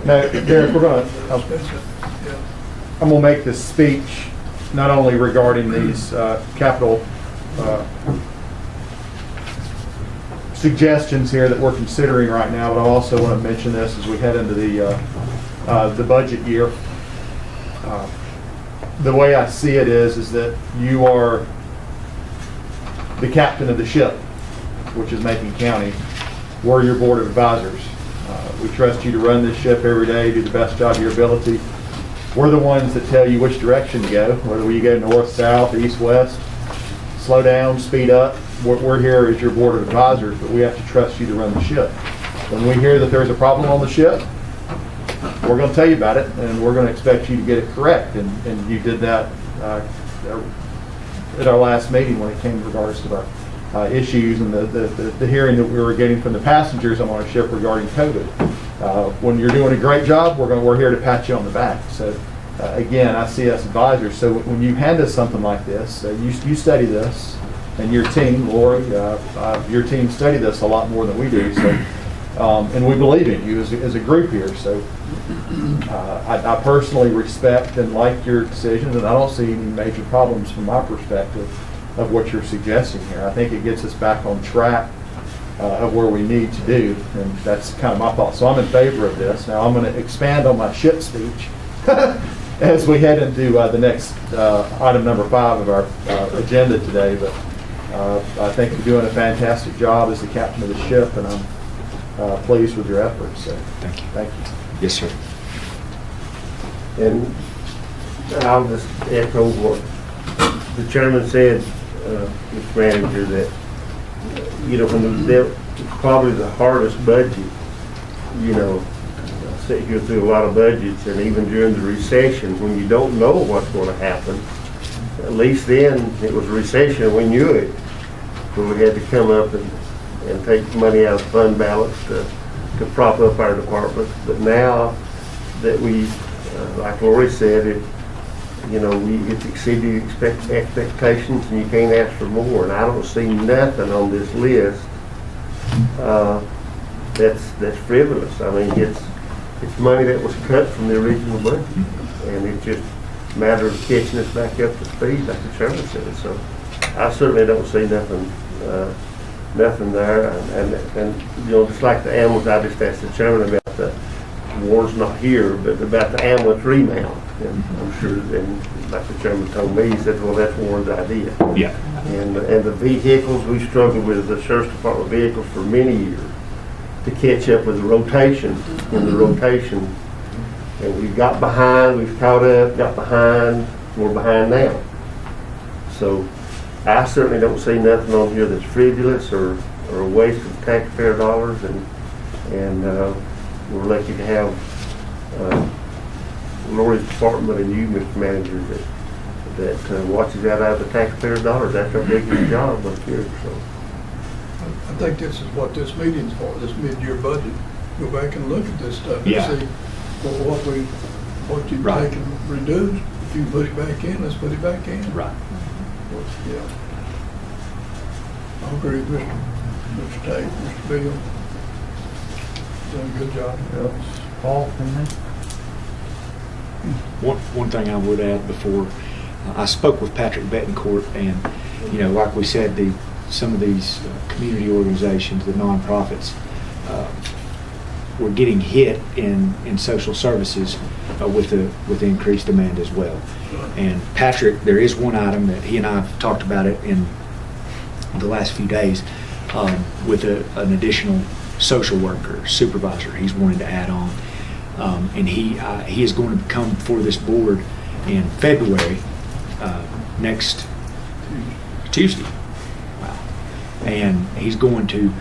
No, Derek, I'm gonna make this speech not only regarding these capital suggestions here that we're considering right now, but I also want to mention this as we head into the budget year. The way I see it is that you are the captain of the ship, which is Macon County. We're your board of advisors. We trust you to run this ship every day, do the best job of your ability. We're the ones that tell you which direction to go, whether you go north, south, east, west, slow down, speed up. We're here as your board of advisors, but we have to trust you to run the ship. When we hear that there's a problem on the ship, we're going to tell you about it, and we're going to expect you to get it correct. And you did that at our last meeting when it came in regards to our issues and the hearing that we were getting from the passengers on our ship regarding COVID. When you're doing a great job, we're here to pat you on the back. So again, I see us advisors, so when you hand us something like this, you study this, and your team, Lori, your team study this a lot more than we do, so, and we believe in you as a group here, so I personally respect and like your decisions, and I don't see any major problems from my perspective of what you're suggesting here. I think it gets us back on track of where we need to do, and that's kind of my thought. So I'm in favor of this. Now I'm going to expand on my shit speech as we head into the next item number 5 of our agenda today, but I think you're doing a fantastic job as the captain of the ship, and I'm pleased with your efforts. So Thank you. thank you. Yes, sir. And I'll just echo what the chairman said, Mr. Manager, that, you know, when it's probably the hardest budget, you know, I sit here through a lot of budgets, and even during the recession, when you don't know what's going to happen, at least then it was a recession, we knew it, where we had to come up and take money out of fund balance to prop up our departments. But now that we, like Lori said, it's exceeded expectations, and you can't ask for more. And I don't see nothing on this list that's frivolous. I mean, it's money that was cut from the original budget, and it's just a matter of catching us back up to speed, like the chairman said. So I certainly don't see nothing there. And you know, just like the ambulance, I just asked the chairman about the Warren's not here, but about the ambulance remount. And I'm sure, and like the chairman told me, he said, well, that's Warren's idea. Yeah. And the vehicles, we struggled with the sheriff's department vehicles for many years to catch up with the rotation. And we got behind, we've caught up, got behind, we're behind now. So I certainly don't see nothing on here that's frivolous or a waste of taxpayer dollars, and we're lucky to have Lori's department and you, Mr. Manager, that watches out of the taxpayer dollars. That's our biggest job up here. So I think this is what this meeting's for, this mid-year budget. Go back and look at this stuff and Yeah. see what you've Right. taken reduced. If you put it back in, let's put it back in. Right. Yeah. I agree with Mr. Tate, Mr. Bill. Done a good job. Paul, anything? One thing I would add before, I spoke with Patrick Betancourt, and, you know, like we said, some of these community organizations, the nonprofits, were getting hit in social services with increased demand as well. And Patrick, there is one item that he and I have talked about it in the last few days, with an additional social worker, supervisor he's wanting to add on. And he is going to come before this board in February, next Tuesday. Wow. And he's going to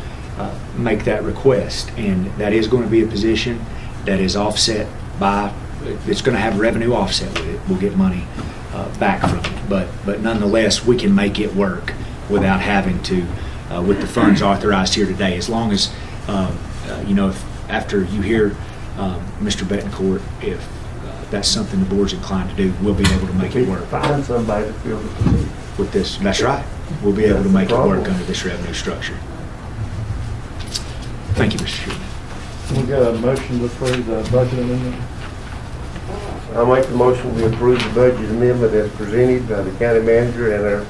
make that request, and that is going to be a position that is offset by, it's going to have revenue offset with it. We'll get money back from it, but nonetheless, we can make it work without having to, with the funds authorized here today, as long as, you know, if after you hear Mr. Betancourt, if that's something the board's inclined to do, we'll be able to make it work. Find somebody to fill the position. With this, that's right. We'll be able to make it work under this revenue structure. Thank you, Mr. Chairman. We got a motion to approve the budget amendment. I'll make the motion we approve the budget amendment as presented by the county manager and our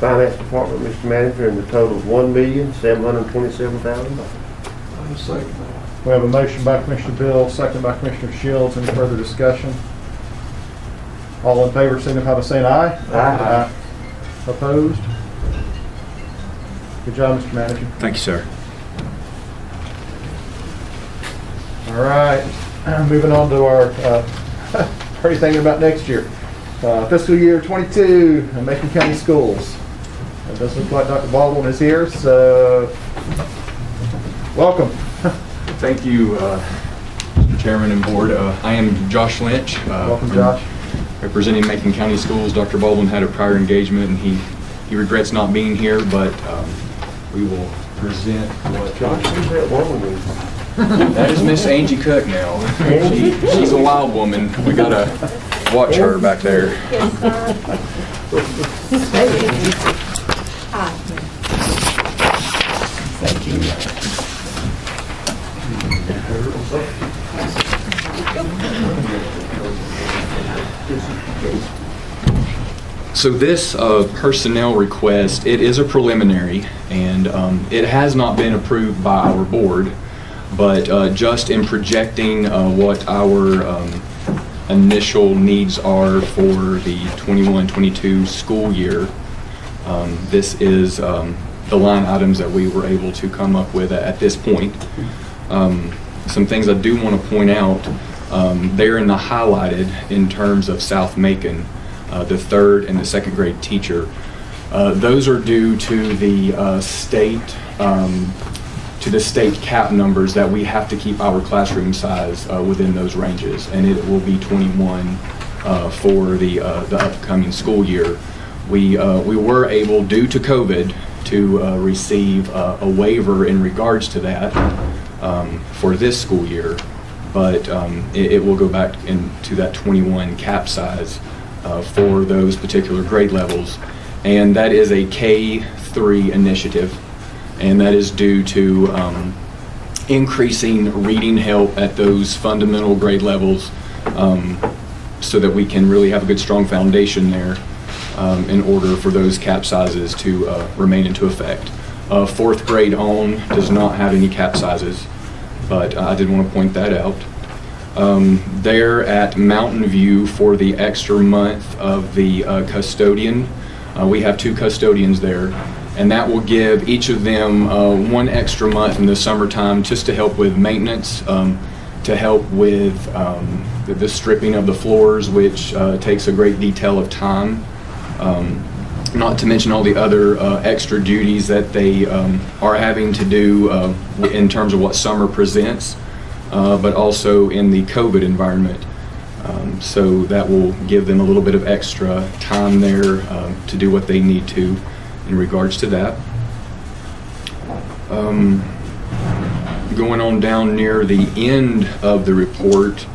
finance department, Mr. Manager, in the total of $1,727,000. I'll second that. We have a motion by Commissioner Bill, second by Commissioner Shields. Any further discussion? All in favor, signify by saying aye. Aye. Opposed? Good job, Mr. Manager. Thank you, sir. All right, moving on to our, what are you thinking about next year? Fiscal year 22, Macon County Schools. It does look like Dr. Baldwin is here, so welcome. Thank you, Mr. Chairman and Board. I am Josh Lynch. Welcome, Josh. Representing Macon County Schools. Dr. Baldwin had a prior engagement, and he regrets not being here, but we will present what... Josh, who's that woman with? That is Miss Angie Cook now. She's a wild woman. We gotta watch her back there. Thank you. So this personnel request, it is a preliminary, and it has not been approved by our board, but just in projecting what our initial needs are for the 21-22 school year, this is the line items that we were able to come up with at this point. Some things I do want to point out, they're in the highlighted in terms of South Macon, the third and the second grade teacher. Those are due to the state cap numbers that we have to keep our classroom size within those ranges, and it will be 21 for the upcoming school year. We were able, due to COVID, to receive a waiver in regards to that for this school year, but it will go back into that 21 cap size for those particular grade levels, and that is a K-3 initiative, and that is due to increasing reading help at those fundamental grade levels so that we can really have a good strong foundation there in order for those cap sizes to remain into effect. Fourth grade on does not have any cap sizes, but I did want to point that out. There at Mountain View for the extra month of the custodian, we have 2 custodians there, and that will give each of them 1 extra month in the summertime just to help with maintenance, to help with the stripping of the floors, which takes a great detail of time. Not to mention all the other extra duties that they are having to do in terms of what summer presents, but also in the COVID environment. So that will give them a little bit of extra time there to do what they need to in regards to that. Going on down near the end of the report,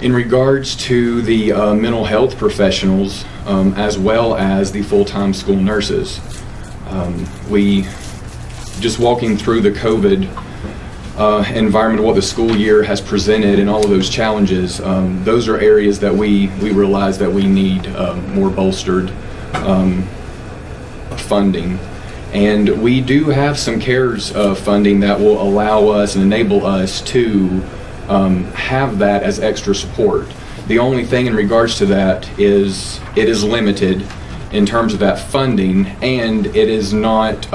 in regards to the mental health professionals, as well as the full-time school nurses, we just walking through the COVID environment, what the school year has presented and all of those challenges, those are areas that we realize that we need more bolstered funding. And we do have some CARES funding that will allow us and enable us to have that as extra support. The only thing in regards to that is it is limited in terms of that funding, and it is not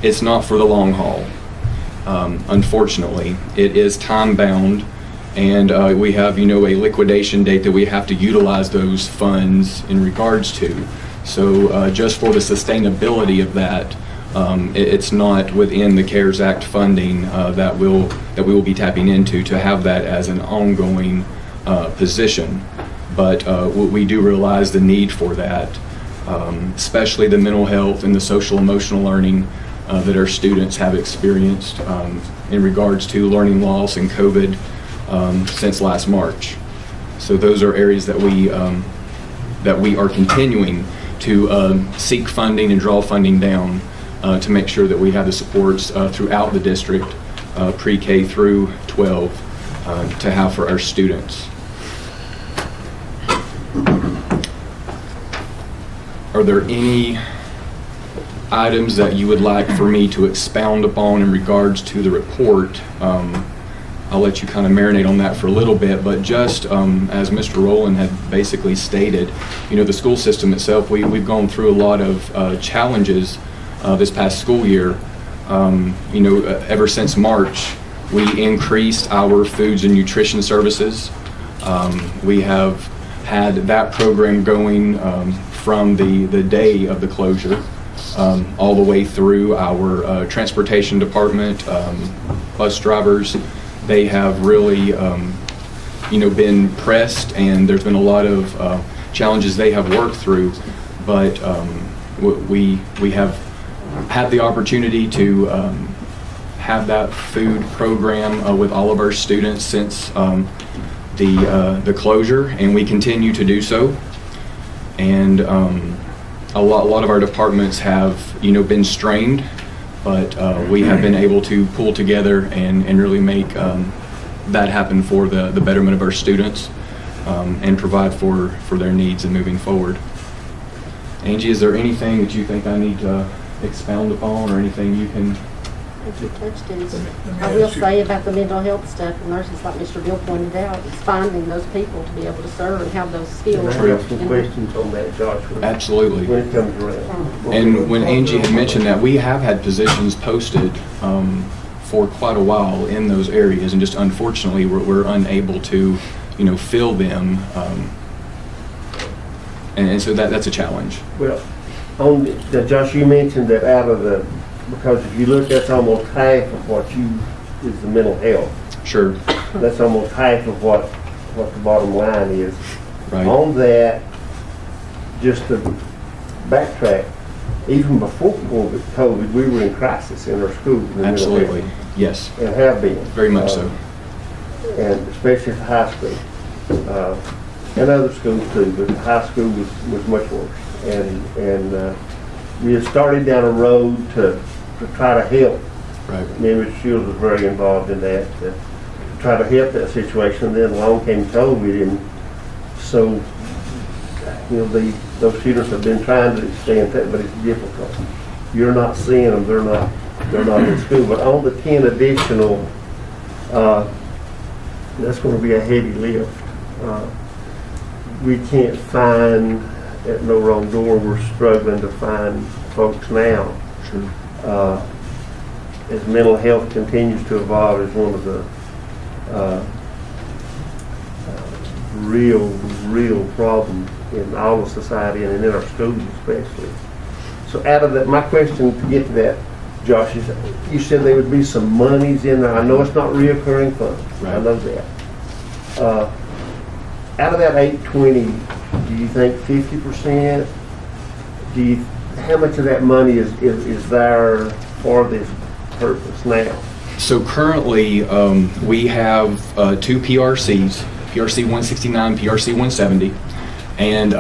it's not for the long haul. Unfortunately, it is time bound, and we have a liquidation date that we have to utilize those funds in regards to. So just for the sustainability of that, it's not within the CARES Act funding that we will be tapping into to have that as an ongoing position. But we do realize the need for that, especially the mental health and the social emotional learning that our students have experienced in regards to learning loss and COVID since last March. So those are areas that we are continuing to seek funding and draw funding down to make sure that we have the supports throughout the district, pre-K through 12, to have for our students. Are there any items that you would like for me to expound upon in regards to the report? I'll let you kind of marinate on that for a little bit, but just as Mr. Rowland had basically stated, the school system itself, we've gone through a lot of challenges this past school year. Ever since March, we increased our foods and nutrition services. We have had that program going from the day of the closure all the way through our transportation department, bus drivers. They have really, been pressed, and there's been a lot of challenges they have worked through. But we have had the opportunity to have that food program with all of our students since the closure, and we continue to do so. And a lot of our departments have, been strained, but we have been able to pull together and really make that happen for the betterment of our students and provide for their needs and moving forward. Angie, is there anything that you think I need to expound upon, or anything you can? If you touched it, I will say about the mental health stuff, the nurses, like Mr. Bill pointed out, it's finding those people to be able to serve and have those skills. Can I have some questions on that, Joshua? Absolutely. When it comes around. And when Angie had mentioned that, we have had positions posted for quite a while in those areas, and just unfortunately we're unable to, fill them. And so that's a challenge. Well, Josh, you mentioned that out of the, because if you look, that's almost half of what is the mental health. Sure. That's almost half of what the bottom line is. Right. On that, just to backtrack, even before COVID, we were in crisis in our schools. Absolutely. Yes. And have been. Very much so. And especially at the high school. And other schools too, but the high school was much worse. And we had started down a road to try to help. Right. Me and Mr. Shields was very involved in that, to try to help that situation. Then along came COVID, and so those students have been trying to stay in touch, but it's difficult. You're not seeing them; they're not in school. But on the 10 additional, that's going to be a heavy lift. We can't find, at No Wrong Door, we're struggling to find folks now. Sure. As mental health continues to evolve, is one of the real problems in all of society and in our schools especially. So out of that, my question to get to that, Josh, is you said there would be some monies in there. I know it's not reoccurring funds. Right. I know that. Out of that 820, do you think 50%? How much of that money is there for this purpose now? So currently, we have 2 PRCs, PRC 169, PRC 170, and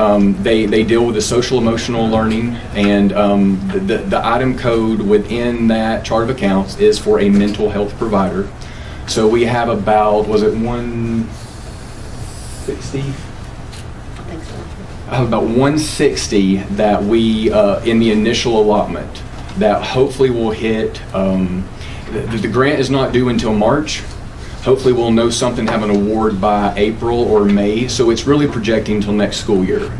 they deal with the social emotional learning, and the item code within that chart of accounts is for a mental health provider. So we have about, was it 160? I think so. About 160 that we, in the initial allotment, that hopefully will hit. The grant is not due until March. Hopefully we'll know something, have an award by April or May. So it's really projecting till next school year,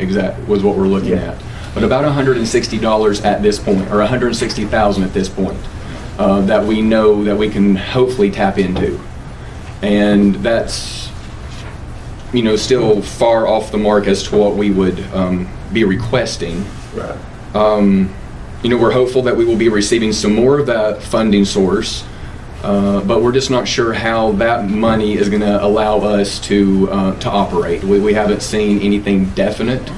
was what we're looking at. But about $160 at this point, or $160,000 at this point, that we know that we can hopefully tap into. And that's, still far off the mark as to what we would be requesting. Right. We're hopeful that we will be receiving some more of that funding source, but we're just not sure how that money is going to allow us to operate. We haven't seen anything definite,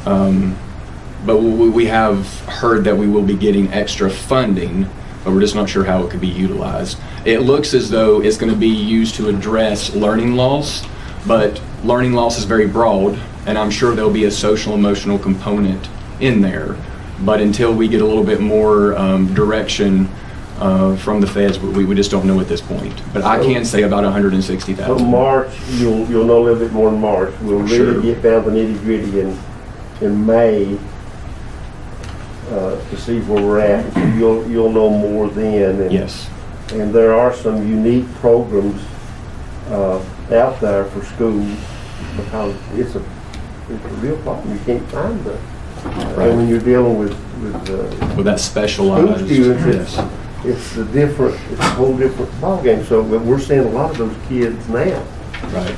but we have heard that we will be getting extra funding, but we're just not sure how it could be utilized. It looks as though it's going to be used to address learning loss, but learning loss is very broad, and I'm sure there'll be a social emotional component in there. But until we get a little bit more direction from the feds, we just don't know at this point. But I can say about 160,000. So March, you'll know a little bit more in March. We'll really Sure. get down to nitty gritty in May to see where we're at. So you'll know more then. And, Yes. And there are some unique programs out there for schools, because it's a real problem. You can't find them. Right. And when you're dealing with that school specialized. students, Yes. it's a whole different ballgame. So we're seeing a lot of those kids now, Right.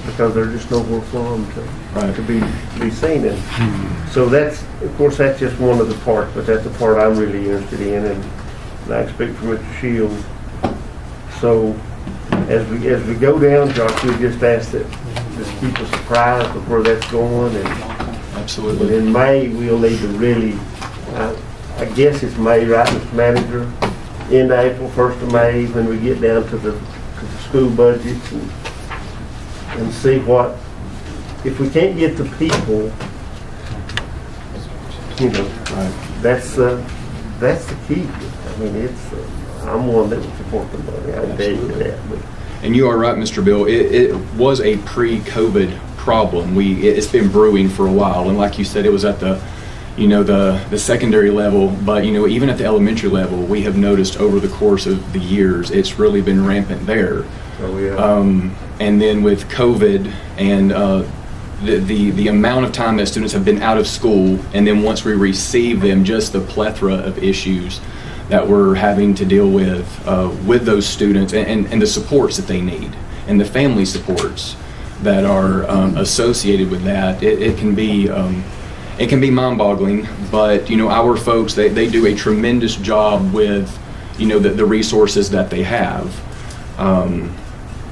because there's just nowhere for them Right. to be seen. And so that's, of course, that's just one of the parts, but that's the part I'm really interested in, and I expect from Mr. Shields. So as we go down, Josh, we just ask that just keep us apprised of where that's going, and Absolutely. in May we'll need to really, I guess it's May, right, Mr. Manager? end of April, 1st of May, when we get down to the school budgets and see what, if we can't get the people, you know, that's the key. I mean, I'm one that would support the money, I can tell you that. But And you are right, Mr. Bill. It was a pre-COVID problem. It's been brewing for a while, and like you said, it was at the secondary level. But even at the elementary level, we have noticed over the course of the years, it's really been rampant there. Oh yeah. And then with COVID and the amount of time that students have been out of school, and then once we receive them, just the plethora of issues that we're having to deal with those students and the supports that they need and the family supports that are associated with that. It can be mind-boggling, but our folks, they do a tremendous job with the resources that they have.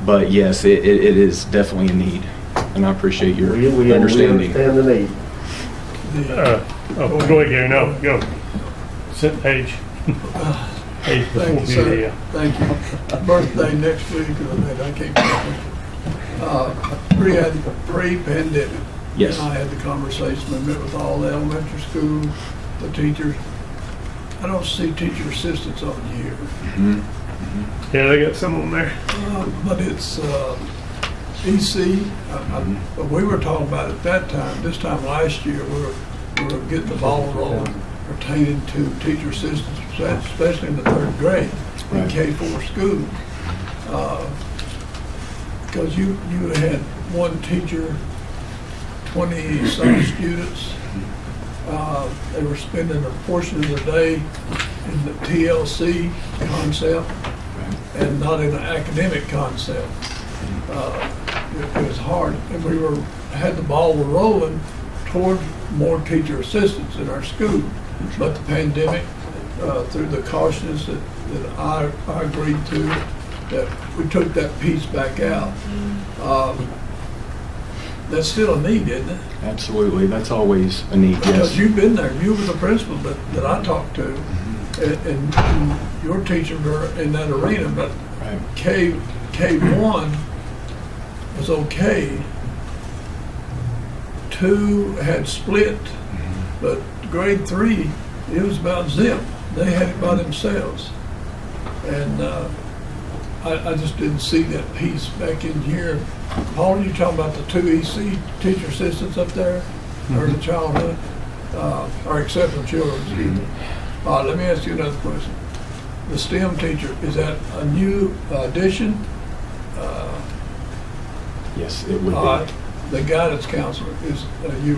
But yes, it is definitely a need, and I appreciate your understanding. We understand the need. Go ahead, Gary. No, go. Set page. Page before Thank you, sir. video. Thank you. Birthday next week, I can't pre-pandemic. Yes. And I had the conversation, we met with all the elementary school, the teachers. I don't see teacher assistants on here. Yeah, they got some on there. But it's EC. We were talking about at that time, this time last year, we were getting the ball rolling pertaining to teacher assistants, especially in the 3rd grade in K-4 schools. Because you had one teacher, 20-some students. They were spending a portion of the day in the TLC concept and not in the academic concept. It was hard, and we had the ball rolling toward more teacher assistants in our school. But the pandemic, through the cautions that I agreed to, that we took that piece back out. That's still a need, isn't it? Absolutely, that's always a need. Because Yes. you've been there, you were the principal that I talked to, and your teachers were in that arena, but K1 was okay. 2 had split, but grade 3, it was about zip. They had it by themselves. And I just didn't see that piece back in here. Paul, you talking about the 2 EC teacher assistants up there, or the childhood, or exceptional children, excuse me. Let me ask you another question. The STEM teacher, is that a new addition? Yes, it would be. The guidance counselor is, you've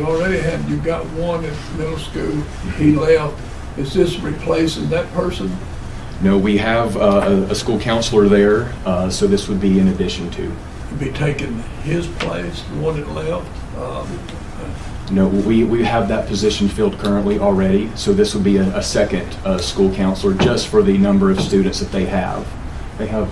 got one at middle school, he left. Is this replacing that person? No, we have a school counselor there, so this would be in addition to. You'd be taking his place, the one that left? No, we have that position filled currently already, so this would be a second school counselor just for the number of students that they have. They have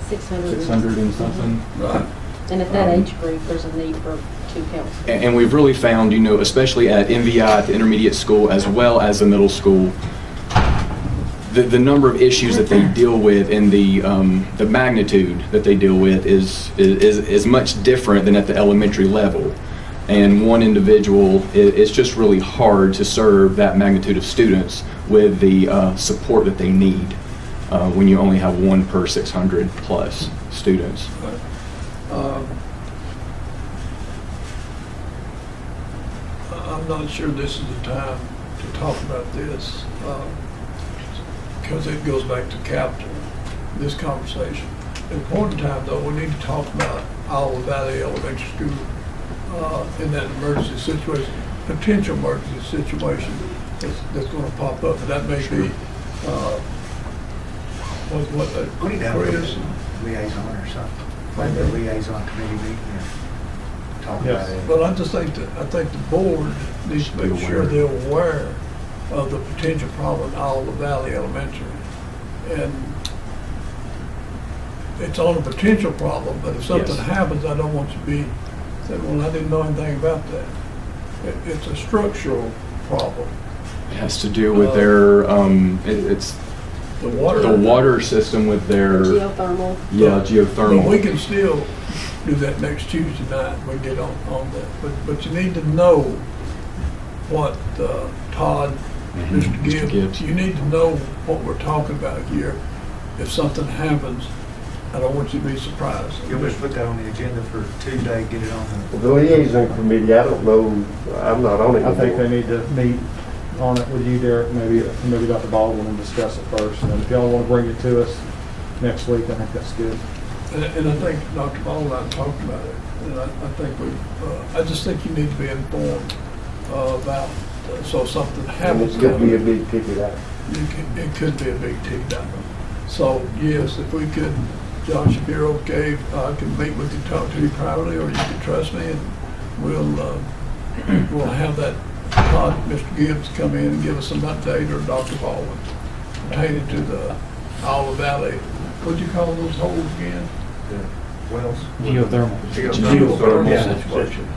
600 and something. Right. And at that age group, there's a need for 2 counselors. And we've really found, especially at MVI, at the intermediate school, as well as the middle school, the number of issues that they deal with and the magnitude that they deal with is much different than at the elementary level. And one individual, it's just really hard to serve that magnitude of students with the support that they need when you only have 1 per 600 plus students. I'm not sure this is the time to talk about this, because it goes back to capital, this conversation. At a point in time, though, we need to talk about Iowa Valley Elementary School in that emergency situation, potential emergency situation that's going to pop up. That may be, Put it down for Chris. liaison or something. Find a liaison committee meeting and talk about it. But I just think the board needs to make sure they're aware of the potential problem in Iowa Valley Elementary. And it's on a potential problem, but if something happens, I don't want you to be saying, well, I didn't know anything about that. It's a structural problem. It has to do with their, The water. The water system with their, Geothermal. yeah, But we geothermal. can still do that next Tuesday night, we get on that. But you need to know what Todd, Mr. Gibbs, you need to know what we're talking about here. If something happens, I don't want you to be surprised. You'll just put that on the agenda for Tuesday, get it on The liaison committee, I don't know, I'm not on it. I think they need to meet on it with you, Derek, maybe Dr. Baldwin, and discuss it first. And if y'all want to bring it to us next week, I think that's good. And I think Dr. Baldwin and I talked about it, and I think I just think you need to be informed about, so something And happens. it could be a big ticket item. It could be a big ticket item. So, yes, if we could, Josh, if you're okay, I can meet with you, talk to you privately, or you can trust me, and we'll have that Todd, Mr. Gibbs come in and give us an update, or Dr. Baldwin, pertaining to the Olive Valley, what'd you call those holes again? Wells. Geothermal. Geothermal situation.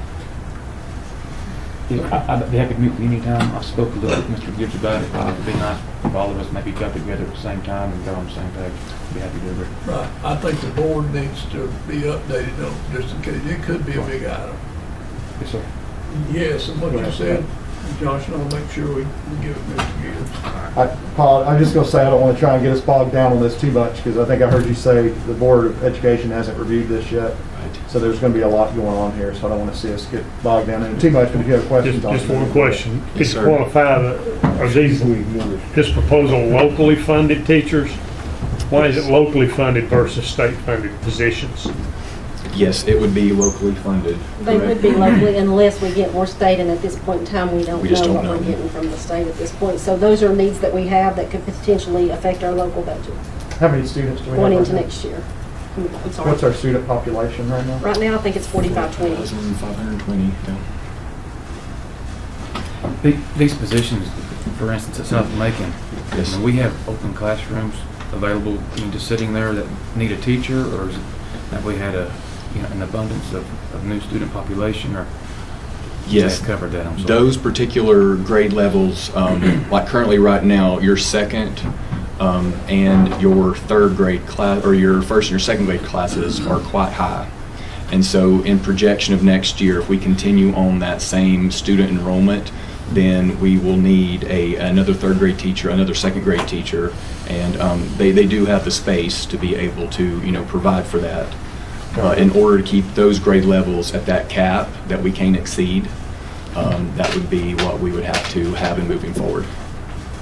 I'd be happy to meet with you anytime. I spoke a little with Mr. Gibbs about it. It'd be nice if all of us maybe got together at the same time and got on the same page. Be happy to do it. Right, I think the board needs to be updated on, just in case, it could be a big item. Yes, sir. Yes, and what you said, Josh, and I'll make sure we give it Mr. Gibbs. Paul, I'm just going to say I don't want to try and get us bogged down on this too much, because I think I heard you say the Board of Education hasn't reviewed this yet. So there's going to be a lot going on here, so I don't want to see us get bogged down in it too much, but if you have questions on it. Just one question. Could you sir. quantify are these, this proposal locally funded teachers? Why is it locally funded versus state funded positions? Yes, it would be locally funded. They would be locally unless we get more state, and at this point in time, we don't We just know don't what know. we're getting from the state at this point. So those are needs that we have that could potentially affect our local budget How many students do we have? going right into now? next year. I'm sorry. What's our student population right now? Right now, I think it's 4520. 520. These positions, for instance, at South Macon, Yes. we have open classrooms available, just sitting there that need a teacher, or is it that we had an abundance of new student population, or Yes. that covered that? I'm sorry. Those particular grade levels, like currently right now, your second and your third grade class, or your first and your second grade classes are quite high. And so in projection of next year, if we continue on that same student enrollment, then we will need another third grade teacher, another second grade teacher, and they do have the space to be able to, provide for that. In order to keep those grade levels at that cap that we can't exceed, that would be what we would have to have in moving forward.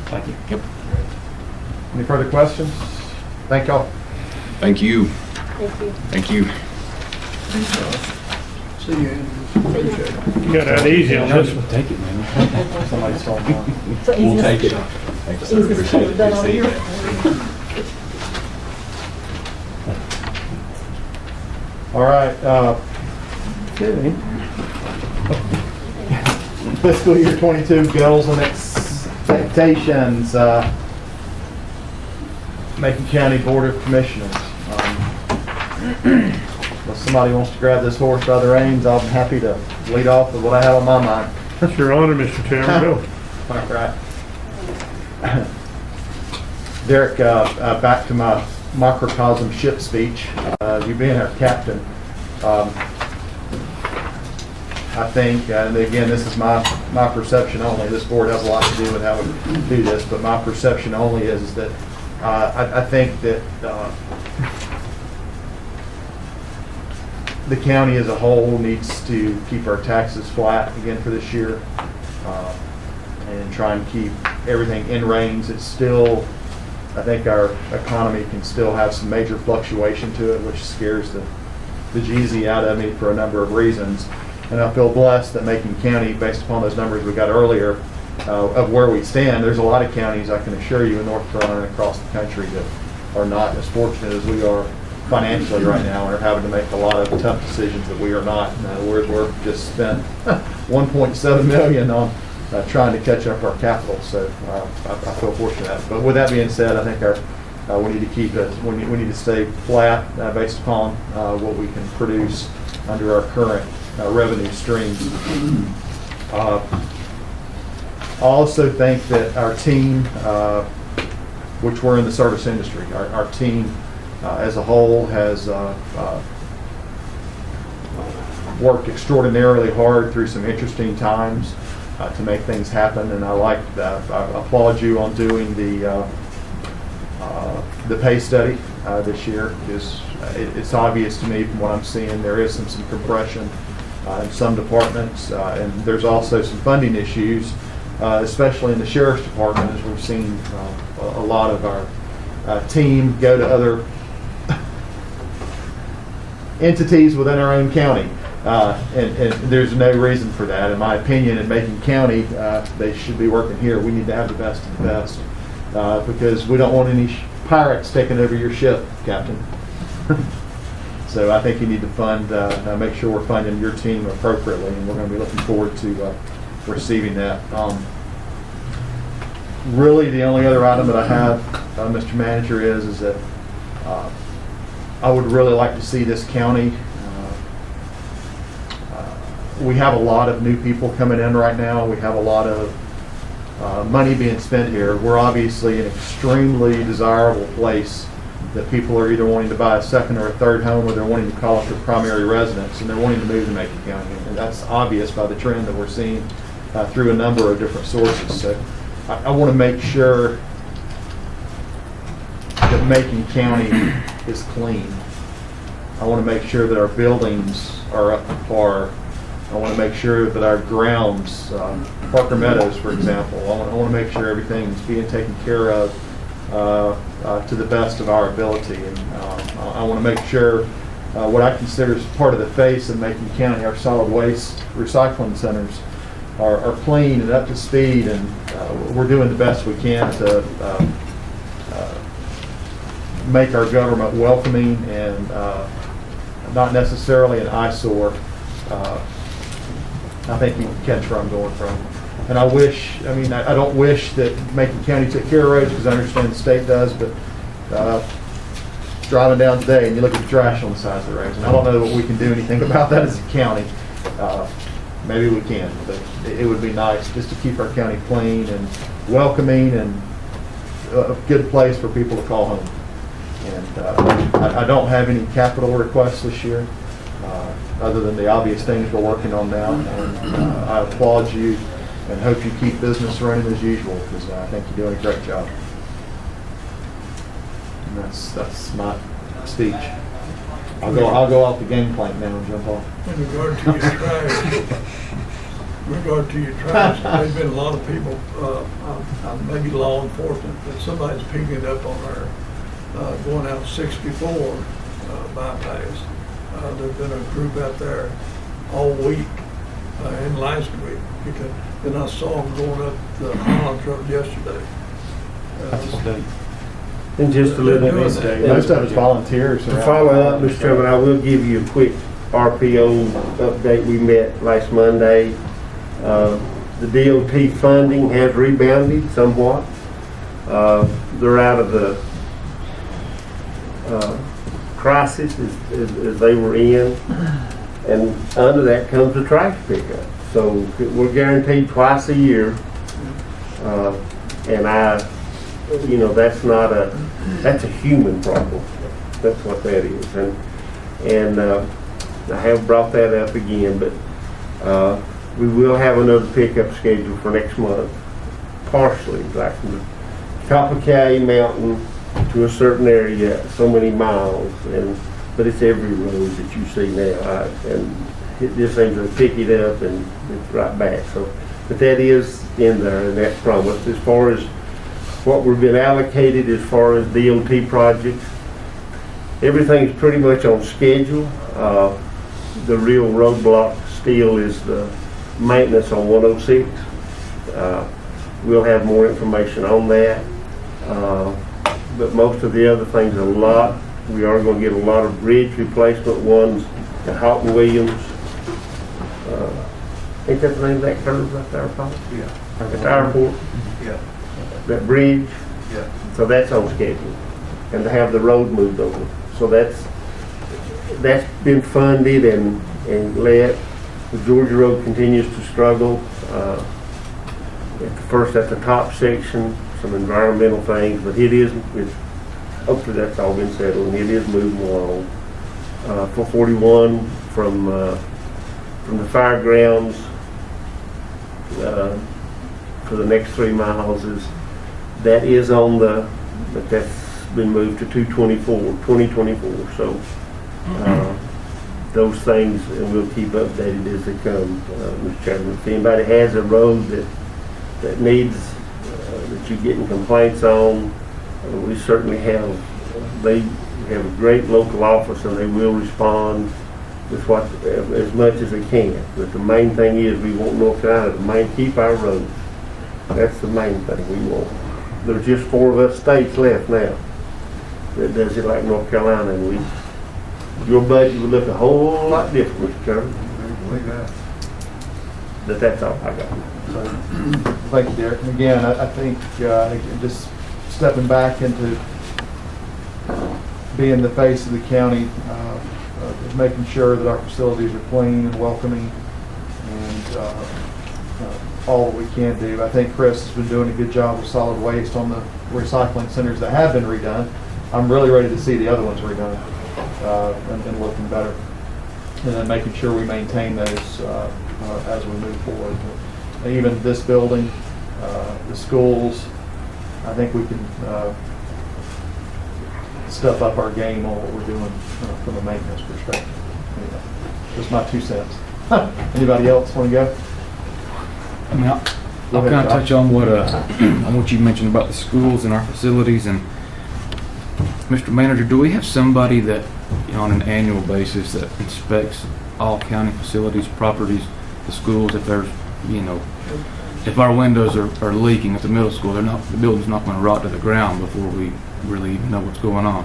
Thank you. Yep. Any further questions? Thank y'all. Thank you. Thank you. Thank you. See you, Andrew. Appreciate it. You got that easy on this one. Take it, man. Somebody's talking about. So We'll easiest- take it. Thanks, sir. easiest Appreciate it. done Good all seeing year. you. All right, fiscal year 22 goals and expectations. Macon County Board of Commissioners. If somebody wants to grab this horse by the reins, I'll be happy to lead off with what I have on my mind. That's your honor, Mr. Chairman. Go. All right. Derek, back to my microcosm ship speech. You being our captain, I think, and again, this is my perception only, this board has a lot to do with how we do this, but my perception only is that I think that the county as a whole needs to keep our taxes flat again for this year, and try and keep everything in range. It's still, I think our economy can still have some major fluctuation to it, which scares the Jeezy out of me for a number of reasons. And I feel blessed that Macon County, based upon those numbers we got earlier, of where we stand, there's a lot of counties, I can assure you, in North Carolina and across the country that are not as fortunate as we are financially right now and are having to make a lot of tough decisions that we are not. In other words, we're just spent $1.7 million on trying to catch up our capital, so I feel fortunate. But with that being said, I think we need to keep it. We need to stay flat based upon what we can produce under our current revenue streams. I also think that our team which we're in the service industry. Our team as a whole has worked extraordinarily hard through some interesting times to make things happen, and I applaud you on doing the pay study this year. It's obvious to me from what I'm seeing there is some compression in some departments, and there's also some funding issues, especially in the sheriff's department, as we've seen a lot of our team go to other entities within our own county. And there's no reason for that. In my opinion, in Macon County, they should be working here. We need to have the best of the best because we don't want any pirates taking over your ship, Captain. So I think you need to make sure we're funding your team appropriately, and we're going to be looking forward to receiving that. Really, the only other item that I have, Mr. Manager, is that I would really like to see this county. We have a lot of new people coming in right now. We have a lot of money being spent here. We're obviously an extremely desirable place that people are either wanting to buy a second or a third home, or they're wanting to call it their primary residence, and they're wanting to move to Macon County. And that's obvious by the trend that we're seeing through a number of different sources. So I want to make sure that Macon County is clean. I want to make sure that our buildings are up to par. I want to make sure that our grounds, Parker Meadows, for example, I want to make sure everything is being taken care of to the best of our ability. And I want to make sure what I consider as part of the face of Macon County, our solid waste recycling centers are clean and up to speed, and we're doing the best we can to make our government welcoming and not necessarily an eyesore. I think you can catch where I'm going from. And I don't wish that Macon County took care of roads, because I understand the state does, but driving down today and you look at the trash on the sides of the roads, and I don't know that we can do anything about that as a county. Maybe we can, but it would be nice just to keep our county clean and welcoming and a good place for people to call home. And I don't have any capital requests this year, other than the obvious things we're working on now. And I applaud you and hope you keep business running as usual, because I think you're doing a great job. And that's my speech. I'll go off the game plank now and jump off. In regard to your trash, there's been a lot of people, maybe law enforcement, but somebody's picking it up on our going out 64 bypass. There's been a group out there all week and last week, because then I saw them going up the Highland Road yesterday. And just a little bit, Most of it's volunteers. to follow up, Mr. Chairman, I will give you a quick RPO update. We met last Monday. The DOT funding has rebounded somewhat. They're out of the crisis as they were in, and under that comes the trash pickup. So we're guaranteed twice a year, and that's a human problem. That's what that is, and I have brought that up again, but we will have another pickup scheduled for next month, partially, like from the top of Cali Mountain to a certain area, so many miles, but it's every road that you see now, and it just seems to pick it up and it's right back. So, but that is in there, and that's promised. As far as what we've been allocated as far as DOT projects, everything's pretty much on schedule. The real roadblock still is the maintenance on 106. We'll have more information on that. But most of the other things, we are going to get a lot of bridge replacement ones at Houghton Williams. I think that's the name of that curve right there, Paul? Yeah. At the airport? Yeah. That bridge? Yeah. So that's on schedule. And to have the road moved over. So that's been funded and let. The Georgia Road continues to struggle. At the top section, some environmental things, but hopefully that's all been settled, and it is moving along. 441 from the fairgrounds for the next 3 miles that is on but that's been moved to 2024. So those things, and we'll keep updated as they come, Mr. Chairman. If anybody has a road that needs, that you're getting complaints on, we certainly have, they have a great local office and they will respond with as much as they can. But the main thing is we want North Carolina to keep our roads. That's the main thing we want. There's just 4 of us states left now that does it like North Carolina, and your budget would look a whole lot different, Mr. Chairman. But that's all I got. Thank you, Derek. And again, I think just stepping back into being the face of the county, making sure that our facilities are clean and welcoming, and all that we can do. I think Chris has been doing a good job with solid waste on the recycling centers that have been redone. I'm really ready to see the other ones redone and looking better. And then making sure we maintain those as we move forward. And even this building, the schools, I think we can step up our game on what we're doing from a maintenance perspective. Anyway, just my 2 cents. Anybody else want to go? I mean, I'll kind of touch on what you mentioned about the schools and our facilities. And Mr. Manager, do we have somebody that, on an annual basis, that inspects all county facilities, properties, the schools? If there's, if our windows are leaking at the middle school, the building's not going to rot to the ground before we really even know what's going on.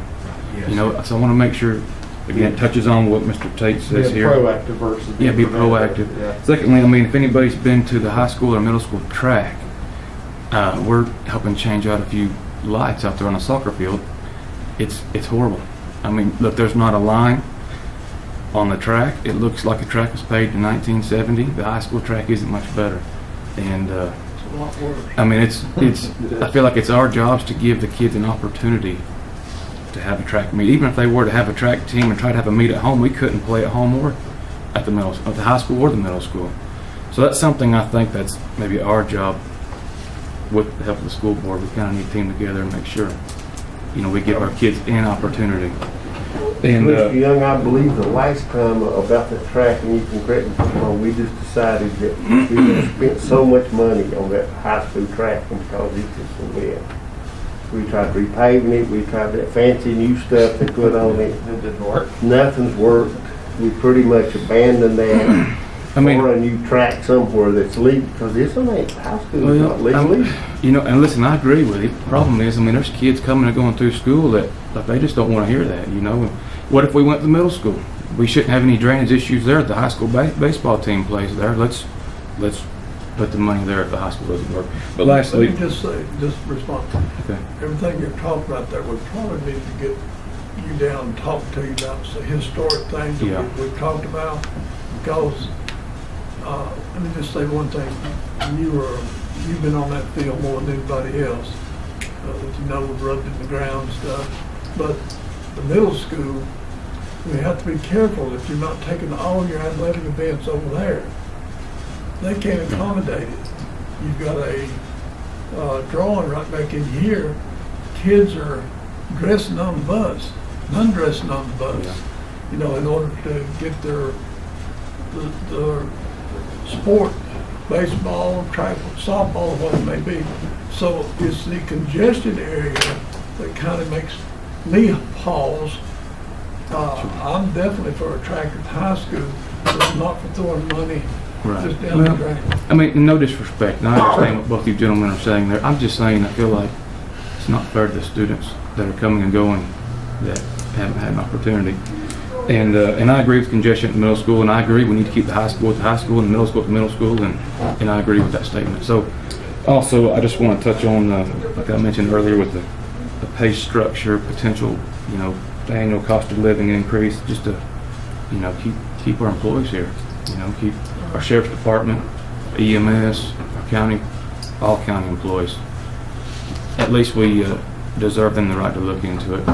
Yes. So I want to make sure. Again, it touches on what Mr. Tate says here. Proactive versus be proactive. Yeah. Secondly, if anybody's been to the high school or middle school track, we're helping change out a few lights out there on a soccer field. It's horrible. Look, there's not a line on the track. It looks like a track was paved in 1970. The high school track isn't much better, and it's a lot worse. I feel like it's our jobs to give the kids an opportunity to have a track meet. Even if they were to have a track team and try to have a meet at home, we couldn't play at home or at the high school or the middle school. So that's something I think that's maybe our job with the help of the school board. We kind of need to team together and make sure, we give our kids an opportunity. And Mr. Young, I believe the last time about the track, and you can correct me if I'm wrong, we just decided that we had spent so much money on that high school track because it's just so bad. We tried repaving it, we tried that fancy new stuff they put on it. It didn't work. Nothing's worked. We pretty much abandoned that for a new track somewhere that's legal, because this one ain't, high school is not legally. And listen, I agree with you. The problem is, there's kids coming and going through school that they just don't want to hear that, What if we went to middle school? We shouldn't have any drainage issues there. The high school baseball team plays there. Let's put the money there if the high school doesn't work. But lastly, let me just respond. Okay. Everything you're talking about there, we probably need to get you down and talk to you about the historic things that we've talked about. Because let me just say one thing: you've been on that field more than anybody else. That we've rubbed in the ground and stuff. But the middle school, we have to be careful that you're not taking all your athletic events over there. They can't accommodate it. You've got a drawing right back in here. Kids are dressing on the bus, undressing on the bus, in order to get their sport, baseball, track, softball, what it may be. So it's the congested area that kind of makes me pause. I'm definitely for a track at high school, but not for throwing money. right. Just down the drain. No disrespect, and I understand what both you gentlemen are saying there. I'm just saying I feel like it's not fair to the students that are coming and going that haven't had an opportunity. And I agree with congestion at the middle school, and I agree we need to keep the high school at the high school and the middle school at the middle school, and I agree with that statement. So also, I just want to touch on, like I mentioned earlier, with the pay structure, potential, the annual cost of living increase, just to, keep our employees here, keep our sheriff's department, EMS, our county, all county employees. at least we deserve them the right to look into it.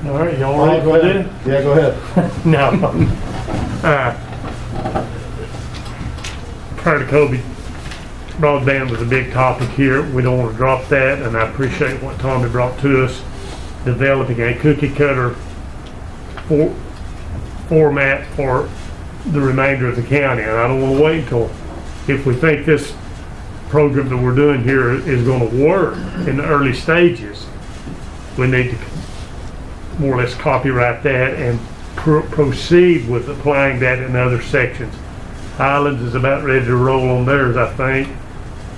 All right, y'all ready Go for ahead. this? Yeah, go ahead. No. Prior to COVID, broadband was a big topic here. We don't want to drop that, and I appreciate what Tommy brought to us, developing a cookie cutter format for the remainder of the county. And I don't want to wait until, if we think this program that we're doing here is going to work in the early stages, we need to more or less copyright that and proceed with applying that in other sections. Highlands is about ready to roll on theirs, I think.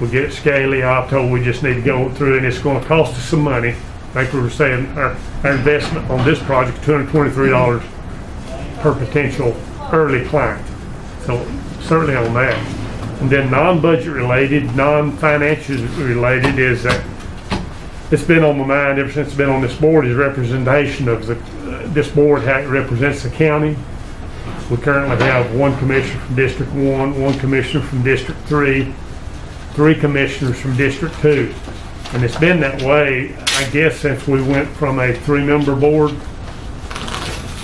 We get Scaly, I told we just need to go through, and it's going to cost us some money. Like we were saying, our investment on this project is $223 per potential early client. So certainly on that. And then non-budget related, non-financial related is that it's been on my mind ever since I've been on this board is representation of this board, how it represents the county. We currently have one commissioner from District 1, one commissioner from District 3, 3 commissioners from District 2. And it's been that way, I guess, since we went from a 3-member board.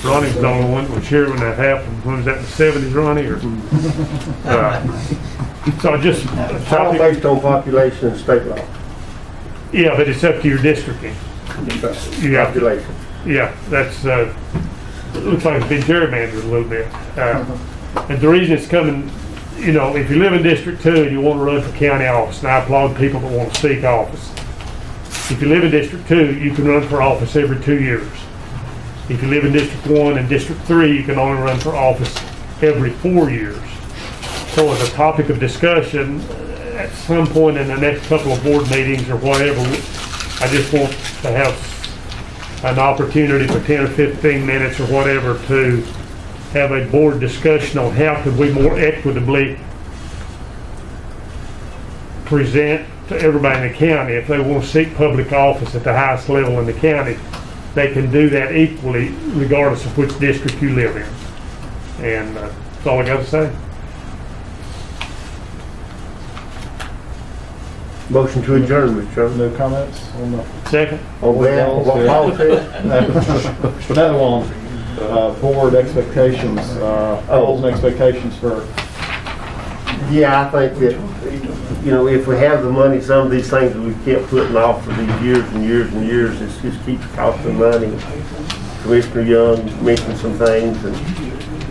Ronnie's the only one that was here when that happened. When was that, in the 70s, Ronnie? Or, so I just... It's all based on population and state law. Yeah, but it's up to your districting. You have to, Population. yeah, that's, it looks like it's been gerrymandered a little bit. And the reason it's coming, you know, if you live in District 2 and you want to run for county office, and I applaud people that want to seek office. If you live in District 2, you can run for office every 2 years. If you live in District 1 and District 3, you can only run for office every 4 years. So as a topic of discussion, at some point in the next couple of board meetings or whatever, I just want to have an opportunity for 10 or 15 minutes or whatever to have a board discussion on how could we more equitably present to everybody in the county. If they want to seek public office at the highest level in the county, they can do that equally regardless of which district you live in. And that's all I got to say. Motion to adjourn, Mr. Chairman. No comments on the... Second. On that, what Paul said? No, on board expectations, goals and expectations for... Yeah, I think that, you know, if we have the money, some of these things that we've kept putting off for these years and years and years, it just keeps costing money. Commissioner Young mentioned some things, and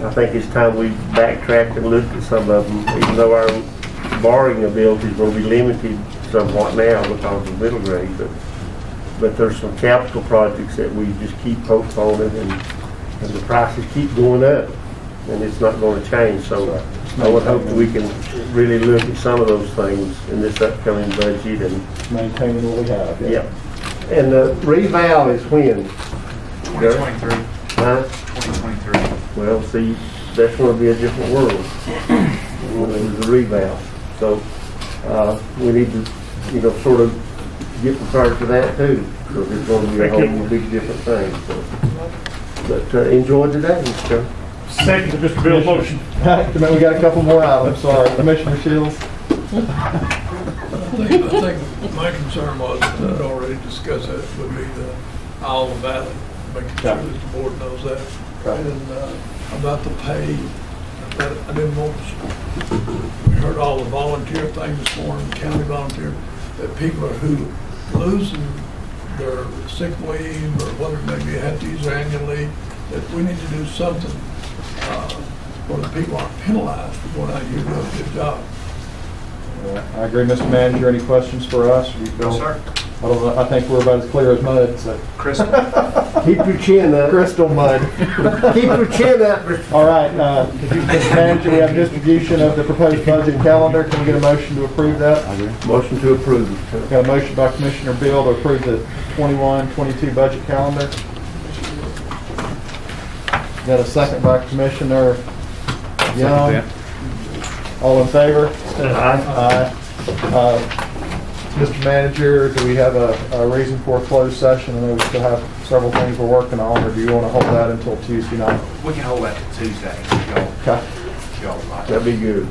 I think it's time we backtracked and looked at some of them, even though our borrowing ability is going to be limited somewhat now because of middle grade, but there's some capital projects that we just keep postponing, and the prices keep going up, and it's not going to change. So I would hope that we can really look at some of those things in this upcoming budget and Maintaining what we have. yeah. And the reval is when? 2023. Huh? 2023. Well, see, that's going to be a different world when there's a reval. So we need to, you know, sort of get prepared for that too, because it's going to be a whole big different thing. So, but enjoy today, Mr. Chairman. Second to Mr. Bill's motion. We got a couple more items, sorry. Commissioner Shields? I think my concern was, and I'd already discussed that, would be the Iowa Valley, making sure that the board knows that. And about the pay, I didn't want to, we heard all the volunteer things this morning, county volunteer, that people who losing their sick leave or whether maybe have to use their annual leave, that we need to do something where the people aren't penalized for going out here and doing a good job. I agree, Mr. Manager. Any questions for us? No, sir. I don't know. I think we're about as clear as mud, so. Crystal. Keep your chin up. Crystal mud. Keep your chin up. All right, Mr. Manager, we have distribution of the proposed budget calendar. Can we get a motion to approve that? Motion to approve. Got a motion by Commissioner Bill to approve the 21-22 budget calendar. Got a second by Commissioner Young. All in favor? Aye. Mr. Manager, do we have a reason for a closed session? I know we still have several things we're working on, or do you want to hold that until Tuesday night? We can hold that to Tuesday. Y'all, Okay. y'all like. That'd be good.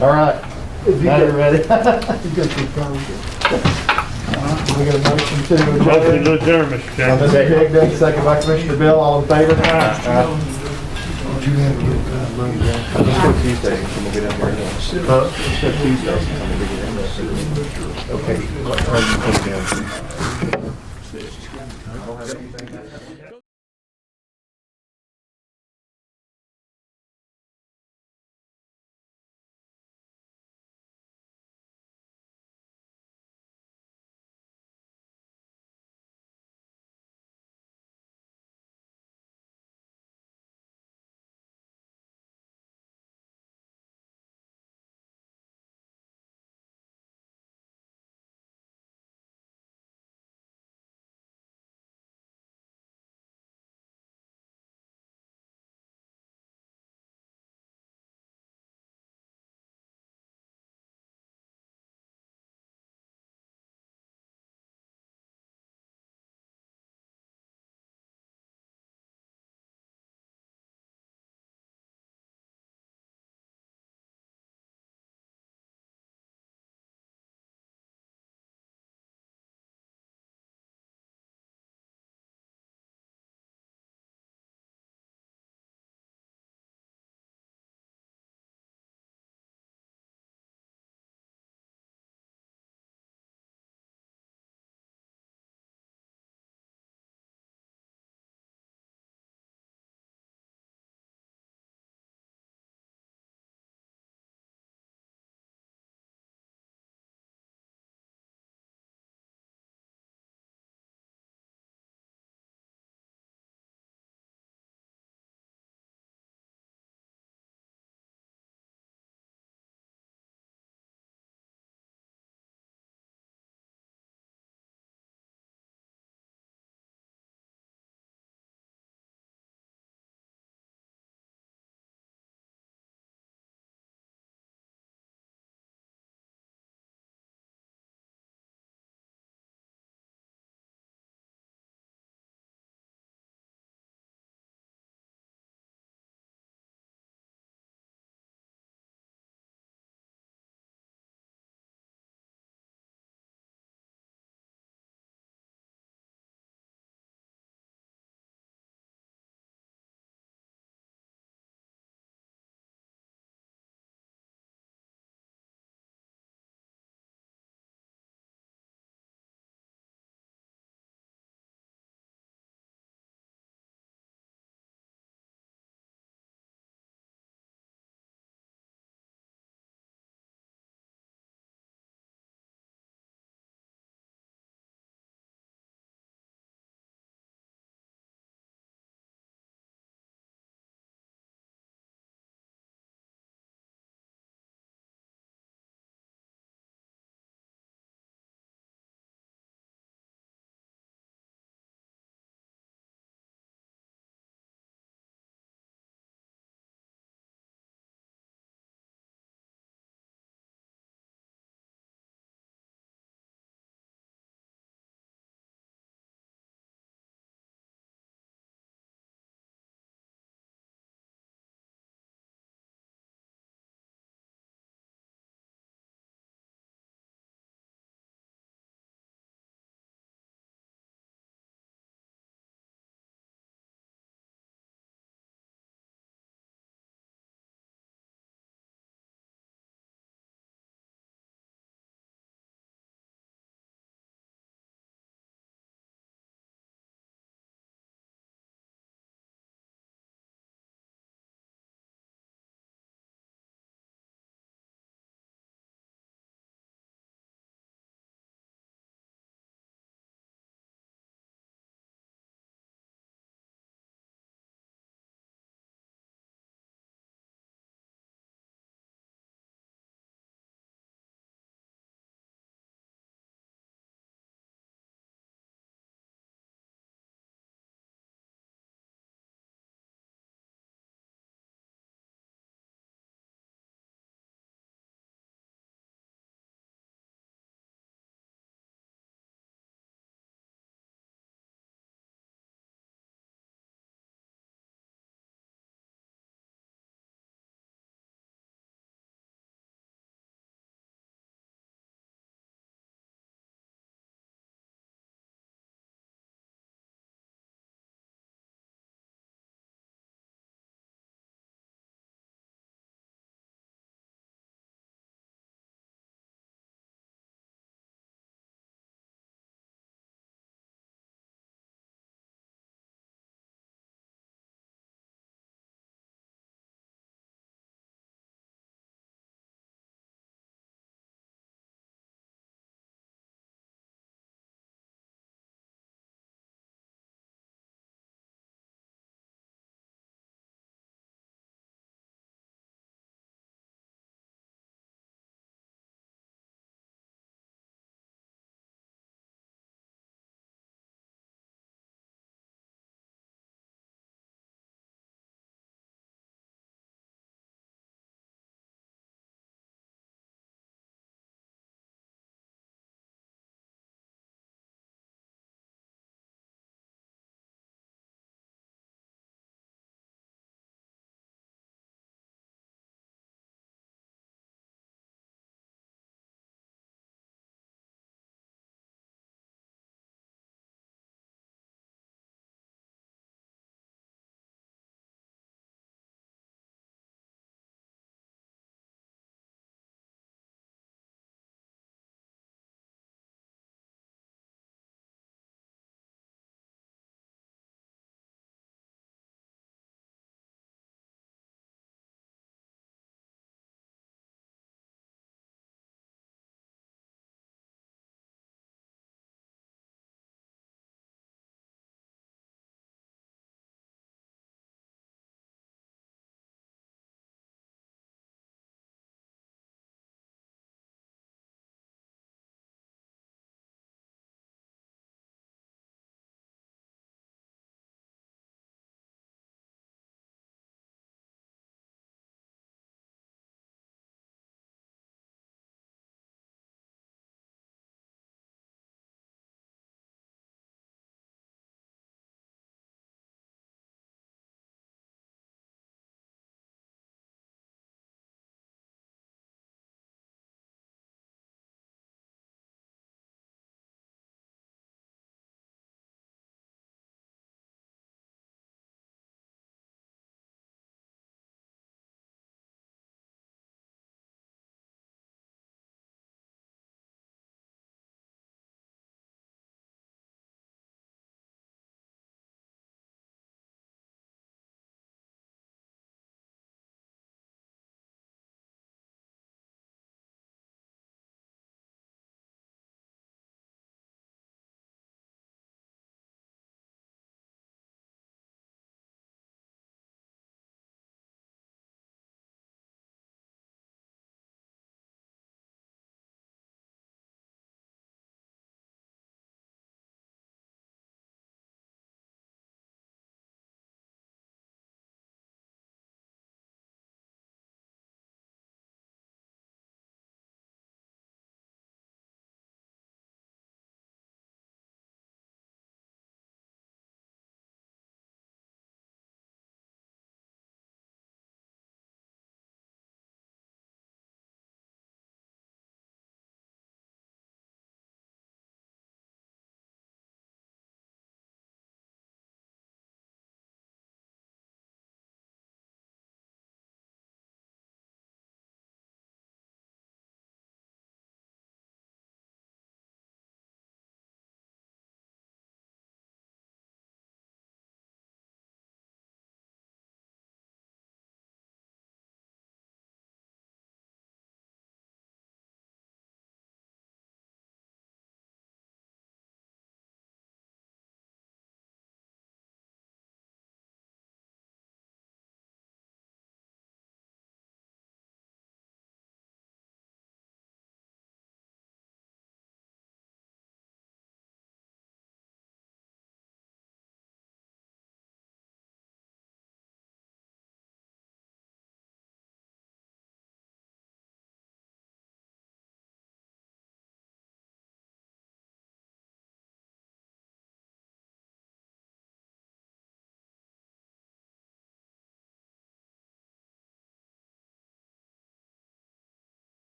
All right. Now you're ready. You got your phone. We got a motion to Motion adjourn. to adjourn, Mr. Chairman. Mr. Higdon, second by Commissioner Bill, all in favor? But you have to get Tuesday, and we'll get out here. Tuesday. Okay. What time do you put it down?